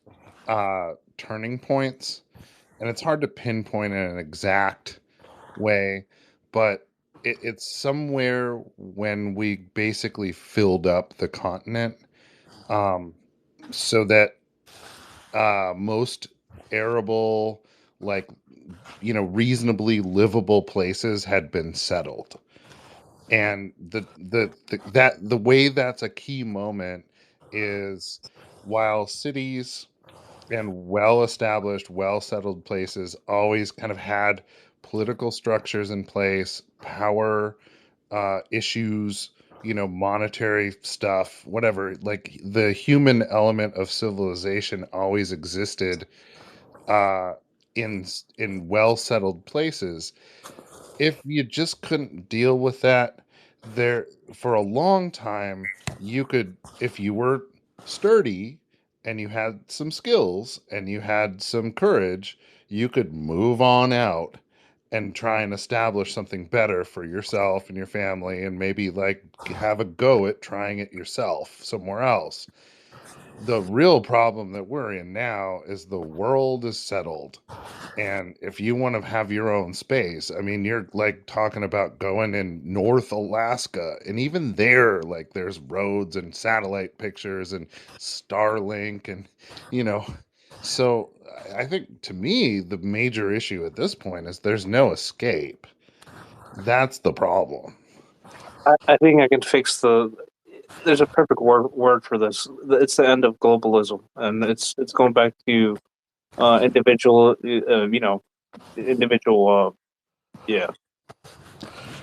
turning points, and it's hard to pinpoint in an exact way, but it's somewhere when we basically filled up the continent, so that most arable, like, reasonably livable places had been settled. And the way that's a key moment is while cities and well-established, well-settled places always kind of had political structures in place, power issues, monetary stuff, whatever, like the human element of civilization always existed uh, in well-settled places. If you just couldn't deal with that, there for a long time, you could, if you were sturdy and you had some skills and you had some courage, you could move on out and try and establish something better for yourself and your family, and maybe like have a go at trying it yourself somewhere else. The real problem that we're in now is the world is settled. And if you want to have your own space, I mean, you're like talking about going in North Alaska, and even there, like there's roads and satellite pictures and Starlink, and so I think to me, the major issue at this point is there's no escape. That's the problem. I think I can fix there's a perfect word for this. It's the end of globalism, and it's going back to individual, individual. Yeah.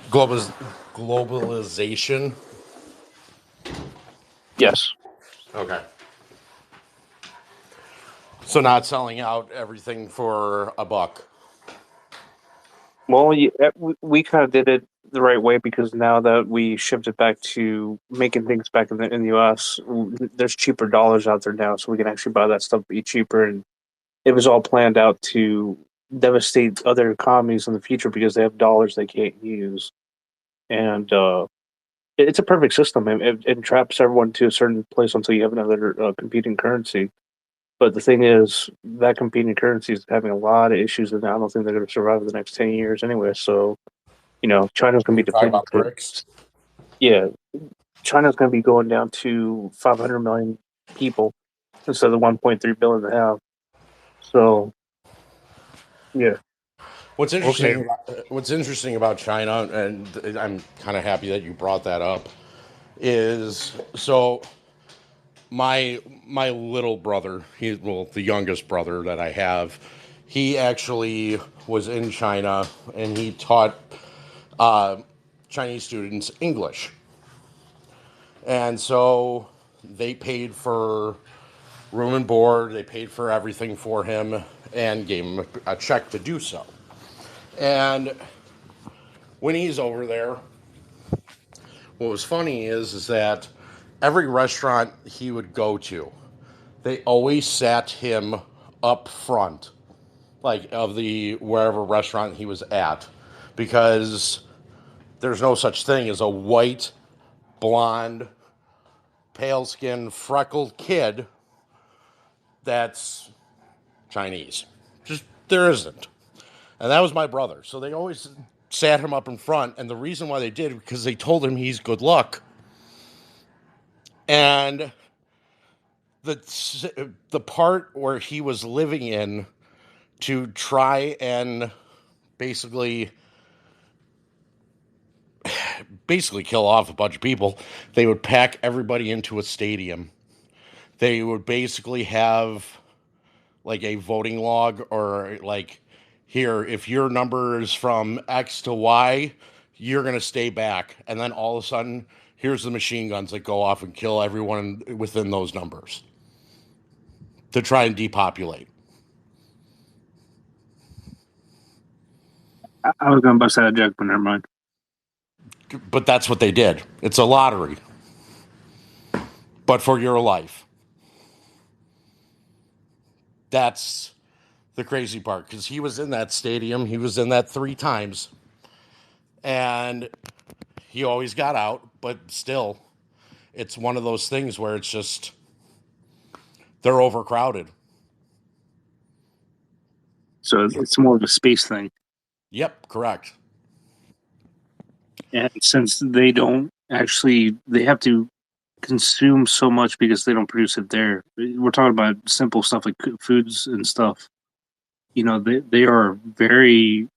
Globalization. Yes. Okay. So not selling out everything for a buck. Well, we kind of did it the right way because now that we shifted back to making things back in the U.S., there's cheaper dollars out there now, so we can actually buy that stuff be cheaper. And it was all planned out to devastate other economies in the future because they have dollars they can't use. And it's a perfect system. It traps everyone to a certain place until you have another competing currency. But the thing is, that competing currency is having a lot of issues, and I don't think they're going to survive the next 10 years anyway. So, China's going to You're be talking depleted. about BRICS? Yeah, China's going to be going down to 500 million people instead of the 1.3 billion they have. So, yeah. What's interesting about China, and I'm kind of happy that you brought that up, is so my little brother, the youngest brother that I have, he actually was in China and he taught Chinese students English, and so they paid for room and board, they paid for everything for him, and gave him a check to do so. And when he's over there, what was funny is that every restaurant he would go to, they always sat him up front, like of the wherever restaurant he was at, because there's no such thing as a white, blonde, pale-skinned, freckled kid that's Chinese. Just there isn't. And that was my brother. So they always sat him up in front, and the reason why they did because they told him he's good luck. And the part where he was living in to try and basically kill off a bunch of people, they would pack everybody into a stadium. They would basically have like a voting log, or like, here, if your number is from X to Y, you're going to stay back. And then all of a sudden, here's the machine guns that go off and kill everyone within those numbers to try and depopulate. I was going to bust that joke, but never mind. But that's what they did. It's a lottery, but for your life. That's the crazy part, because he was in that stadium. He was in that 3 times, and he always got out. But still, it's one of those things where it's just they're overcrowded. So it's more of a space thing. Yep, correct. And since they don't actually, they have to consume so much because they don't produce it there. We're talking about simple stuff like foods and stuff. They are very,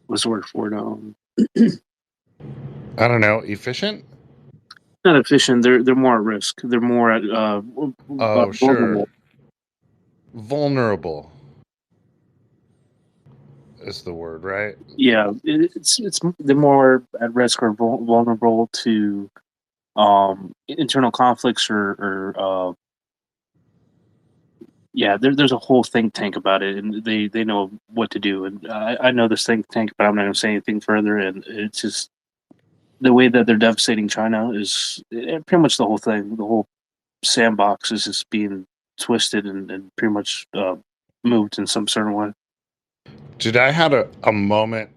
what's the word for it? I don't know, efficient? Not efficient. They're more at risk. They're more at sure. Vulnerable is the word, right? Yeah, it's they're more at risk or vulnerable to internal conflicts or yeah. There's a whole think tank about it, and they know what to do. And I know this think tank, but I'm not going to say anything further. And it's just the way that they're devastating China is pretty much the whole thing. The whole sandbox is just being twisted and pretty much moved in some certain way. Dude, I had a moment.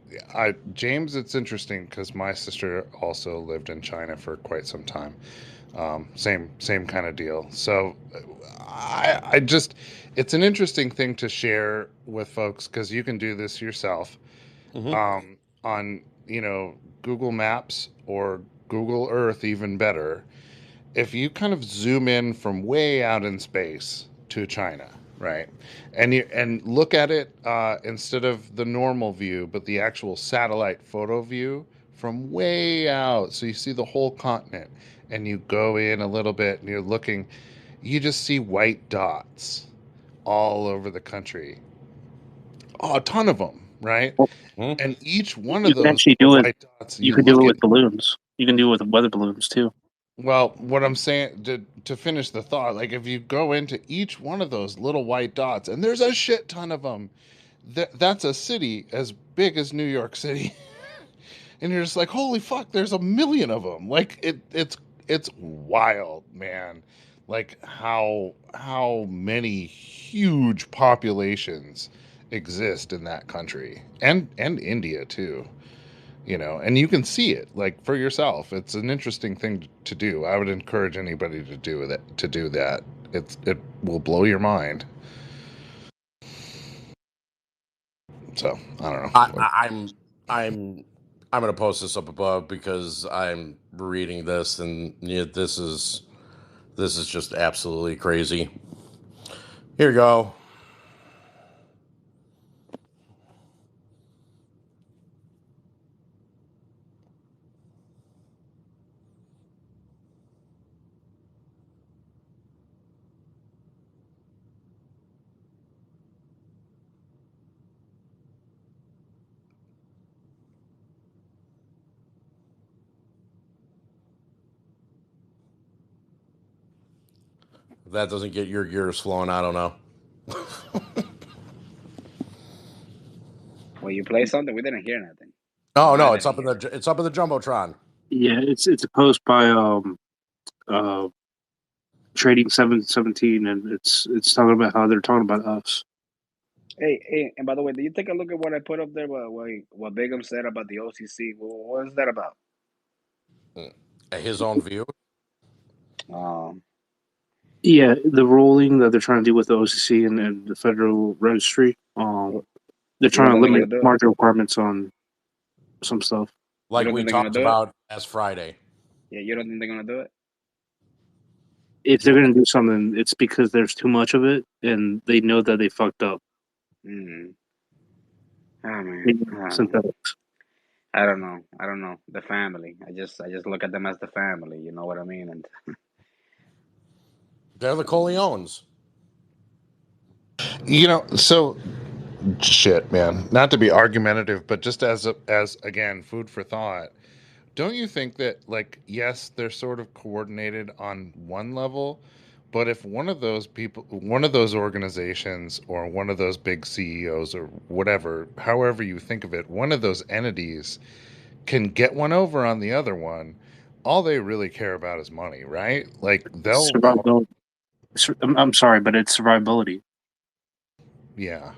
James, it's interesting because my sister also lived in China for quite some time. Same kind of deal. So I just, it's an interesting thing to share with folks because you can do this yourself on, Google Maps or Google Earth, even better. If you kind of zoom in from way out in space to China, right, and look at it instead of the normal view, but the actual satellite photo view from way out. So you see the whole continent, and you go in a little bit and you're looking, you just see white dots all over the country. Oh, a ton of them, right? And each one You of can those actually do little it. white dots, You you can do look it at. with balloons. You can do it with weather balloons too. Well, what I'm saying to finish the thought, like if you go into each one of those little white dots, and there's a shit ton of them, that's a city as big as New York City, and you're just like, holy fuck, there's a million of them. Like it's wild, man. Like how many huge populations exist in that country, and India too. And you can see it like for yourself. It's an interesting thing to do. I would encourage anybody to do that. It will blow your mind. So I don't know. I'm gonna post this up above because I'm reading this, and this is just absolutely crazy. Here you go. If that doesn't get your gears flowing, I don't know. Well, you play something, we didn't hear nothing. No, it's up in the jumbotron. Yeah, it's a post by Trading 717, and it's talking about how they're talking about us. Hey, and by the way, did you take a look at what I put up there? What Bigum said about the OCC? What is that about? His own view. Yeah, the ruling that they're trying to do with the OCC and the Federal Registry. They're trying to limit margin requirements on some stuff. Like we talked about last Friday. Yeah, you don't think they're gonna do it? If they're going to do something, it's because there's too much of it, and they know that they fucked up. Mm. Oh man, Synthetics. I don't know. The family. I just look at them as the family. You know what I mean? And they're the Corleones. So shit, man. Not to be argumentative, but just as again, food for thought. Don't you think that, like, yes, they're sort of coordinated on one level, but if one of those people, one of those organizations, or one of those big CEOs, or whatever, however you think of it, one of those entities can get one over on the other one, all they really care about is money, right? Like, they'll. Survivability. I'm sorry, but it's survivability. Yeah.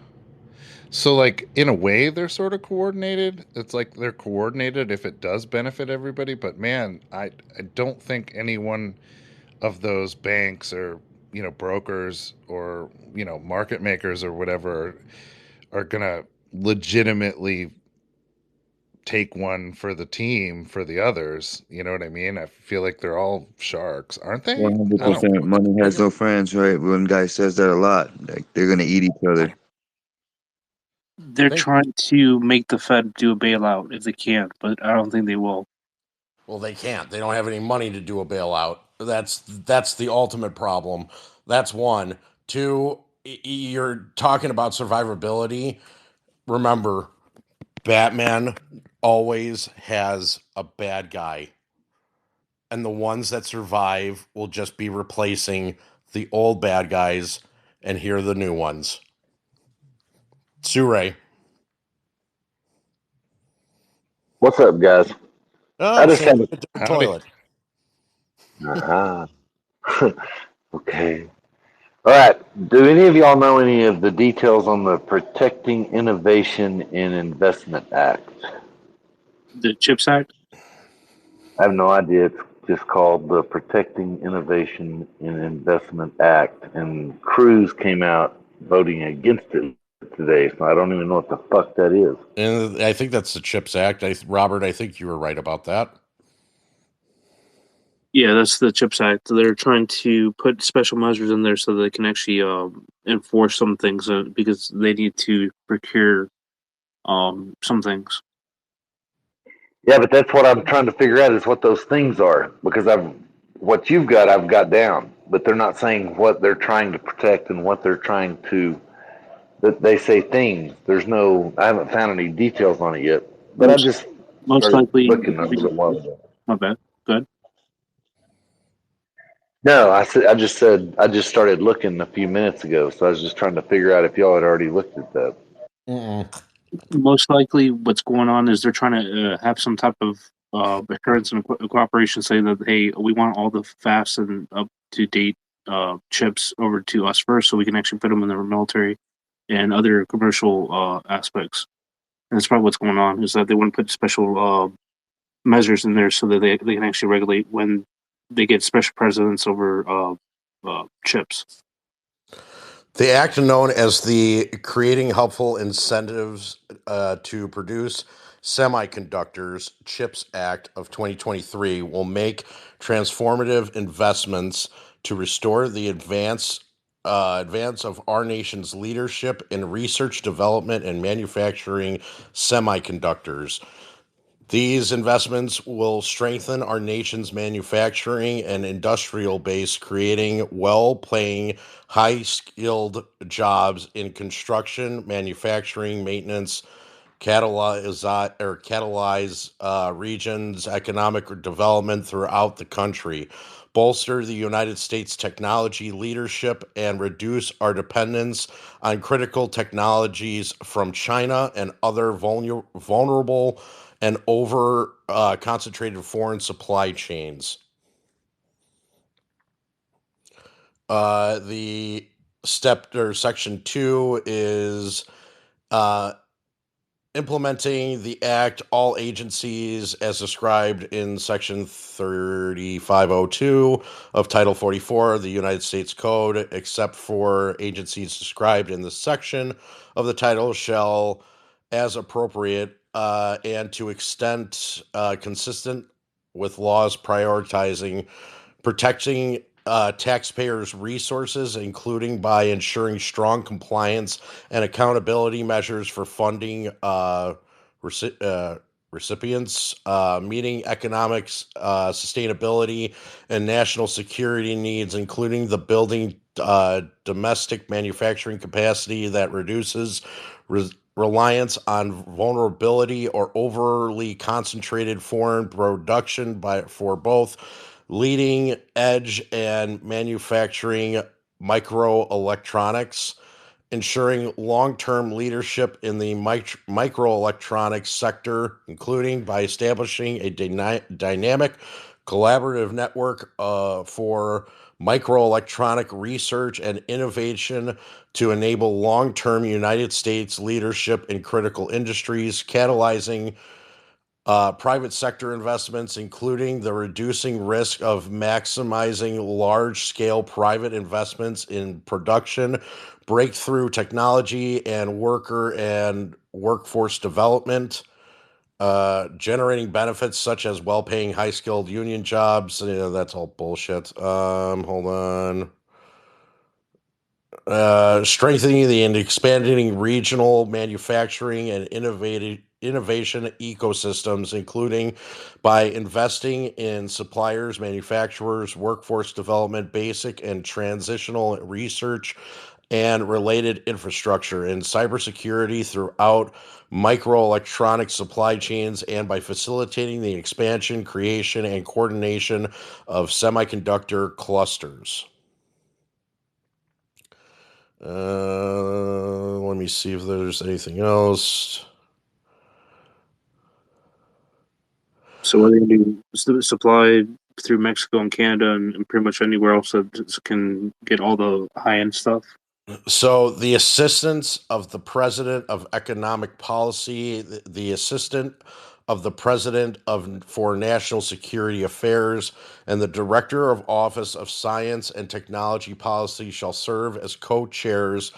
So, like, in a way, they're sort of coordinated. It's like they're coordinated if it does benefit everybody. But man, I don't think any one of those banks or brokers or market makers or whatever are gonna legitimately take one for the team for the others. You know what I mean? I feel like they're all sharks, aren't they? 100%. Money has no friends, right? One guy says that a lot. Like they're gonna eat each other. They're trying to make the Fed do a bailout if they can, but I don't think they will. Well, they can't. They don't have any money to do a bailout. That's the ultimate problem. That's one. Two, you're talking about survivability. Remember, Batman always has a bad guy. And the ones that survive will just be replacing the old bad guys, and here are the new ones. Sure. What's up, guys? Oh, I just same have with a different toilet. Okay. All right. Do any of y'all know any of the details on the Protecting Innovation in Investment Act? The CHIPS Act? I have no idea. It's just called the Protecting Innovation in Investment Act, and Cruz came out voting against it today, so I don't even know what the fuck that is. And I think that's the CHIPS Act. Robert, I think you were right about that. Yeah, that's the CHIPS Act. They're trying to put special measures in there so they can actually enforce some things because they need to procure some things. Yeah, but that's what I'm trying to figure out is what those things are, because what you've got, I've got down, but they're not saying what they're trying to protect and what they're trying to. That they say things. There's no. I haven't found any details on it yet, but I just Most started likely. looking a little while ago. My bad. Good. No, I just said I just started looking a few minutes ago, so I was just trying to figure out if y'all had already looked at that. Most likely, what's going on is they're trying to have some type of assurance and cooperation, saying that hey, we want all the fast and up to date chips over to us first, so we can actually put them in the military and other commercial aspects. And that's probably what's going on is that they want to put special measures in there so that they can actually regulate when they get special precedence over chips. The act known as the Creating Helpful Incentives to Produce Semiconductors CHIPS Act of 2023 will make transformative investments to restore the advance of our nation's leadership in research, development, and manufacturing semiconductors. These investments will strengthen our nation's manufacturing and industrial base, creating well-paying, high-skilled jobs in construction, manufacturing, maintenance, catalyze regions' economic development throughout the country, bolster the United States technology leadership, and reduce our dependence on critical technologies from China and other vulnerable and over concentrated foreign supply chains. The step or section 2 is implementing the act. All agencies as described in section 3502 of Title 44 of the United States Code, except for agencies described in this section of the title, shall, as appropriate, and to extent consistent with laws prioritizing protecting taxpayers' resources, including by ensuring strong compliance and accountability measures for funding recipients, meeting economics, sustainability, and national security needs, including the building domestic manufacturing capacity that reduces reliance on vulnerability or overly concentrated foreign production for both leading edge and manufacturing microelectronics, ensuring long-term leadership in the microelectronics sector, including by establishing a dynamic collaborative network for microelectronic research and innovation to enable long-term United States leadership in critical industries, catalyzing private sector investments, including the reducing risk of maximizing large-scale private investments in production, breakthrough technology, and worker and workforce development, generating benefits such as well-paying, high-skilled union jobs. That's all bullshit. Hold on. Strengthening and expanding regional manufacturing and innovation ecosystems, including by investing in suppliers, manufacturers, workforce development, basic and transitional research, and related infrastructure in cybersecurity throughout microelectronic supply chains, and by facilitating the expansion, creation, and coordination of semiconductor clusters. Let me see if there's anything else. So what are they going to do? Supply through Mexico and Canada and pretty much anywhere else that can get all the high-end stuff? So the assistance of the president of economic policy, the assistant of the president for national security affairs, and the director of office of science and technology policy shall serve as co-chairs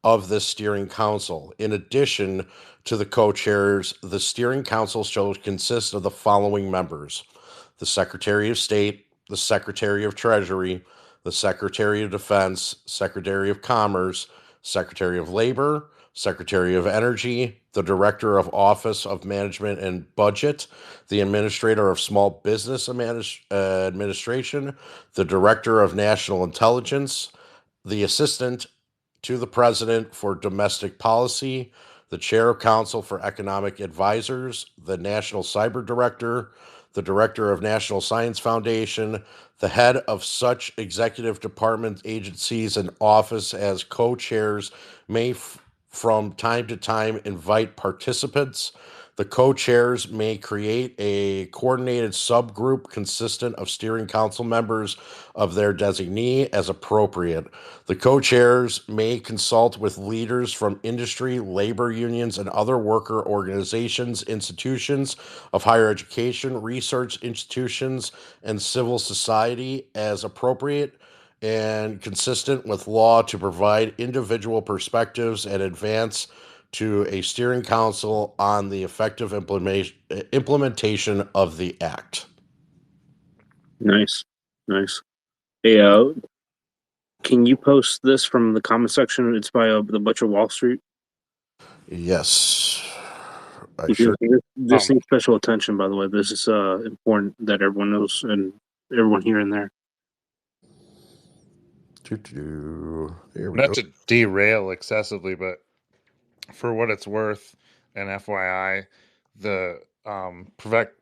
of the steering council. In addition to the co-chairs, the steering council shall consist of the following members: the Secretary of State, the Secretary of Treasury, the Secretary of Defense, Secretary of Commerce, Secretary of Labor, Secretary of Energy, the Director of Office of Management and Budget, the Administrator of Small Business Administration, the Director of National Intelligence, the Assistant to the President for Domestic Policy, the Chair of Council for Economic Advisors, the National Cyber Director, the Director of National Science Foundation, the head of such executive department agencies and office as co-chairs may from time to time invite participants. The co-chairs may create a coordinated subgroup consistent of steering council members of their designee as appropriate. The co-chairs may consult with leaders from industry, labor unions, and other worker organizations, institutions of higher education, research institutions, and civil society as appropriate and consistent with law to provide individual perspectives and advance to a steering council on the effective implementation of the act. Nice. Hey, can you post this from the comment section? It's by the Butcher Wall Street. Yes, I sure. This needs special attention, by the way. This is important that everyone knows and everyone here and there. There we Not go. to derail excessively, but for what it's worth, and FYI, the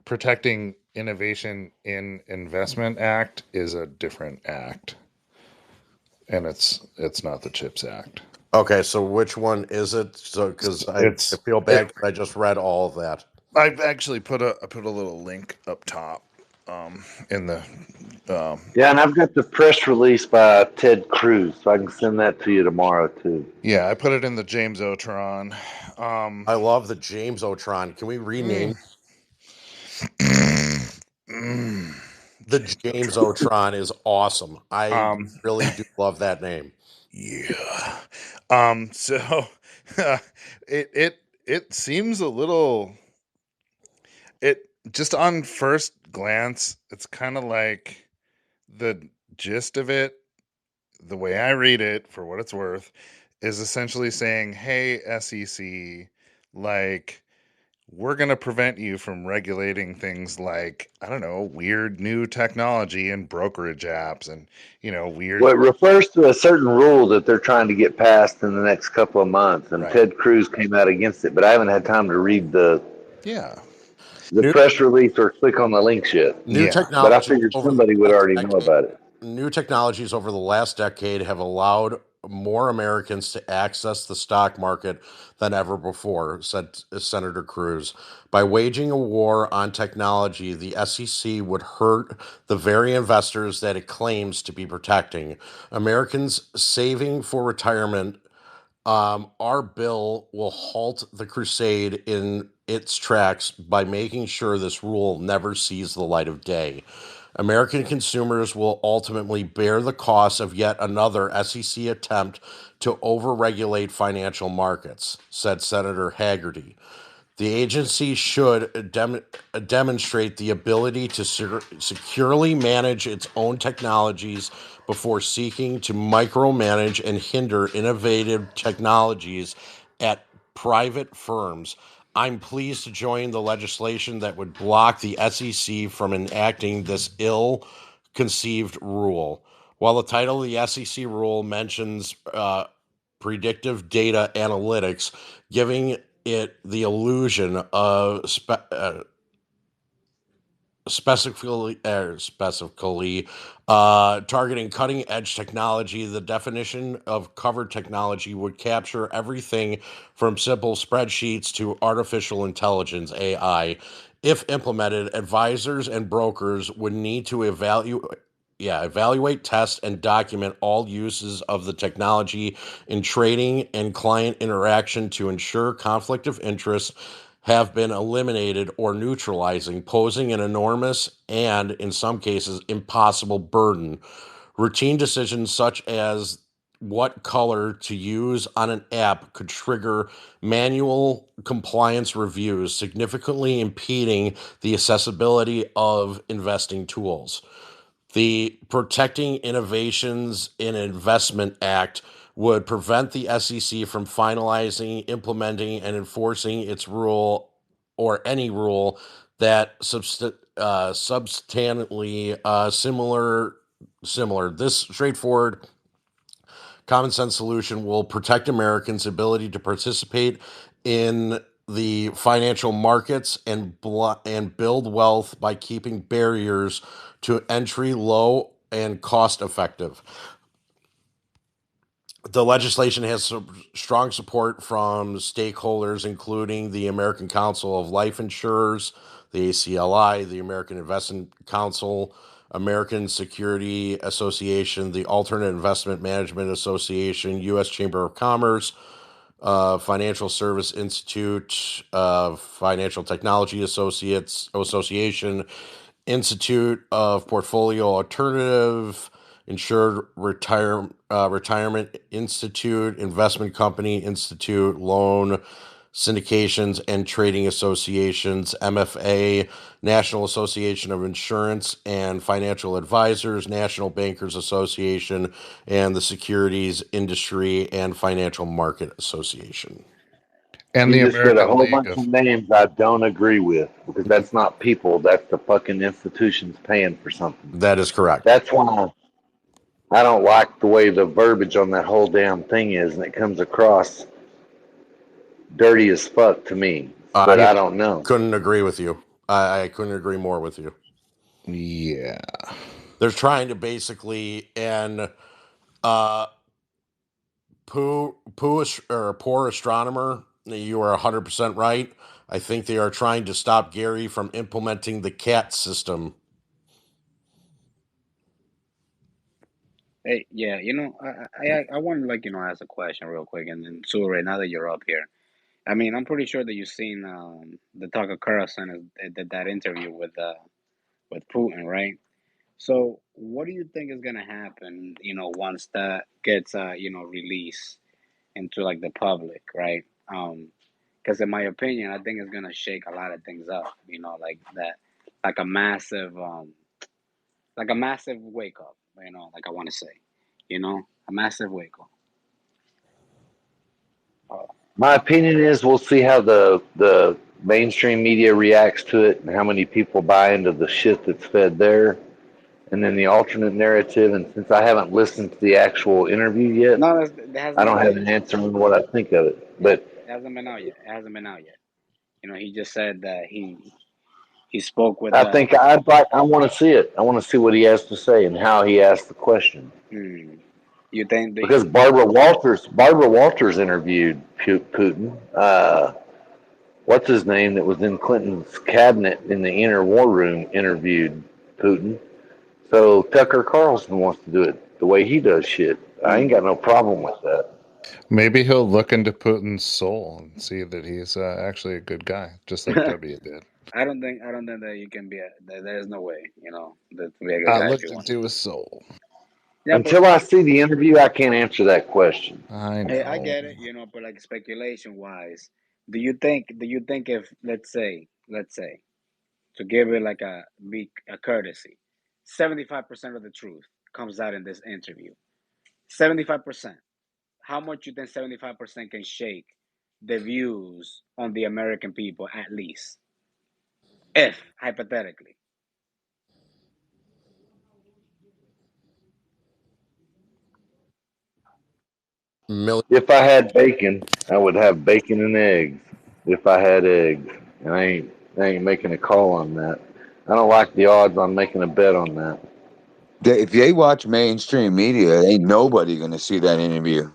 Protecting Innovation in Investment Act is a different act, and it's not the CHIPS Act. Okay, so which one is it? So because I feel bad, I just read all of that. I've actually put a little link up top in the yeah, and I've got the press release by Ted Cruz, so I can send that to you tomorrow too. Yeah, I put it in the James Otron. I love the James Otron. Can we rename the James Otron? Is awesome. I really do love that name. Yeah. So it seems a little. It just on first glance, it's kind of like the gist of it, the way I read it, for what it's worth, is essentially saying, hey, SEC, like, we're going to prevent you from regulating things like, I don't know, weird new technology and brokerage apps and, weird. Well, it refers to a certain rule that they're trying to get passed in the next couple of months, and Ted Cruz came out against it, but I haven't had time to read the press release or click on the links yet. New technology, but I figured somebody would already know about it. New technologies over the last decade have allowed more Americans to access the stock market than ever before, said Senator Cruz. By waging a war on technology, the SEC would hurt the very investors that it claims to be protecting. Americans saving for retirement. Our bill will halt the crusade in its tracks by making sure this rule never sees the light of day. American consumers will ultimately bear the cost of yet another SEC attempt to overregulate financial markets, said Senator Haggerty. The agency should demonstrate the ability to securely manage its own technologies before seeking to micromanage and hinder innovative technologies at private firms. I'm pleased to join the legislation that would block the SEC from enacting this ill-conceived rule. While the title of the SEC rule mentions predictive data analytics, giving it the illusion of specifically targeting cutting-edge technology, the definition of covered technology would capture everything from simple spreadsheets to artificial intelligence, AI. If implemented, advisors and brokers would need to evaluate, test, and document all uses of the technology in trading and client interaction to ensure conflict of interest have been eliminated or neutralizing, posing an enormous and, in some cases, impossible burden. Routine decisions such as what color to use on an app could trigger manual compliance reviews, significantly impeding the accessibility of investing tools. The Protecting Innovations in Investment Act would prevent the SEC from finalizing, implementing, and enforcing its rule or any rule that substantially similar. This straightforward common sense solution will protect Americans' ability to participate in the financial markets and build wealth by keeping barriers to entry low and cost effective. The legislation has some strong support from stakeholders, including the American Council of Life Insurers, the ACLI, the American Investment Council, American Security Association, the Alternate Investment Management Association, U.S. Chamber of Commerce, Financial Service Institute, Financial Technology Association, Institute of Portfolio Alternative, Insured Retirement Institute, Investment Company Institute, Loan Syndications and Trading Associations, MFA, National Association of Insurance and Financial Advisors, National Bankers Association, and the Securities Industry and Financial Market Association. And you the just said a American whole League bunch of names I don't agree with because that's not people. That's the fucking institutions paying for something. That is correct. That's why I don't like the way the verbiage on that whole damn thing is, and it comes across dirty as fuck to me. But I don't know. Couldn't agree with you. I couldn't agree more with you. Yeah. They're trying to basically and poor astronomer, you are 100% right. I think they are trying to stop Gary from implementing the CAT system. Hey, yeah, I want to ask a question real quick, and then Sue, now that you're up here, I mean, I'm pretty sure that you've seen the Tucker Carlson did that interview with Putin, right? So, what do you think is gonna happen, once that gets released into like the public, right? Because in my opinion, I think it's gonna shake a lot of things up, like that, like a massive, like a massive wake up, like I want to say, a massive wake up. My opinion is we'll see how the mainstream media reacts to it and how many people buy into the shit that's fed there. And then the alternate narrative, and since I haven't listened to the actual interview yet, No, that hasn't I been don't out have yet. an answer on what I think of it. But It hasn't been out yet. It hasn't been out yet. He just said that he spoke with I think I want to see it. I want to see what he has to say and how he asked the question. You think Because Barbara Walters interviewed Putin. What's his name that was in Clinton's cabinet in the inner war room interviewed Putin. So Tucker Carlson wants to do it the way he does shit. I ain't got no problem with that. Maybe he'll look into Putin's soul and see that he's actually a good guy, just like W did. I don't think that you can be there's no way, that to be a good I guy if looked you want. into his soul. Yeah, Until I see the interview, I can't answer that question. I know. Hey, I get it, but like speculation wise, do you think if let's say to give it like a courtesy, 75% of the truth comes out in this interview. 75%. How much you think 75% can shake the views on the American people at least? If hypothetically. If I had bacon, I would have bacon and eggs. If I had eggs, and I ain't making a call on that. I don't like the odds on making a bet on that. If they watch mainstream media, ain't nobody gonna see that interview.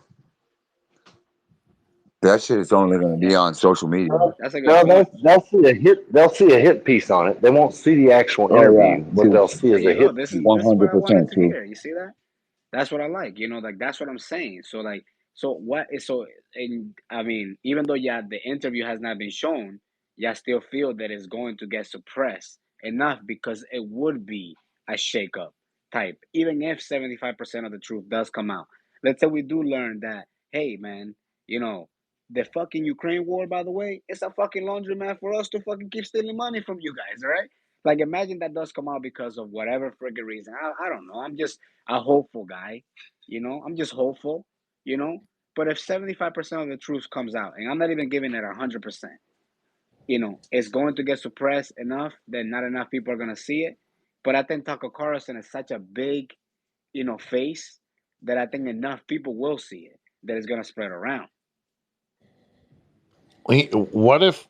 That shit is only gonna be on social media. That's a good No, point. they'll see a hit. They'll see a hit piece on it. They won't see the actual Oh yeah, interview. What they'll see There is a you go. hit This is piece. this is what I wanted 100% to true. hear. You see that? That's what I like. Like that's what I'm saying. So like, so what is so? And I mean, even though the interview has not been shown, still feel that it's going to get suppressed enough because it would be a shakeup type. Even if 75% of the truth does come out, let's say we do learn that, hey man, the fucking Ukraine war, by the way, it's a fucking laundromat for us to fucking keep stealing money from you guys, all right? Like, imagine that does come out because of whatever friggin' reason. I don't know. I'm just a hopeful guy. I'm just hopeful. you know. But if 75% of the truth comes out, and I'm not even giving it 100%, you know, it's going to get suppressed enough that not enough people are going to see it. But I think Tucker Carlson is such a big, you know, face that I think enough people will see it that it's going to spread around. What if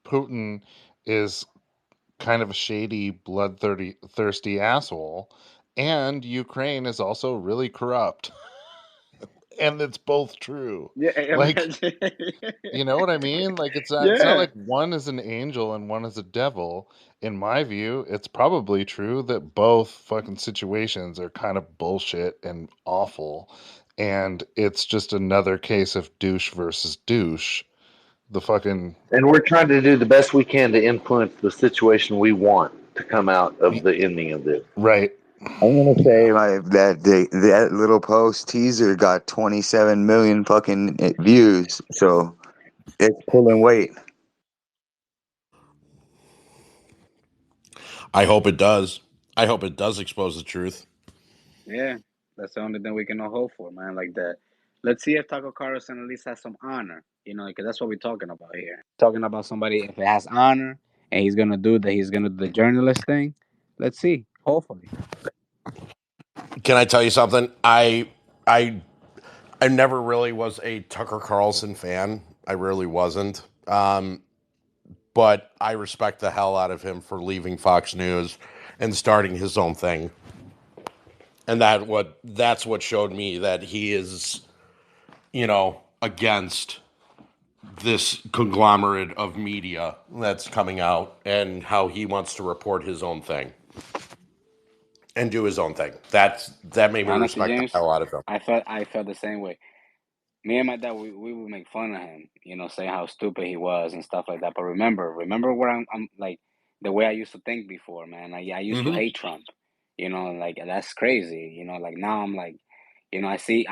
Putin is kind of a shady, bloodthirsty asshole, and Ukraine is also really corrupt? And it's both true. Yeah, Like, you know what I mean? Like, it's not like one is an angel and one is a devil. In my view, it's probably true that both fucking situations are kind of bullshit and awful. And it's just another case of douche versus douche. The fucking. And we're trying to do the best we can to influence the situation we want to come out of the ending of this. Right. I'm gonna say that little post teaser got 27 million fucking views, so it's pulling weight. I hope it does. I hope it does expose the truth. Yeah, that's the only thing we can all hope for, man. Like that. Let's see if Tucker Carlson at least has some honor, you know, because that's what we're talking about here. Talking about somebody if it has honor and he's gonna do the journalist thing. Let's see. Hopefully. Can I tell you something? I never really was a Tucker Carlson fan. I really wasn't. But I respect the hell out of him for leaving Fox News and starting his own thing. And that's what showed me that he is, you know, against this conglomerate of media that's coming out and how he wants to report his own thing and do his own thing. That made me Honestly, respect the James, hell out of him. I felt the same way. Me and my dad, we would make fun of him, you know, saying how stupid he was and stuff like that. But remember where I'm like the way I used to think before, man. I used to hate Trump, you know, like that's crazy, you know. Like now I'm like, you know, I see.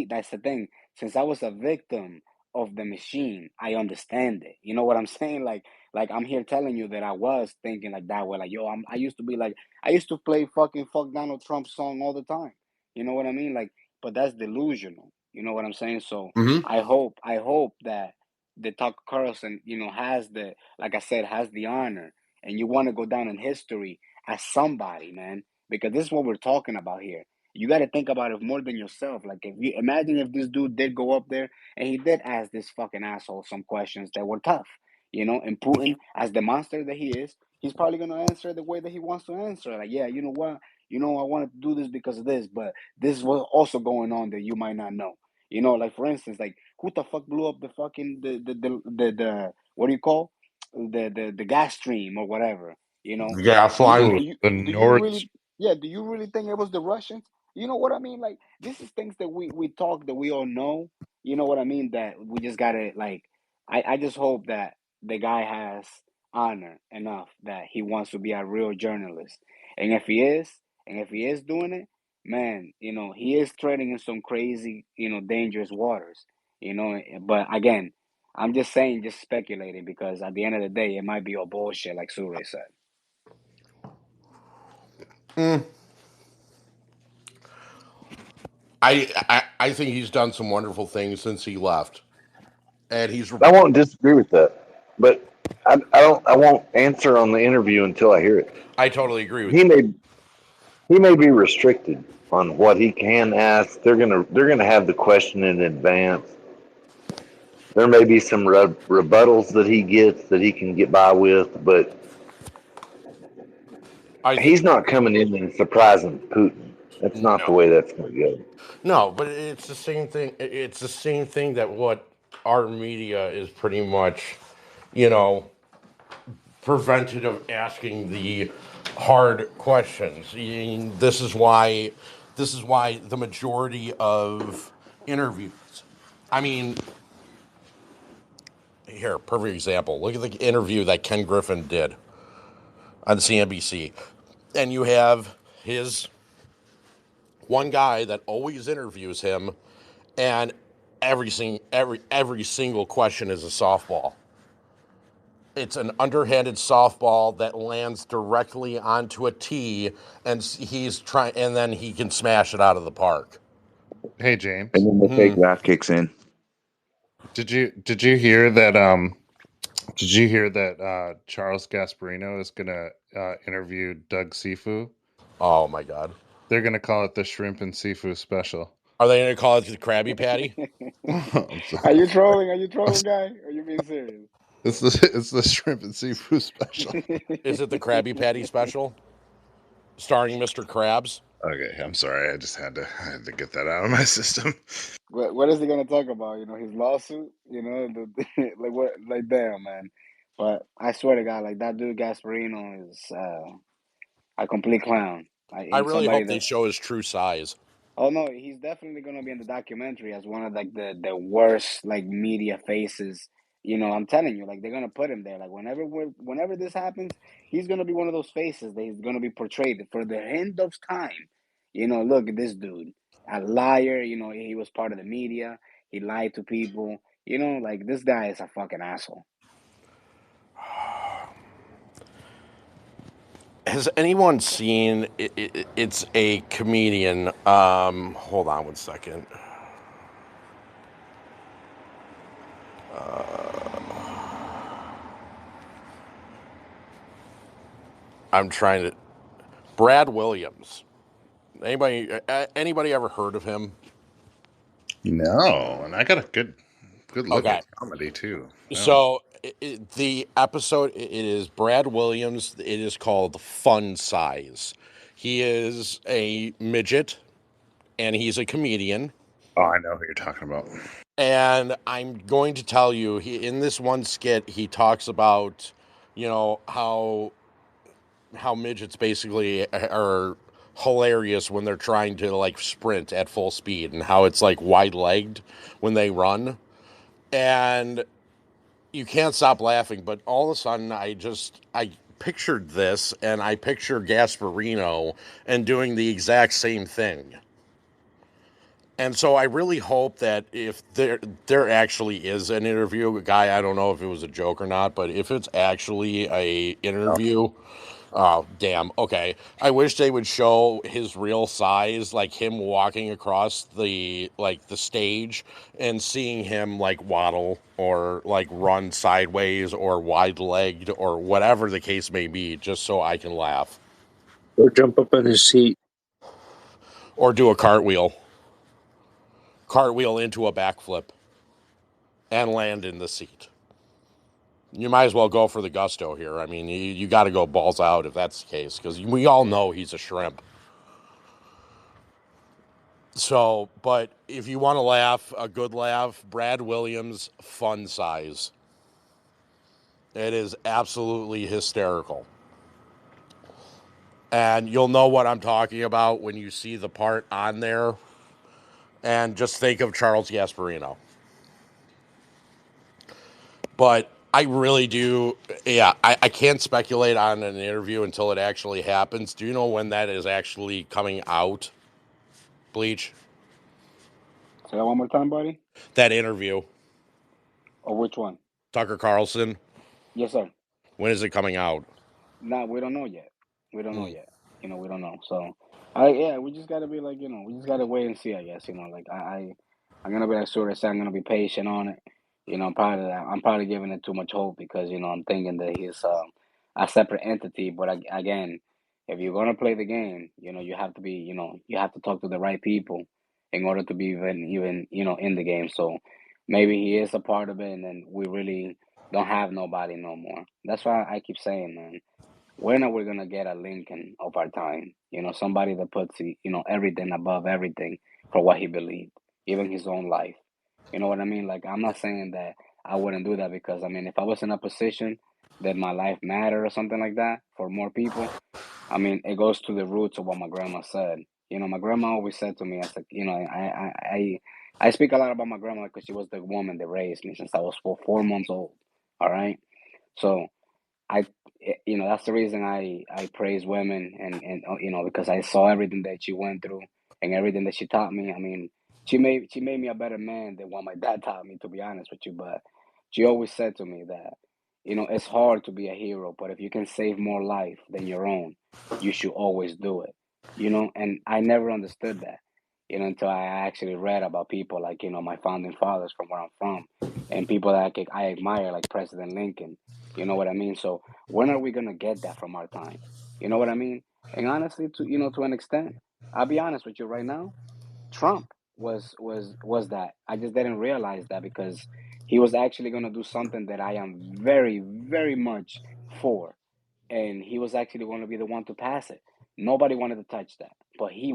That's the thing. Since I was a victim of the machine, I understand it. You know what I'm saying? Like I'm here telling you that I was thinking like that way. Like yo, I used to be like, I used to play fucking fuck Donald Trump song all the time. You know what I mean? Like, but that's delusional. You know what I'm saying? So I hope that the Tucker Carlson, you know, has the, like I said, has the honor, and you want to go down in history as somebody, man, because this is what we're talking about here. You got to think about it more than yourself. Like, if you imagine if this dude did go up there and he did ask this fucking asshole some questions that were tough, you know, and Putin, as the monster that he is, he's probably gonna answer the way that he wants to answer. Like, yeah, you know what, you know, I wanted to do this because of this, but this is what also going on that you might not know. You know, like for instance, like who the fuck blew up the fucking the what do you call the gas stream or whatever? You know, The gas line. The do you Nord. really do you really think it was the Russians? You know what I mean? Like this is things that we talk that we all know. You know what I mean? That we just gotta like. I just hope that the guy has honor enough that he wants to be a real journalist, and if he is doing it, man, you know, he is treading in some crazy, you know, dangerous waters, you know. But again, I'm just saying, just speculating because at the end of the day, it might be all bullshit, like Sure said. I think he's done some wonderful things since he left, and I won't disagree with that, but I won't answer on the interview until I hear it. I totally agree with He you. may be restricted on what he can ask. They're gonna have the question in advance. There may be some rebuttals that he gets that he can get by with, but he's not coming in and surprising Putin. That's not the way that's going to go. No, but it's the same thing. It's the same thing that what our media is pretty much, you know, prevented of asking the hard questions. This is why the majority of interviews. I mean, here, perfect example. Look at the interview that Ken Griffin did on CNBC, and you have his one guy that always interviews him, and every single question is a softball. It's an underhanded softball that lands directly onto a tee, and he's trying, and then he can smash it out of the park. Hey, James. And then the fake laugh kicks in. Did you hear that? Did you hear that Charles Gasparino is gonna interview Doug Sifu? Oh my God! They're gonna call it the Shrimp and Seafood Special. Are they gonna call it the Krabby Patty? Are you trolling? Are you trolling, guy? Are you being serious? It's the Shrimp and Seafood Special. Is it the Krabby Patty special, starring Mr. Krabs? Okay, I'm sorry. I had to get that out of my system. What is he gonna talk about? You know, his lawsuit. You know, like what? Like damn, man. But I swear to God, like that dude Gasparino is a complete clown. Like, I and really somebody hope they that. show his true size. Oh no, he's definitely gonna be in the documentary as one of like the worst like media faces. You know, I'm telling you, like they're gonna put him there. Like whenever this happens, he's gonna be one of those faces that he's gonna be portrayed for the end of time. You know, look at this dude, a liar. You know, he was part of the media. He lied to people. You know, like this guy is a fucking asshole. Has anyone seen? It's a comedian. Hold on one second. I'm trying to. Brad Williams. Anybody ever heard of him? No, and I got a good look Okay. at comedy too. No. So the episode, it is Brad Williams. It is called Fun Size. He is a midget, and he's a comedian. Oh, I know who you're talking about. And I'm going to tell you, in this one skit, he talks about, how midgets basically are hilarious when they're trying to like sprint at full speed, and how it's like wide-legged when they run. And you can't stop laughing, but all of a sudden I pictured this, and I picture Gasparino and doing the exact same thing. And so I really hope that if there actually is an interview, a guy, I don't know if it was a joke or not, but if it's actually a interview, oh damn, okay. I wish they would show his real size, like him walking across the stage and seeing him like waddle or like run sideways or wide-legged or whatever the case may be, just so I can laugh. Or jump up in his seat. Or do a cartwheel into a backflip and land in the seat. You might as well go for the gusto here. I mean, you got to go balls out if that's the case, because we all know he's a shrimp. So, but if you want to laugh, a good laugh, Brad Williams, Fun Size. It is absolutely hysterical. And you'll know what I'm talking about when you see the part on there. And just think of Charles Gasparino. But I really do, yeah, I can't speculate on an interview until it actually happens. Do you know when that is actually coming out, Bleach? Say that one more time, buddy. That interview. Or which one? Tucker Carlson? Yes, sir. When is it coming out? No, we don't know yet. We don't know Hmm. yet. You know, we don't know. So, we just gotta be like, we just gotta wait and see. I guess, like I'm gonna be like sort of say I'm gonna be patient on it. I'm probably I'm probably giving it too much hope because I'm thinking that he's a separate entity. But again, if you're gonna play the game, you have to be, you have to talk to the right people in order to be even in the game. So maybe he is a part of it, and then we really don't have nobody no more. That's why I keep saying, man, when are we gonna get a Lincoln of our time? Somebody that puts everything above everything for what he believed, even his own life. You know what I mean? Like I'm not saying that I wouldn't do that because I mean if I was in a position that my life mattered or something like that for more people, I mean it goes to the roots of what my grandma said. My grandma always said to me, I said, I speak a lot about my grandma because she was the woman that raised me since I was 4 months old. All right, so I, that's the reason I praise women and because I saw everything that she went through and everything that she taught me. I mean, she made me a better man than what my dad taught me, to be honest with you. But she always said to me that, it's hard to be a hero, but if you can save more life than your own, you should always do it. And I never understood that. until I actually read about people like, my founding fathers from where I'm from, and people that I admire, like President Lincoln. You know what I mean? So when are we gonna get that from our time? You know what I mean? And honestly, to an extent, I'll be honest with you right now. Trump was that. I just didn't realize that because he was actually gonna do something that I am very, very much for, and he was actually going to be the one to pass it. Nobody wanted to touch that, but he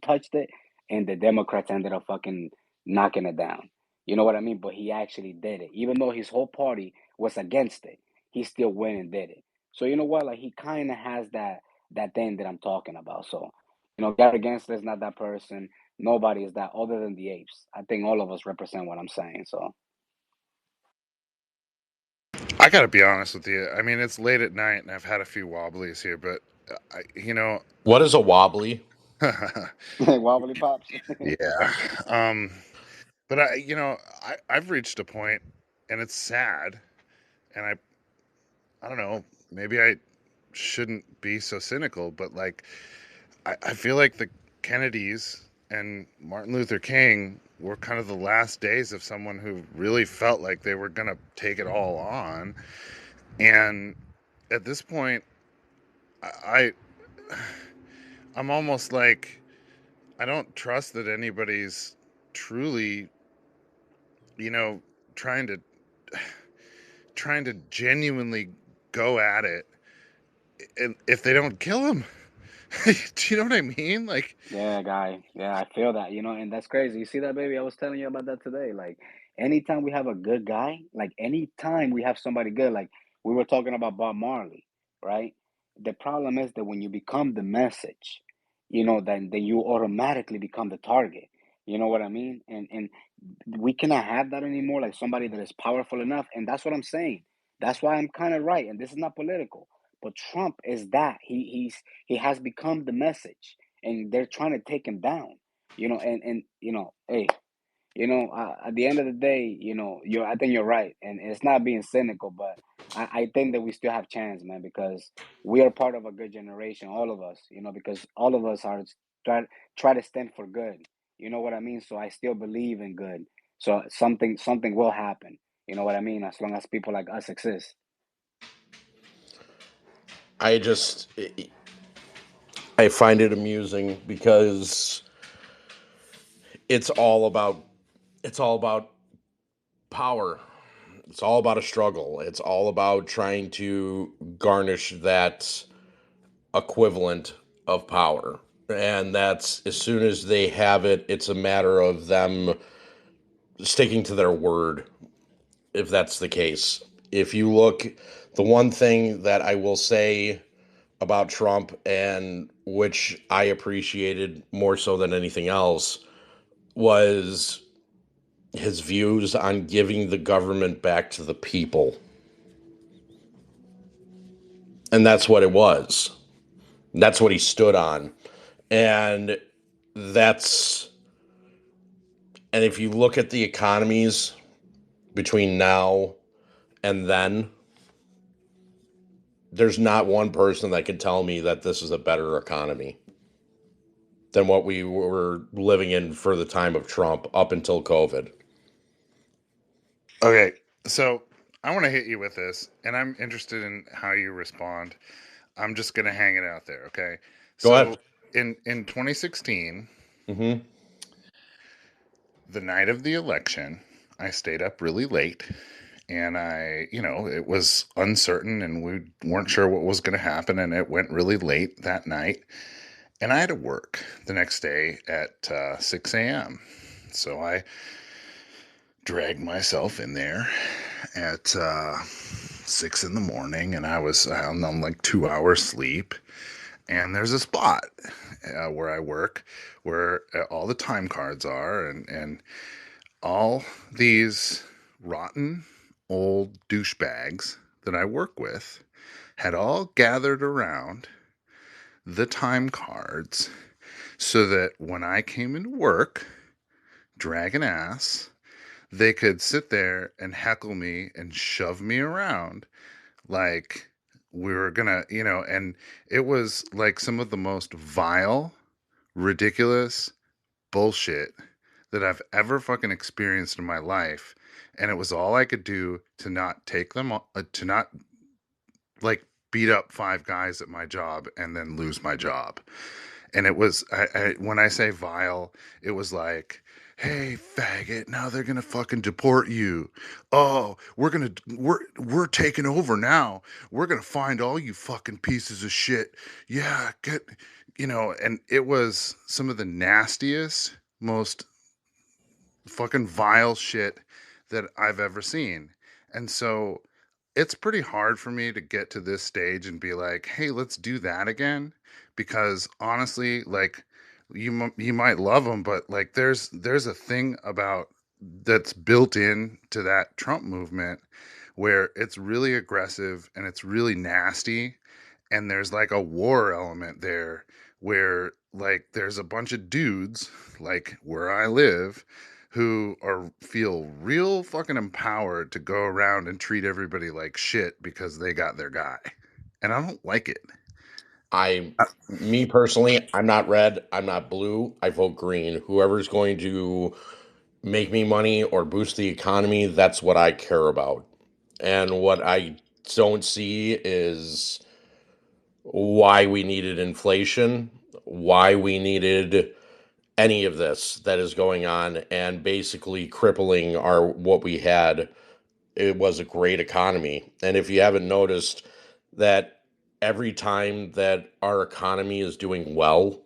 touched it, and the Democrats ended up fucking knocking it down. You know what I mean? But he actually did it, even though his whole party was against it. He still went and did it. So you know what? Like he kind of has that thing that I'm talking about. So Gary Gensler is not that person. Nobody is that other than the apes. I think all of us represent what I'm saying. So. I gotta be honest with you. I mean, it's late at night, and I've had a few wobblies here, but what is a wobbly? Wobbly pops. Yeah. But I've reached a point, and it's sad, and I don't know, maybe I shouldn't be so cynical, but like, I feel like the Kennedys and Martin Luther King were kind of the last days of someone who really felt like they were gonna take it all on. And at this point, I I'm almost like I don't trust that anybody's truly, you know, trying to genuinely go at it, and if they don't kill him. Do you know what I mean? Like, Yeah, guy. Yeah, I feel that, and that's crazy. You see that, baby? I was telling you about that today. Like, anytime we have a good guy, like anytime we have somebody good, like we were talking about Bob Marley, right? The problem is that when you become the message, then you automatically become the target. You know what I mean? And we cannot have that anymore, like somebody that is powerful enough. And that's what I'm saying. That's why I'm kind of right. And this is not political. But Trump is that. He has become the message, and they're trying to take him down. And hey, at the end of the day, I think you're right, and it's not being cynical, but I think that we still have chance, man, because we are part of a good generation, all of us. Because all of us are try try to stand for good. You know what I mean? So I still believe in good. So something will happen. You know what I mean? As long as people like us exist. I find it amusing because it's all about power. It's all about a struggle. It's all about trying to garnish that equivalent of power. And that's as soon as they have it, it's a matter of them sticking to their word, if that's the case. If you look, the one thing that I will say about Trump, and which I appreciated more so than anything else, was his views on giving the government back to the people. And that's what it was. That's what he stood on. And if you look at the economies between now and then, there's not one person that can tell me that this is a better economy than what we were living in for the time of Trump up until COVID. okay, so I want to hit you with this, and I'm interested in how you respond. I'm just gonna hang it out there, okay? Go ahead. In 2016, Mm-hmm. the night of the election, I stayed up really late, and it was uncertain, and we weren't sure what was going to happen, and it went really late that night, and I had to work the next day at 6 a.m. So I dragged myself in there at 6 in the morning, and I was on like 2 hours sleep. And there's a spot where I work where all the time cards are, and all these rotten old douchebags that I work with had all gathered around the time cards so that when I came into work, dragging ass, they could sit there and heckle me and shove me around like we were gonna, and it was like some of the most vile, ridiculous bullshit that I've ever fucking experienced in my life, and it was all I could do to not take them, to not like beat up 5 guys at my job and then lose my job. And it was, when I say vile, it was like, hey, faggot, now they're gonna fucking deport you. Oh, we're taking over now. We're gonna find all you fucking pieces of shit. Yeah, and it was some of the nastiest, most fucking vile shit that I've ever seen. And so it's pretty hard for me to get to this stage and be like, "Hey, let's do that again," because honestly, like you might love them, but like there's a thing about that's built in to that Trump movement where it's really aggressive and it's really nasty, and there's like a war element there where like there's a bunch of dudes like where I live who feel real fucking empowered to go around and treat everybody like shit because they got their guy. And I don't like it. Me personally, I'm not red, I'm not blue, I vote green. Whoever's going to make me money or boost the economy, that's what I care about. And what I don't see is why we needed inflation, why we needed any of this that is going on and basically crippling our what we had. It was a great economy. And if you haven't noticed that every time that our economy is doing well,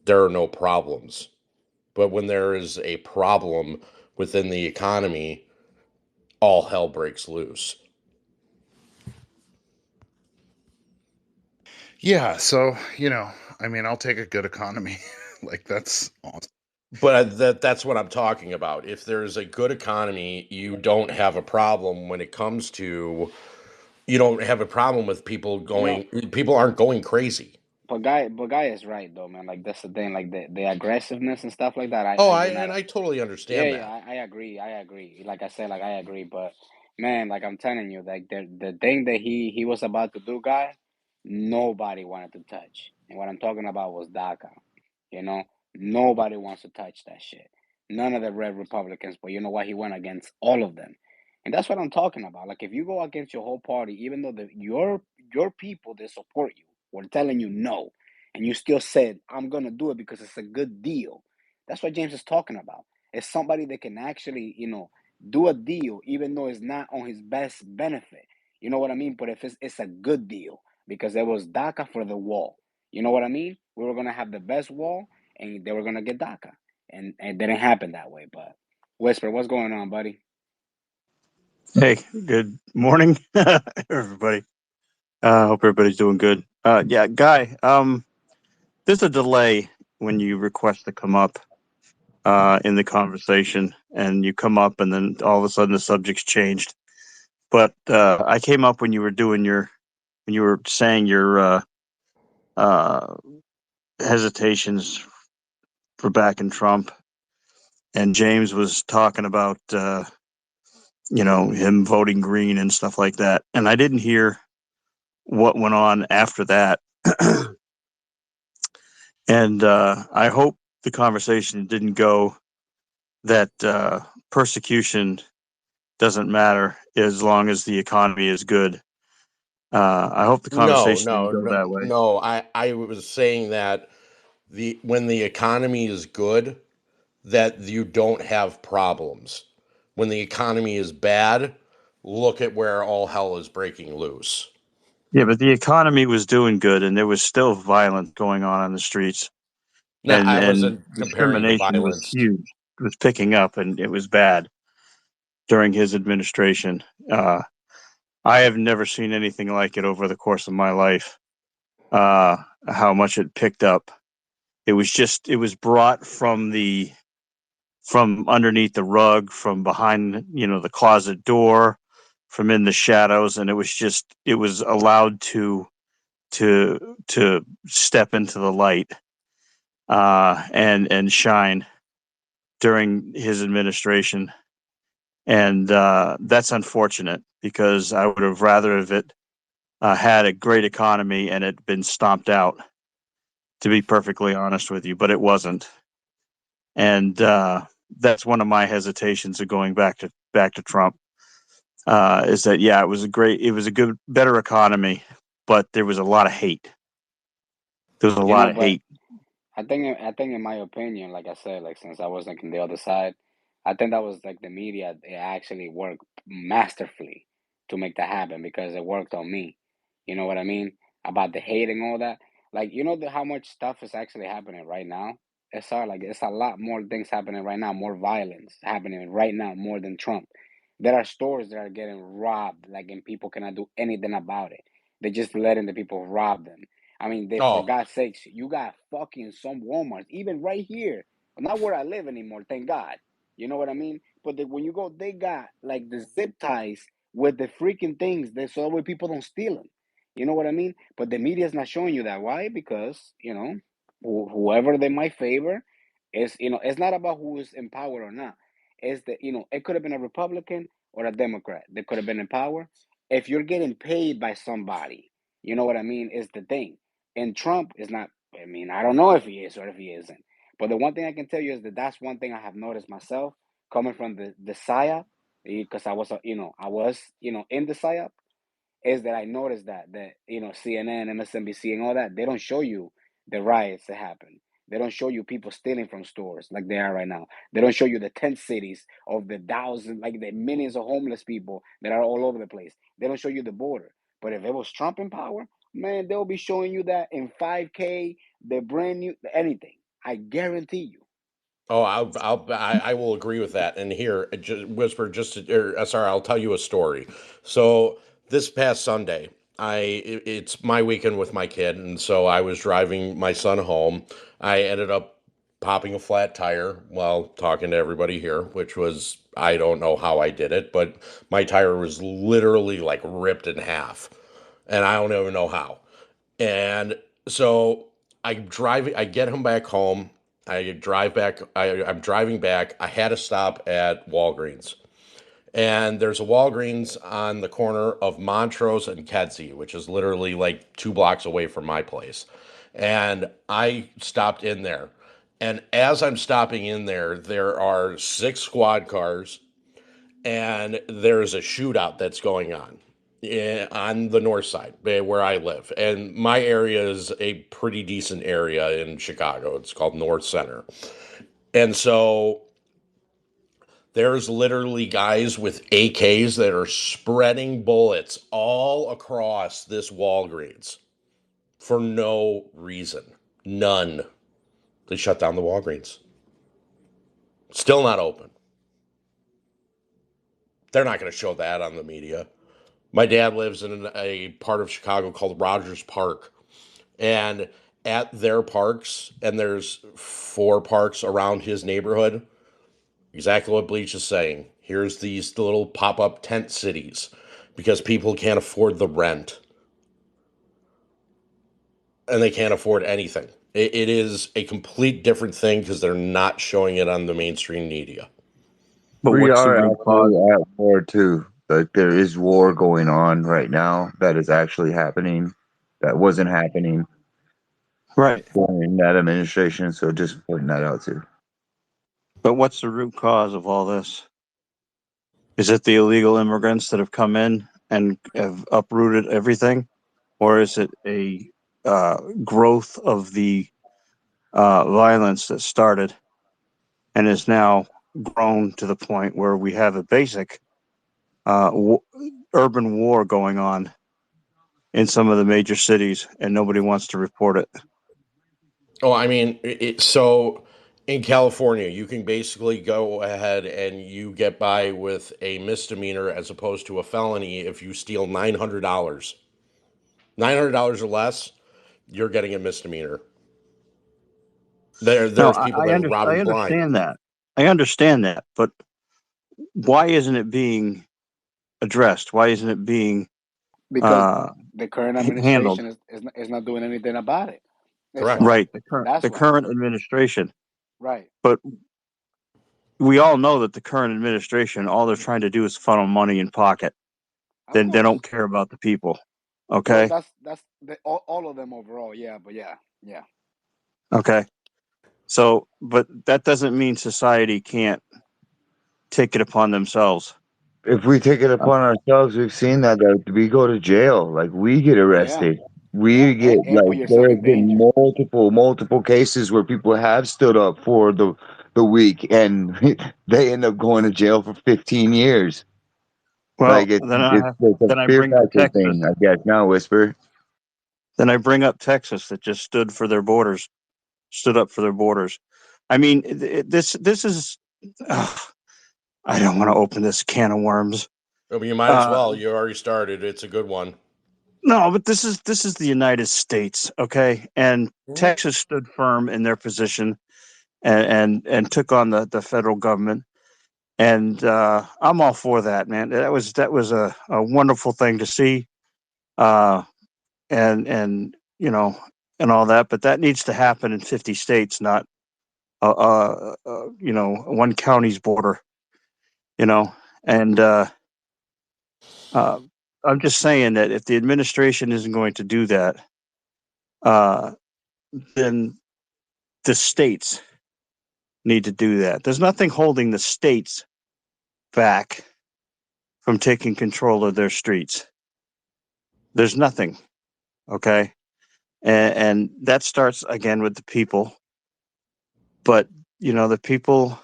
there are no problems. But when there is a problem within the economy, all hell breaks loose. Yeah, so, I mean, I'll take a good economy. Like that's awesome. But that's what I'm talking about. If there's a good economy, you don't have a problem when it comes to you don't have a problem with people people aren't going crazy. But guy is right though, man. Like that's the thing, like the aggressiveness and stuff like that. I totally Yeah, understand yeah, that. I agree. I agree. Like I said, like I agree. But man, like I'm telling you, like the thing that he was about to do, guy, nobody wanted to touch. And what I'm talking about was DACA. You know, nobody wants to touch that shit. None of the red Republicans. But you know what? He went against all of them, and that's what I'm talking about. Like if you go against your whole party, even though your people that support you were telling you no, and you still said I'm gonna do it because it's a good deal. That's what James is talking about. It's somebody that can actually, do a deal even though it's not on his best benefit. You know what I mean? But if it's a good deal because there was DACA for the wall. You know what I mean? We were gonna have the best wall, and they were gonna get DACA, and it didn't happen that way. But Whisper, what's going on, buddy? Hey, good morning, everybody. Hope everybody's doing good. Yeah, Guy. There's a delay when you request to come up in the conversation, and you come up, and then all of a sudden the subject's changed. But I came up when you were saying your hesitations for backing Trump, and James was talking about him voting green and stuff like that, and I didn't hear what went on after that. And I hope the conversation didn't go that persecution doesn't matter as long as the economy is good. I hope the conversation didn't go that way. No. I was saying that when the economy is good, that you don't have problems. When the economy is bad, look at where all hell is breaking loose. Yeah, but the economy was doing good, and there was still violence going on the streets. No, and I wasn't comparing the discrimination was violence. huge. It was picking up, and it was bad during his administration. I have never seen anything like it over the course of my life. How much it picked up. It was brought from underneath the rug, from behind, the closet door, from in the shadows, and it was allowed to step into the light and shine during his administration. And that's unfortunate because I would have rather have it had a great economy and it been stomped out, to be perfectly honest with you, but it wasn't. and that's one of my hesitations of going back to Trump. Is that it was a better economy, but there was a lot of hate. There was a lot of But hate. I think in my opinion, like I said, like since I was like on the other side, I think that was like the media. It actually worked masterfully to make that happen because it worked on me. You know what I mean? About the hate and all that. Like how much stuff is actually happening right now. It's a lot more things happening right now, more violence happening right now, more than Trump. There are stores that are getting robbed, like and people cannot do anything about it. They're just letting the people rob them. I mean, for Oh, God's sakes, you got fucking some Walmarts, even right here. Not where I live anymore, thank God. You know what I mean? But when you go, they got like the zip ties with the freaking things, so that way people don't steal them. You know what I mean? But the media's not showing you that. Why? Because whoever they might favor is, it's not about who is in power or not. It's that it could have been a Republican or a Democrat that could have been in power. If you're getting paid by somebody, you know what I mean, is the thing. And Trump is not, I mean, I don't know if he is or if he isn't. But the one thing I can tell you is that that's one thing I have noticed myself coming from the PSYOP, because I was, in the PSYOP, is that I noticed that CNN, MSNBC, and all that, they don't show you the riots that happen. They don't show you people stealing from stores like they are right now. They don't show you the tent cities of the thousands, like the millions of homeless people that are all over the place. They don't show you the border. But if it was Trump in power, man, they'll be showing you that in 5K, the brand new, anything. I guarantee you. Oh, I will agree with that. And here, I'll tell you a story. So this past Sunday, it's my weekend with my kid, and so I was driving my son home. I ended up popping a flat tire while talking to everybody here, which was, I don't know how I did it, but my tire was literally like ripped in half, and I don't even know how. And so I get him back home. I drive back. I'm driving back. I had to stop at Walgreens. And there's a Walgreens on the corner of Montrose and Kedzie, which is literally like 2 blocks away from my place. And I stopped in there. And as I'm stopping in there, there are 6 squad cars and there's a shootout that's going on on the north side where I live. And my area is a pretty decent area in Chicago. It's called North Center. And so there's literally guys with AKs that are spreading bullets all across this Walgreens for no reason. None. They shut down the Walgreens. Still not open. They're not going to show that on the media. My dad lives in a part of Chicago called Rogers Park. And at their parks, and there's 4 parks around his neighborhood, exactly what Bleach is saying. Here's these little pop-up tent cities because people can't afford the rent. And they can't afford anything. It is a complete different thing because they're not showing it on the mainstream media. But We what's the are root cause? actually at war too. Like there is war going on right now that is actually happening. That wasn't happening Right. during that administration. So just pointing that out too. But what's the root cause of all this? Is it the illegal immigrants that have come in and have uprooted everything? Or is it a growth of the violence that started and is now grown to the point where we have a basic urban war going on in some of the major cities and nobody wants to report it? Oh, I mean, so in California, you can basically go ahead and you get by with a misdemeanor as opposed to a felony if you steal $900. $900 or less, you're getting a misdemeanor. There's people that are robbing blind. I understand that, but why isn't it being addressed? Why isn't it being Because the current handled? administration is not doing anything about it. Correct. Right. That's The why. current administration. Right. But we all know that the current administration, all they're trying to do is funnel money in pocket. They don't care about the people. Okay. Well, that's all of them overall. Yeah, but yeah. Okay. So, but that doesn't mean society can't take it upon themselves. If we take it upon ourselves, we've seen that we go to jail. Like we get Yeah, arrested. yeah, We get and put like yourself there's in been danger. multiple cases where people have stood up for the weak and they end up going to jail for 15 years. Well, Like it's then it's, it's a I fear bring up factor Texas. thing, I guess. Now, Whisper. Then I bring up Texas that just stood for their borders, stood up for their borders. I mean, this is. I don't want to open this can of worms. Oh, but you might as well. You already started. It's a good one. No, but this is the United States, okay? And Texas stood firm in their position and took on the federal government. And I'm all for that, man. That was a wonderful thing to see. And you know, and all that, but that needs to happen in 50 states, not one county's border, you know. And I'm just saying that if the administration isn't going to do that, then the states need to do that. There's nothing holding the states back from taking control of their streets. There's nothing, okay? And that starts again with the people. But the people,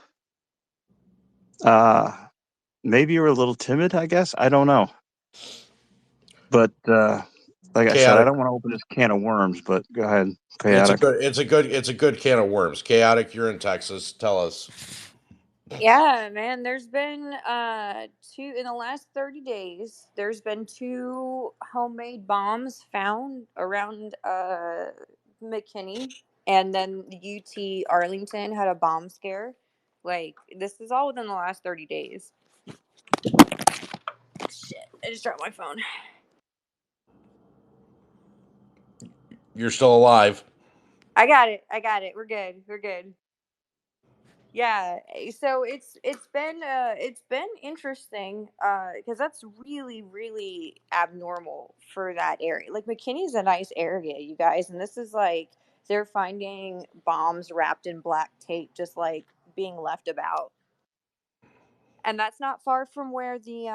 maybe you're a little timid, I guess. I don't know. But like I said, I Chaotic. don't want to open this can of worms, but go ahead. It's a Chaotic. good can of worms. Chaotic, you're in Texas. Tell us. Yeah, man, there's been two in the last 30 days. There's been two homemade bombs found around McKinney, and then UT Arlington had a bomb scare. Like, this is all within the last 30 days. Shit, I just dropped my phone. You're still alive. I got it. We're good. Yeah, so it's been interesting because that's really abnormal for that area. Like, McKinney's a nice area, you guys, and this is like they're finding bombs wrapped in black tape just like being left about. And that's not far from where the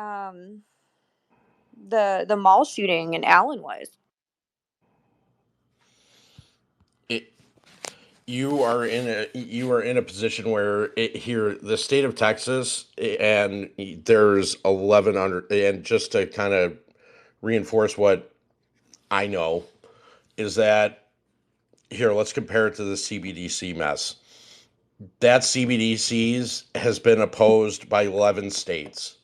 mall shooting in Allen was. You are in a position where here the state of Texas, and there's 1100, and just to kind of reinforce what I know is that here, let's compare it to the CBDC mess. That CBDCs has been opposed by 11 states.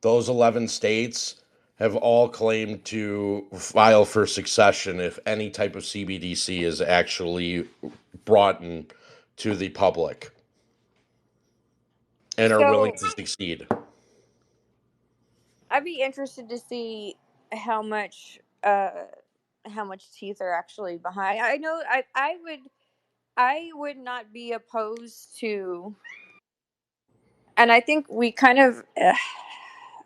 Those 11 states have all claimed to file for succession if any type of CBDC is actually brought in to the public and are willing So to succeed. I'd be interested to see how much teeth are actually behind. I know I would not be opposed to, and I think we kind of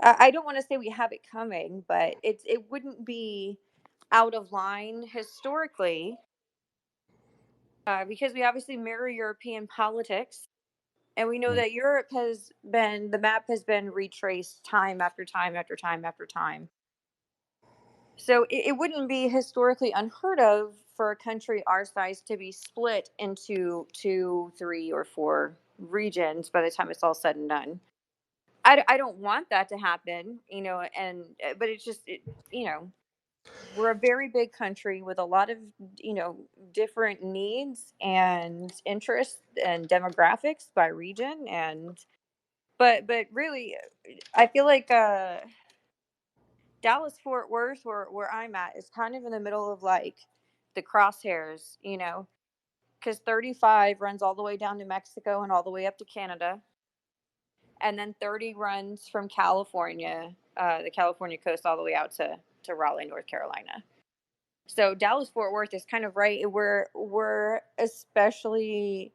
I don't want to say we have it coming, but it wouldn't be out of line historically, because we obviously mirror European politics, and we know that the map has been retraced time after time after time after time. So it wouldn't be historically unheard of for a country our size to be split into two, three, or four regions by the time it's all said and done. I don't want that to happen, but it's just, we're a very big country with a lot of, different needs and interests and demographics by region. But really, I feel like, Dallas Fort Worth, where I'm at, is kind of in the middle of like the crosshairs, because 35 runs all the way down to Mexico and all the way up to Canada, and then 30 runs from California, the California coast, all the way out to Raleigh, North Carolina. So Dallas Fort Worth is kind of right. We're especially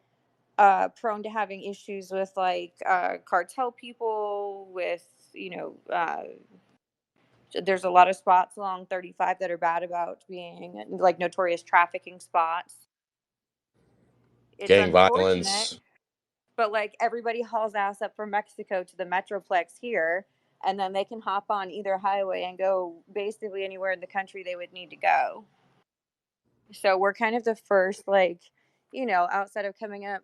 prone to having issues with like cartel people, with there's a lot of spots along 35 that are bad about being like notorious trafficking spots. It's gang unfortunate, violence. but like everybody hauls ass up from Mexico to the Metroplex here, and then they can hop on either highway and go basically anywhere in the country they would need to go. So we're kind of the first, like, outside of coming up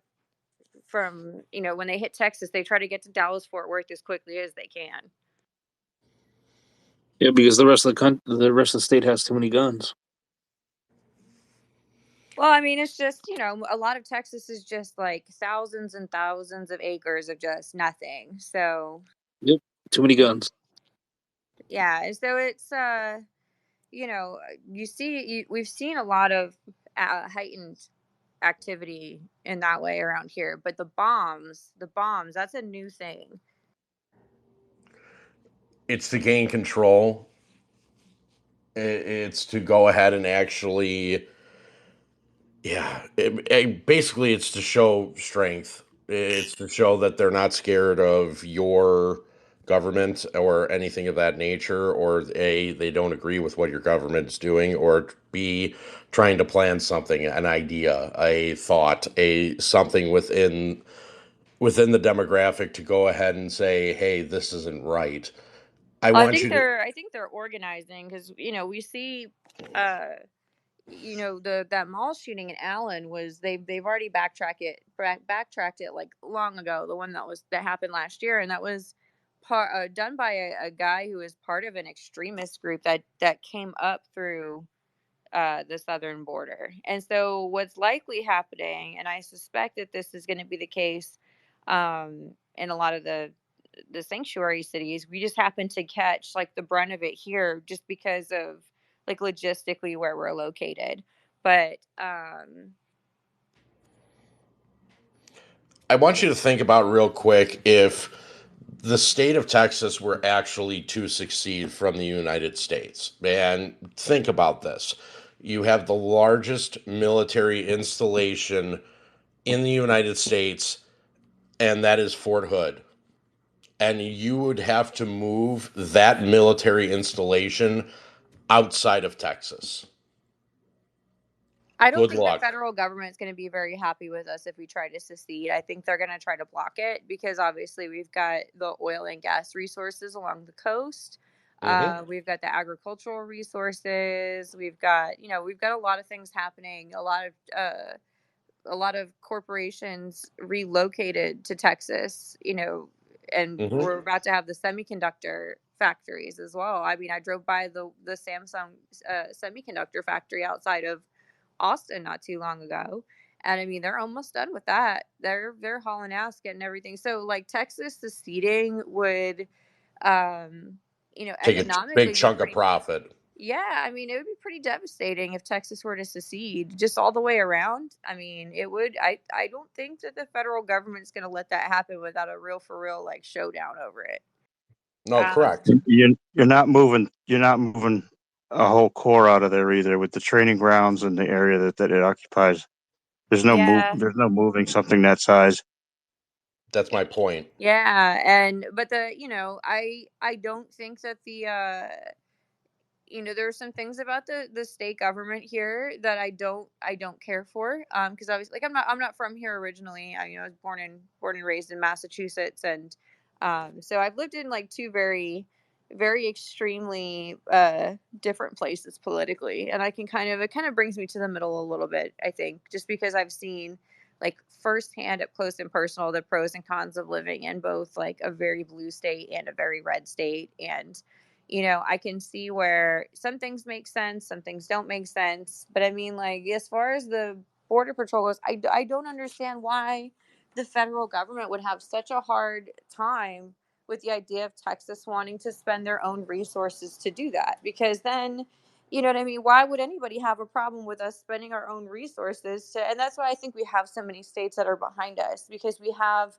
from, when they hit Texas, they try to get to Dallas Fort Worth as quickly as they can. Yeah, because the rest of the state has too many guns. Well, I mean, it's just, a lot of Texas is just like thousands and thousands of acres of just nothing. So, Yep, too many guns. yeah. And so it's, we've seen a lot of heightened activity in that way around here. But the bombs, that's a new thing. It's to gain control. It's to go ahead and actually, basically it's to show strength. It's to show that they're not scared of your government or anything of that nature, or A, they don't agree with what your government's doing, or B, trying to plan something, an idea, a thought, something within the demographic to go ahead and say, hey, this isn't right. I Well, want you to. I think they're organizing because we see, that mall shooting in Allen was they've already backtracked it like long ago. The one that happened last year, and that was done by a guy who was part of an extremist group that came up through the southern border. And so what's likely happening, and I suspect that this is going to be the case in a lot of the sanctuary cities, we just happen to catch like the brunt of it here just because of like logistically where we're located. But I want you to think about real quick if the state of Texas were actually to succeed from the United States. And think about this. You have the largest military installation in the United States, and that is Fort Hood. And you would have to move that military installation outside of Texas. I don't Good think the luck. federal government's going to be very happy with us if we try to secede. I think they're going to try to block it because obviously we've got the oil and gas resources along the coast. We've got the agricultural resources. We've got a lot of things happening. A lot of corporations relocated to Texas. And we're about to have the semiconductor factories as well. I mean, I drove by the Samsung semiconductor factory outside of Austin not too long ago, and I mean they're almost done with that. They're hauling ass getting everything. So like Texas seceding would, Take a economically big be chunk of pretty. profit. Yeah, I mean it would be pretty devastating if Texas were to secede, just all the way around. I mean it would. I don't think that the federal government's going to let that happen without a real for real like showdown over it. No, correct. You're not moving a whole core out of there either with the training grounds and the area that it occupies. There's no Yeah. there's no moving something that size. That's my point. Yeah, but I don't think that there are some things about the state government here that I don't care for. Because obviously, like I'm not from here originally. I was born and raised in Massachusetts, and so I've lived in like two very, very extremely different places politically, and it kind of brings me to the middle a little bit. I think just because I've seen like firsthand up close and personal the pros and cons of living in both like a very blue state and a very red state. And I can see where some things make sense, some things don't make sense. But I mean, like, as far as the Border Patrol goes, I don't understand why the federal government would have such a hard time with the idea of Texas wanting to spend their own resources to do that. Because then, you know what I mean? Why would anybody have a problem with us spending our own resources and that's why I think we have so many states that are behind us, because we have,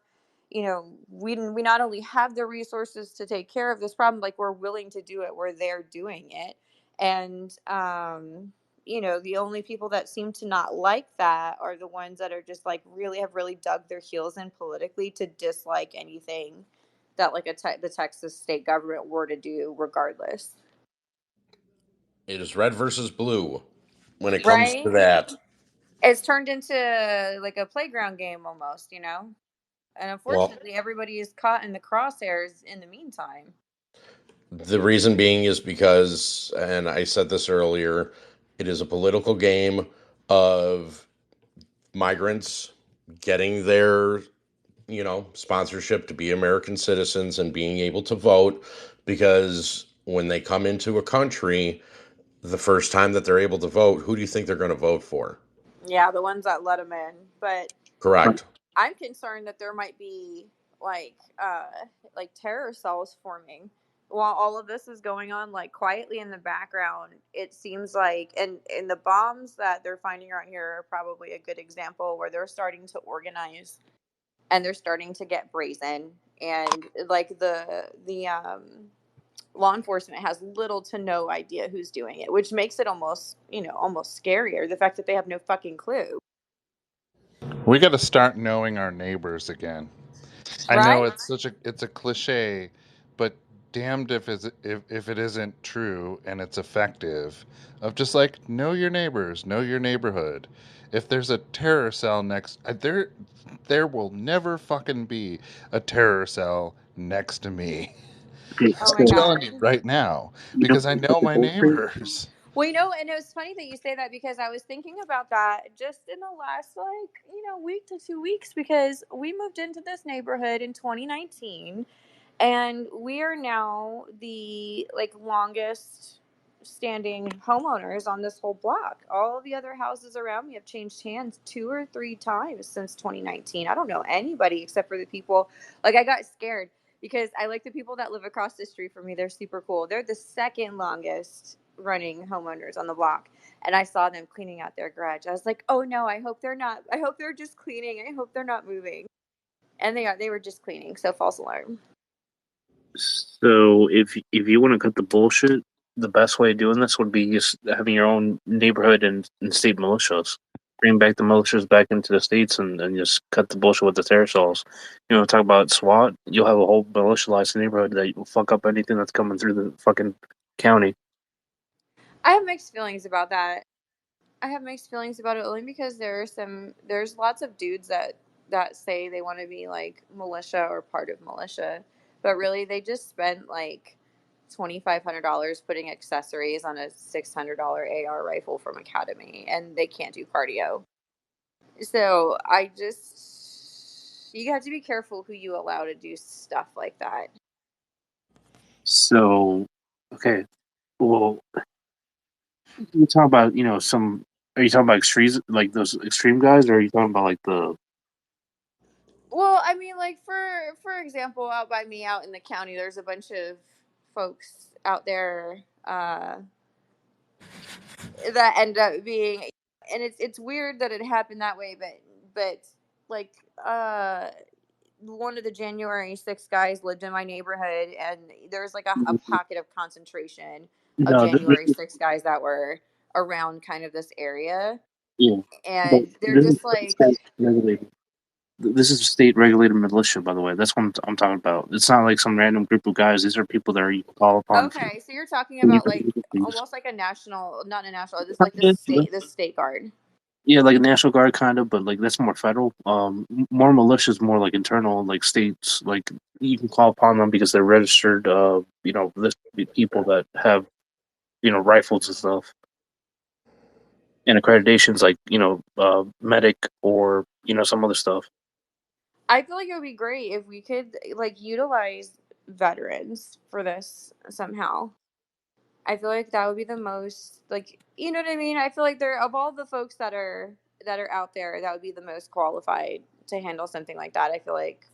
we not only have the resources to take care of this problem, like we're willing to do it, we're there doing it. And the only people that seem to not like that are the ones that are just like have really dug their heels in politically to dislike anything that like the Texas state government were to do regardless. It is red versus blue when it comes to Right. that. It's turned into like a playground game almost, you know? And unfortunately, everybody is caught in the crosshairs in the meantime. The reason being is because, and I said this earlier, it is a political game of migrants getting their, sponsorship to be American citizens and being able to vote, because when they come into a country, the first time that they're able to vote, who do you think they're going to vote for? Yeah, the ones that let them in. But Correct. I'm concerned that there might be like terror cells forming while all of this is going on, like quietly in the background. It seems like, and the bombs that they're finding around here are probably a good example where they're starting to organize and they're starting to get brazen, and like the law enforcement has little to no idea who's doing it, which makes it almost scarier, the fact that they have no fucking clue. We got to start knowing our neighbors again. I know Right? it's a cliche, but damned if it isn't true and it's effective. Of just like know your neighbors, know your neighborhood. If there's a terror cell next, there will never fucking be a terror cell next to me. Okay, Oh I'm my telling god. you right now you know, because I know my neighbors. Well, and it was funny that you say that because I was thinking about that just in the last, week to 2 weeks, because we moved into this neighborhood in 2019, and we are now the longest standing homeowners on this whole block. All the other houses around me have changed hands 2 or 3 times since 2019. I don't know anybody except for the people. I got scared because I like the people that live across the street from me. They're super cool. They're the second longest running homeowners on the block, and I saw them cleaning out their garage. I was like, oh no, I hope they're not. I hope they're just cleaning. I hope they're not moving. And they were just cleaning. So false alarm. So if you want to cut the bullshit, the best way of doing this would be just having your own neighborhood and state militias. Bring back the militias back into the states and just cut the bullshit with the terror cells. Talk about SWAT, you'll have a whole militialized neighborhood that will fuck up anything that's coming through the fucking county. I have mixed feelings about that. I have mixed feelings about it only because there's lots of dudes that say they want to be like militia or part of militia, but really they just spent like $2,500 putting accessories on a $600 AR rifle from Academy, and they can't do cardio. So you have to be careful who you allow to do stuff like that. So, okay, well, you talk about some. Are you talking about extremes, like those extreme guys, or are you talking about like the? Well, I mean, like for example, out by me, out in the county, there's a bunch of folks out there that end up being, and it's weird that it happened that way, but like one of the January 6th guys lived in my neighborhood, and there's like a pocket of concentration of No, January 6th guys that were around kind of this area, yeah, but and they're this is just like, state regulated. This is a state regulated militia, by the way. That's what I'm talking about. It's not like some random group of guys. These are people that you can call upon. okay, so you're talking about like almost like a national, not a national, just like the state guard. Yeah, like a National Guard kind of, but like that's more federal. More militia is more like internal, like states. Like you can call upon them because they're registered. This people that have rifles and stuff, and accreditations like medic or some other stuff. I feel like it would be great if we could like utilize veterans for this somehow. I feel like that would be the most, like, you know what I mean? I feel like they're, of all the folks that are out there, that would be the most qualified to handle something like that. I feel like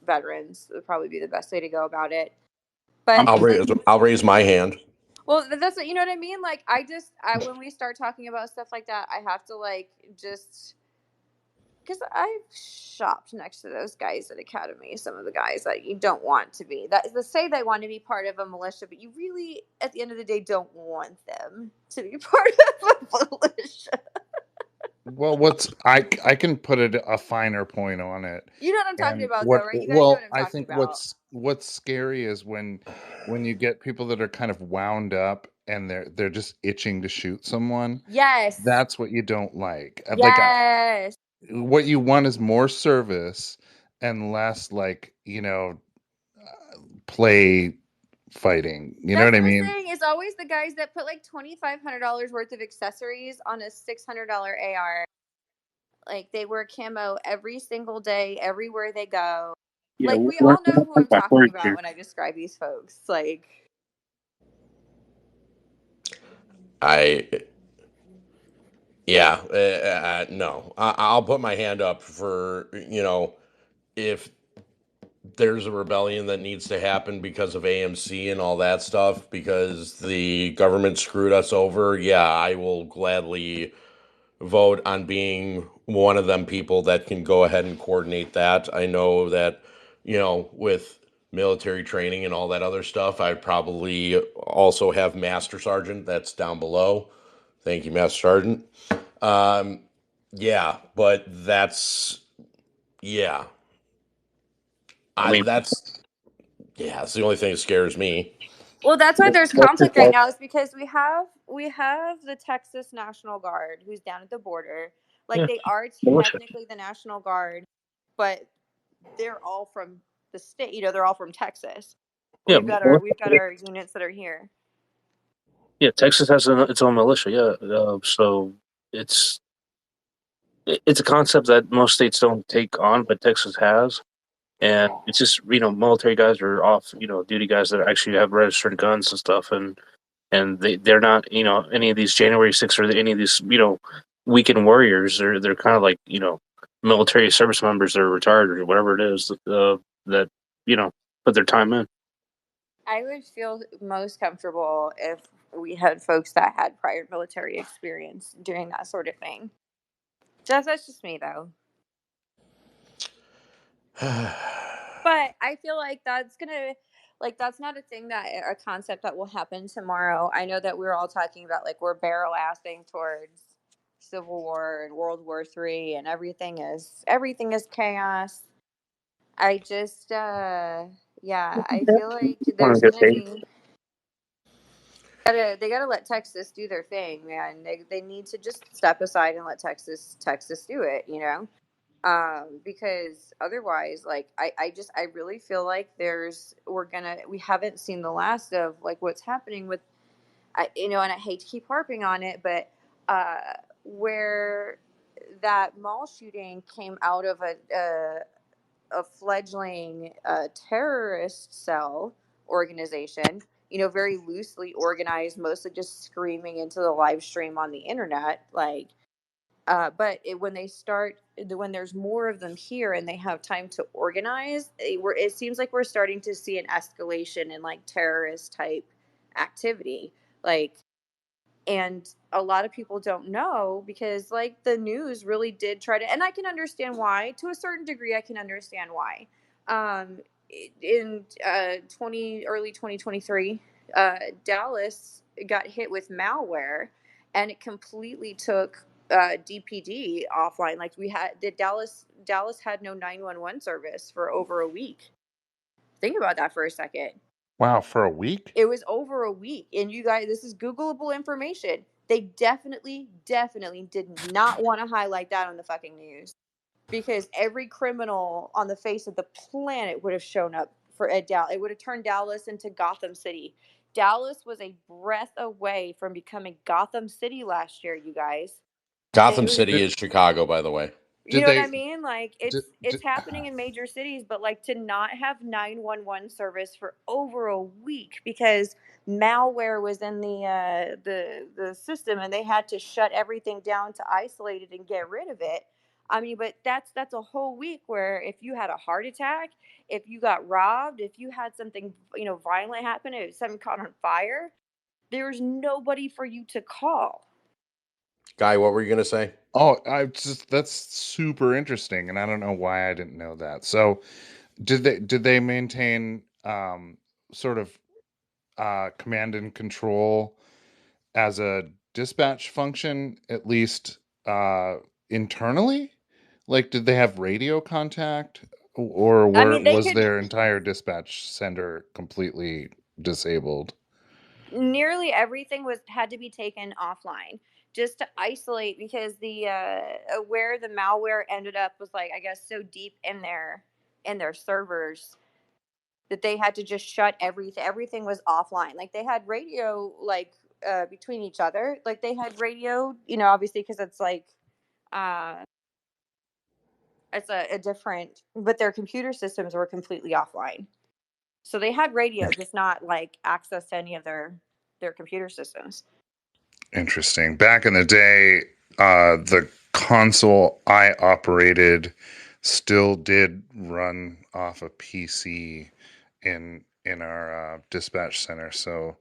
veterans would probably be the best way to go about it. But I'll raise my hand. well, that's what, you know what I mean? Like when we start talking about stuff like that, I have to like just, because I've shopped next to those guys at Academy, some of the guys that you don't want to be. That they say they want to be part of a militia, but you really, at the end of the day, don't want them to be part of a militia. Well, I can put a finer point on it. You know what I'm talking And about, though, right? You guys know what I'm I talking think about. what's scary is when you get people that are kind of wound up and they're just itching to shoot someone. Yes. That's what you don't like. Yes. What you want is more service and less play fighting. You know That's what I what I'm mean? saying. It's always the guys that put like $2,500 worth of accessories on a $600 AR. Like they wear camo every single day, everywhere they go. Yeah, Like we we're all know who I'm back talking work about here. when I describe these folks. Like, No. I'll put my hand up for, if there's a rebellion that needs to happen because of AMC and all that stuff, because the government screwed us over, yeah, I will gladly vote on being one of them people that can go ahead and coordinate that. I know that, with military training and all that other stuff, I probably also have Master Sergeant. That's down below. Thank you, Master Sergeant. Um, yeah, but yeah. I mean, That's the only thing that scares me. well, that's why there's conflict right now, is because we have the Texas National Guard who's down at the border. Like yeah, they are militia. technically the National Guard, but they're all from the state. They're all from Texas. Yeah, We've got our units that are here. yeah. Texas has its own militia. Yeah, so it's it's a concept that most states don't take on, but Texas has. And it's just military guys are off duty guys that actually have registered guns and stuff, and they're not any of these January 6th or any of these weekend warriors. They're kind of like military service members that are retired or whatever it is that put their time in. I would feel most comfortable if we had folks that had prior military experience doing that sort of thing. That's just me, though. But I feel like that's not a thing, that a concept that will happen tomorrow. I know that we're all talking about like we're barrel assing towards Civil War and World War III, and everything is chaos. I just yeah, I feel like Want there's to get gonna paid? be they gotta let Texas do their thing, man. They need to just step aside and let Texas do it, because otherwise, like I really feel like we haven't seen the last of like what's happening with and I hate to keep harping on it, but where that mall shooting came out of a fledgling terrorist cell organization, very loosely organized, mostly just screaming into the live stream on the internet, like. But when there's more of them here and they have time to organize, it seems like we're starting to see an escalation in like terrorist type activity. Like, and a lot of people don't know because like the news really did try to, and I can understand why to a certain degree. I can understand why. um in early 2023, Dallas got hit with malware, and it completely took DPD offline. Like we had the Dallas had no 911 service for over a week. Think about that for a second. Wow, for a week? It was over a week. And you guys, this is Googleable information. They definitely did not want to highlight that on the fucking news, because every criminal on the face of the planet would have shown up for Dallas. It would have turned Dallas into Gotham City. Dallas was a breath away from becoming Gotham City last year, you guys. Gotham City is Chicago, by the way. You know what I mean? Like it's happening in major cities, but like to not have 911 service for over a week because malware was in the system, and they had to shut everything down to isolate it and get rid of it. I mean, but that's a whole week where if you had a heart attack, if you got robbed, if you had something violent happen, if something caught on fire, there's nobody for you to call. Guy, what were you gonna say? Oh, that's super interesting, and I don't know why I didn't know that. So, did they maintain sort of command and control as a dispatch function, at least internally? Like, did they have radio contact, or I mean, they was could. their entire dispatch center completely disabled? Nearly everything had to be taken offline just to isolate, because the where the malware ended up was, like, I guess, so deep in their servers that they had to just shut everything was offline. Like, they had radio, like, between each other, like they had radio, obviously, because it's like uh it's a different, but their computer systems were completely offline. So they had radio, just not like access to any of their computer systems. Interesting. Back in the day, the console I operated still did run off a PC in our dispatch center. So,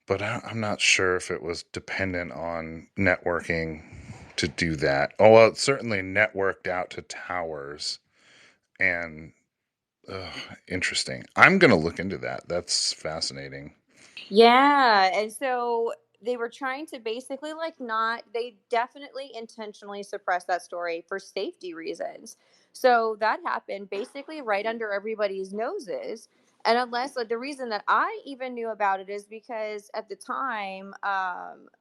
but I'm not sure if it was dependent on networking to do that. Oh, well, it certainly networked out to towers. And interesting. I'm going to look into that. That's fascinating. Yeah, and so they were trying to basically, like, not, they definitely intentionally suppressed that story for safety reasons. So that happened basically right under everybody's noses. And unless, like, the reason that I even knew about it is because at the time,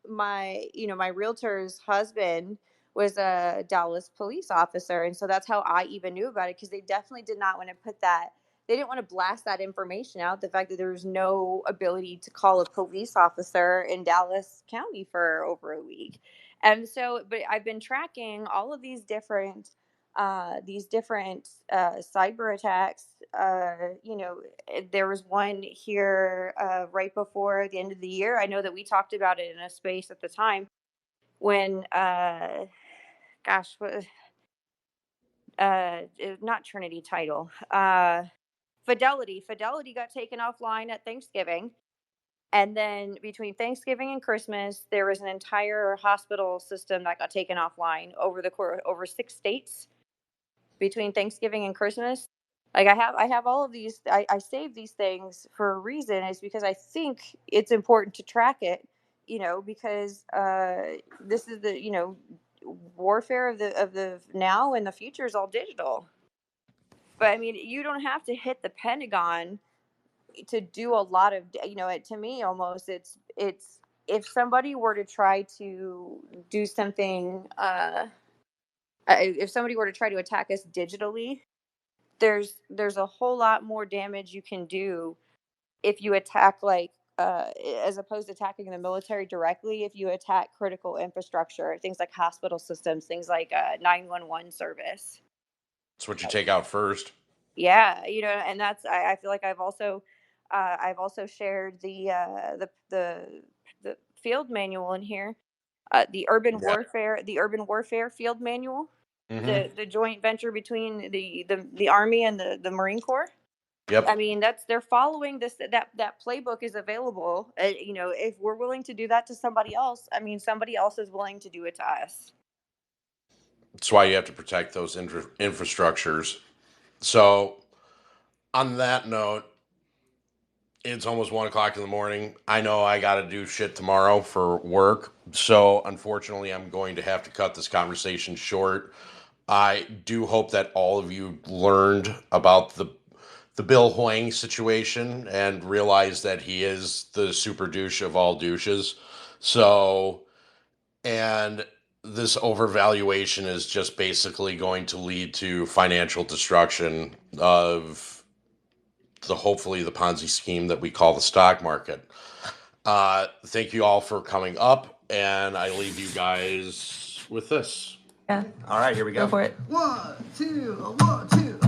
my realtor's husband was a Dallas police officer, and so that's how I even knew about it, because they definitely did not want to put that, they didn't want to blast that information out. The fact that there was no ability to call a police officer in Dallas County for over a week. And so, but I've been tracking all of these different cyber attacks. There was one here right before the end of the year. I know that we talked about it in a space at the time when, gosh, not Trinity Title. Fidelity got taken offline at Thanksgiving. And then between Thanksgiving and Christmas, there was an entire hospital system that got taken offline over 6 states between Thanksgiving and Christmas. Like, I have all of these, I save these things for a reason, is because I think it's important to track it, because this is the, warfare of the now, and the future is all digital. But I mean, you don't have to hit the Pentagon to do a lot of, to me, almost, it's if somebody were to try to do something, if somebody were to try to attack us digitally, there's a whole lot more damage you can do if you attack, like, as opposed to attacking the military directly. If you attack critical infrastructure, things like hospital systems, things like 911 service. That's what you take out first. Yeah, and that's, I feel like I've also shared the field manual in here, the urban warfare field manual, the joint venture between the Army and the Marine Corps. Yep. I mean, they're following this, that playbook is available. If we're willing to do that to somebody else, I mean, somebody else is willing to do it to us. That's why you have to protect those infrastructures. So, on that note, it's almost 1:00 in the morning. I know I got to do shit tomorrow for work. So, unfortunately, I'm going to have to cut this conversation short. I do hope that all of you learned about the Bill Whang situation and realized that he is the super douche of all douches. So, and this overvaluation is just basically going to lead to financial destruction of hopefully the Ponzi scheme that we call the stock market. Thank you all for coming up, and I leave you guys with this. Yeah. All right, here we go. Go for it. 1, 2, 1, 2.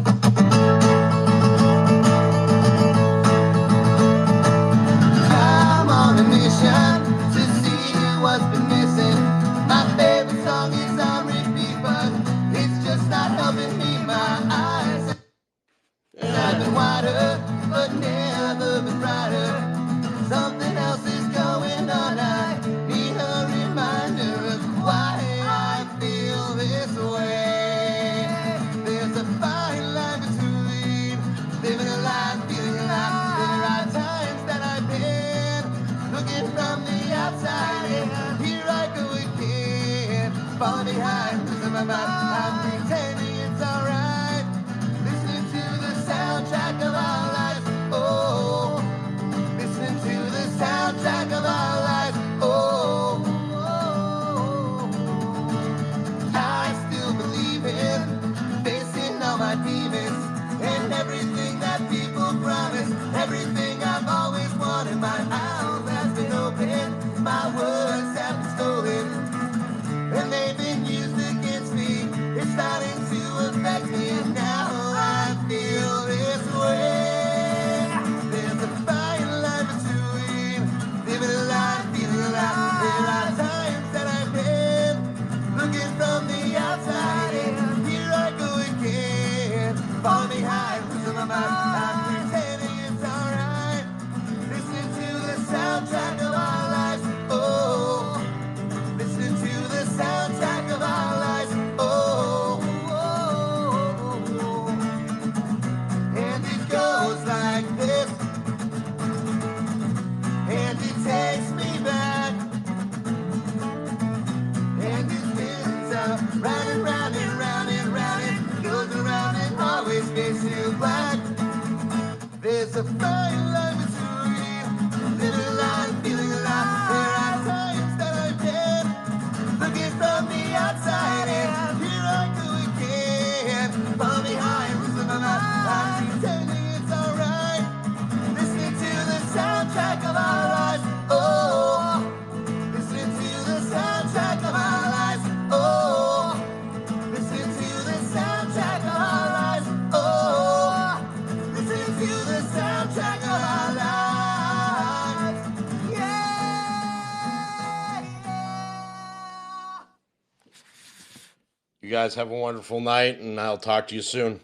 I'm on a mission to see what's been missing. My favorite song is on repeat, but it's just not helping me. My eyes have been wider, but never been brighter. Something else is going on. I need a reminder of why I feel this way. There's a fine line between living a life, feeling alive. There are times that I've been looking from the outside, and here I go again, falling behind. my mouth. I'm pretending it's alright. Listening to the soundtrack of our lives. Oh, listening to the soundtrack of our lives. Oh, I still believe in facing all my demons and everything that people promise. Everything I've always wanted. My house has been open. My words have been stolen. And they've been used against me. It's starting to affect me. And now I feel this way. There's a fine line between living a life, feeling alive. There are times that I've been looking from the outside, and here I go again. Follow me high, losing my mind. I'm pretending it's alright. Listening to the soundtrack of our lives. Oh, listening to the soundtrack of our lives. Oh, and it goes like this, and it takes me back, and it spins up round and round and round and round, and goes around and always fades to black. There's a fine line between living a life, feeling alive. There are times that I've been looking from the outside, and here I go again. Follow me high and losing my mind. I'm pretending it's alright. Listening to the soundtrack of our lives. Oh, listening to the soundtrack of our lives. Oh, listening to the soundtrack of our lives. Oh, listening to the soundtrack of our lives. You guys have a wonderful night, and I'll talk to you soon.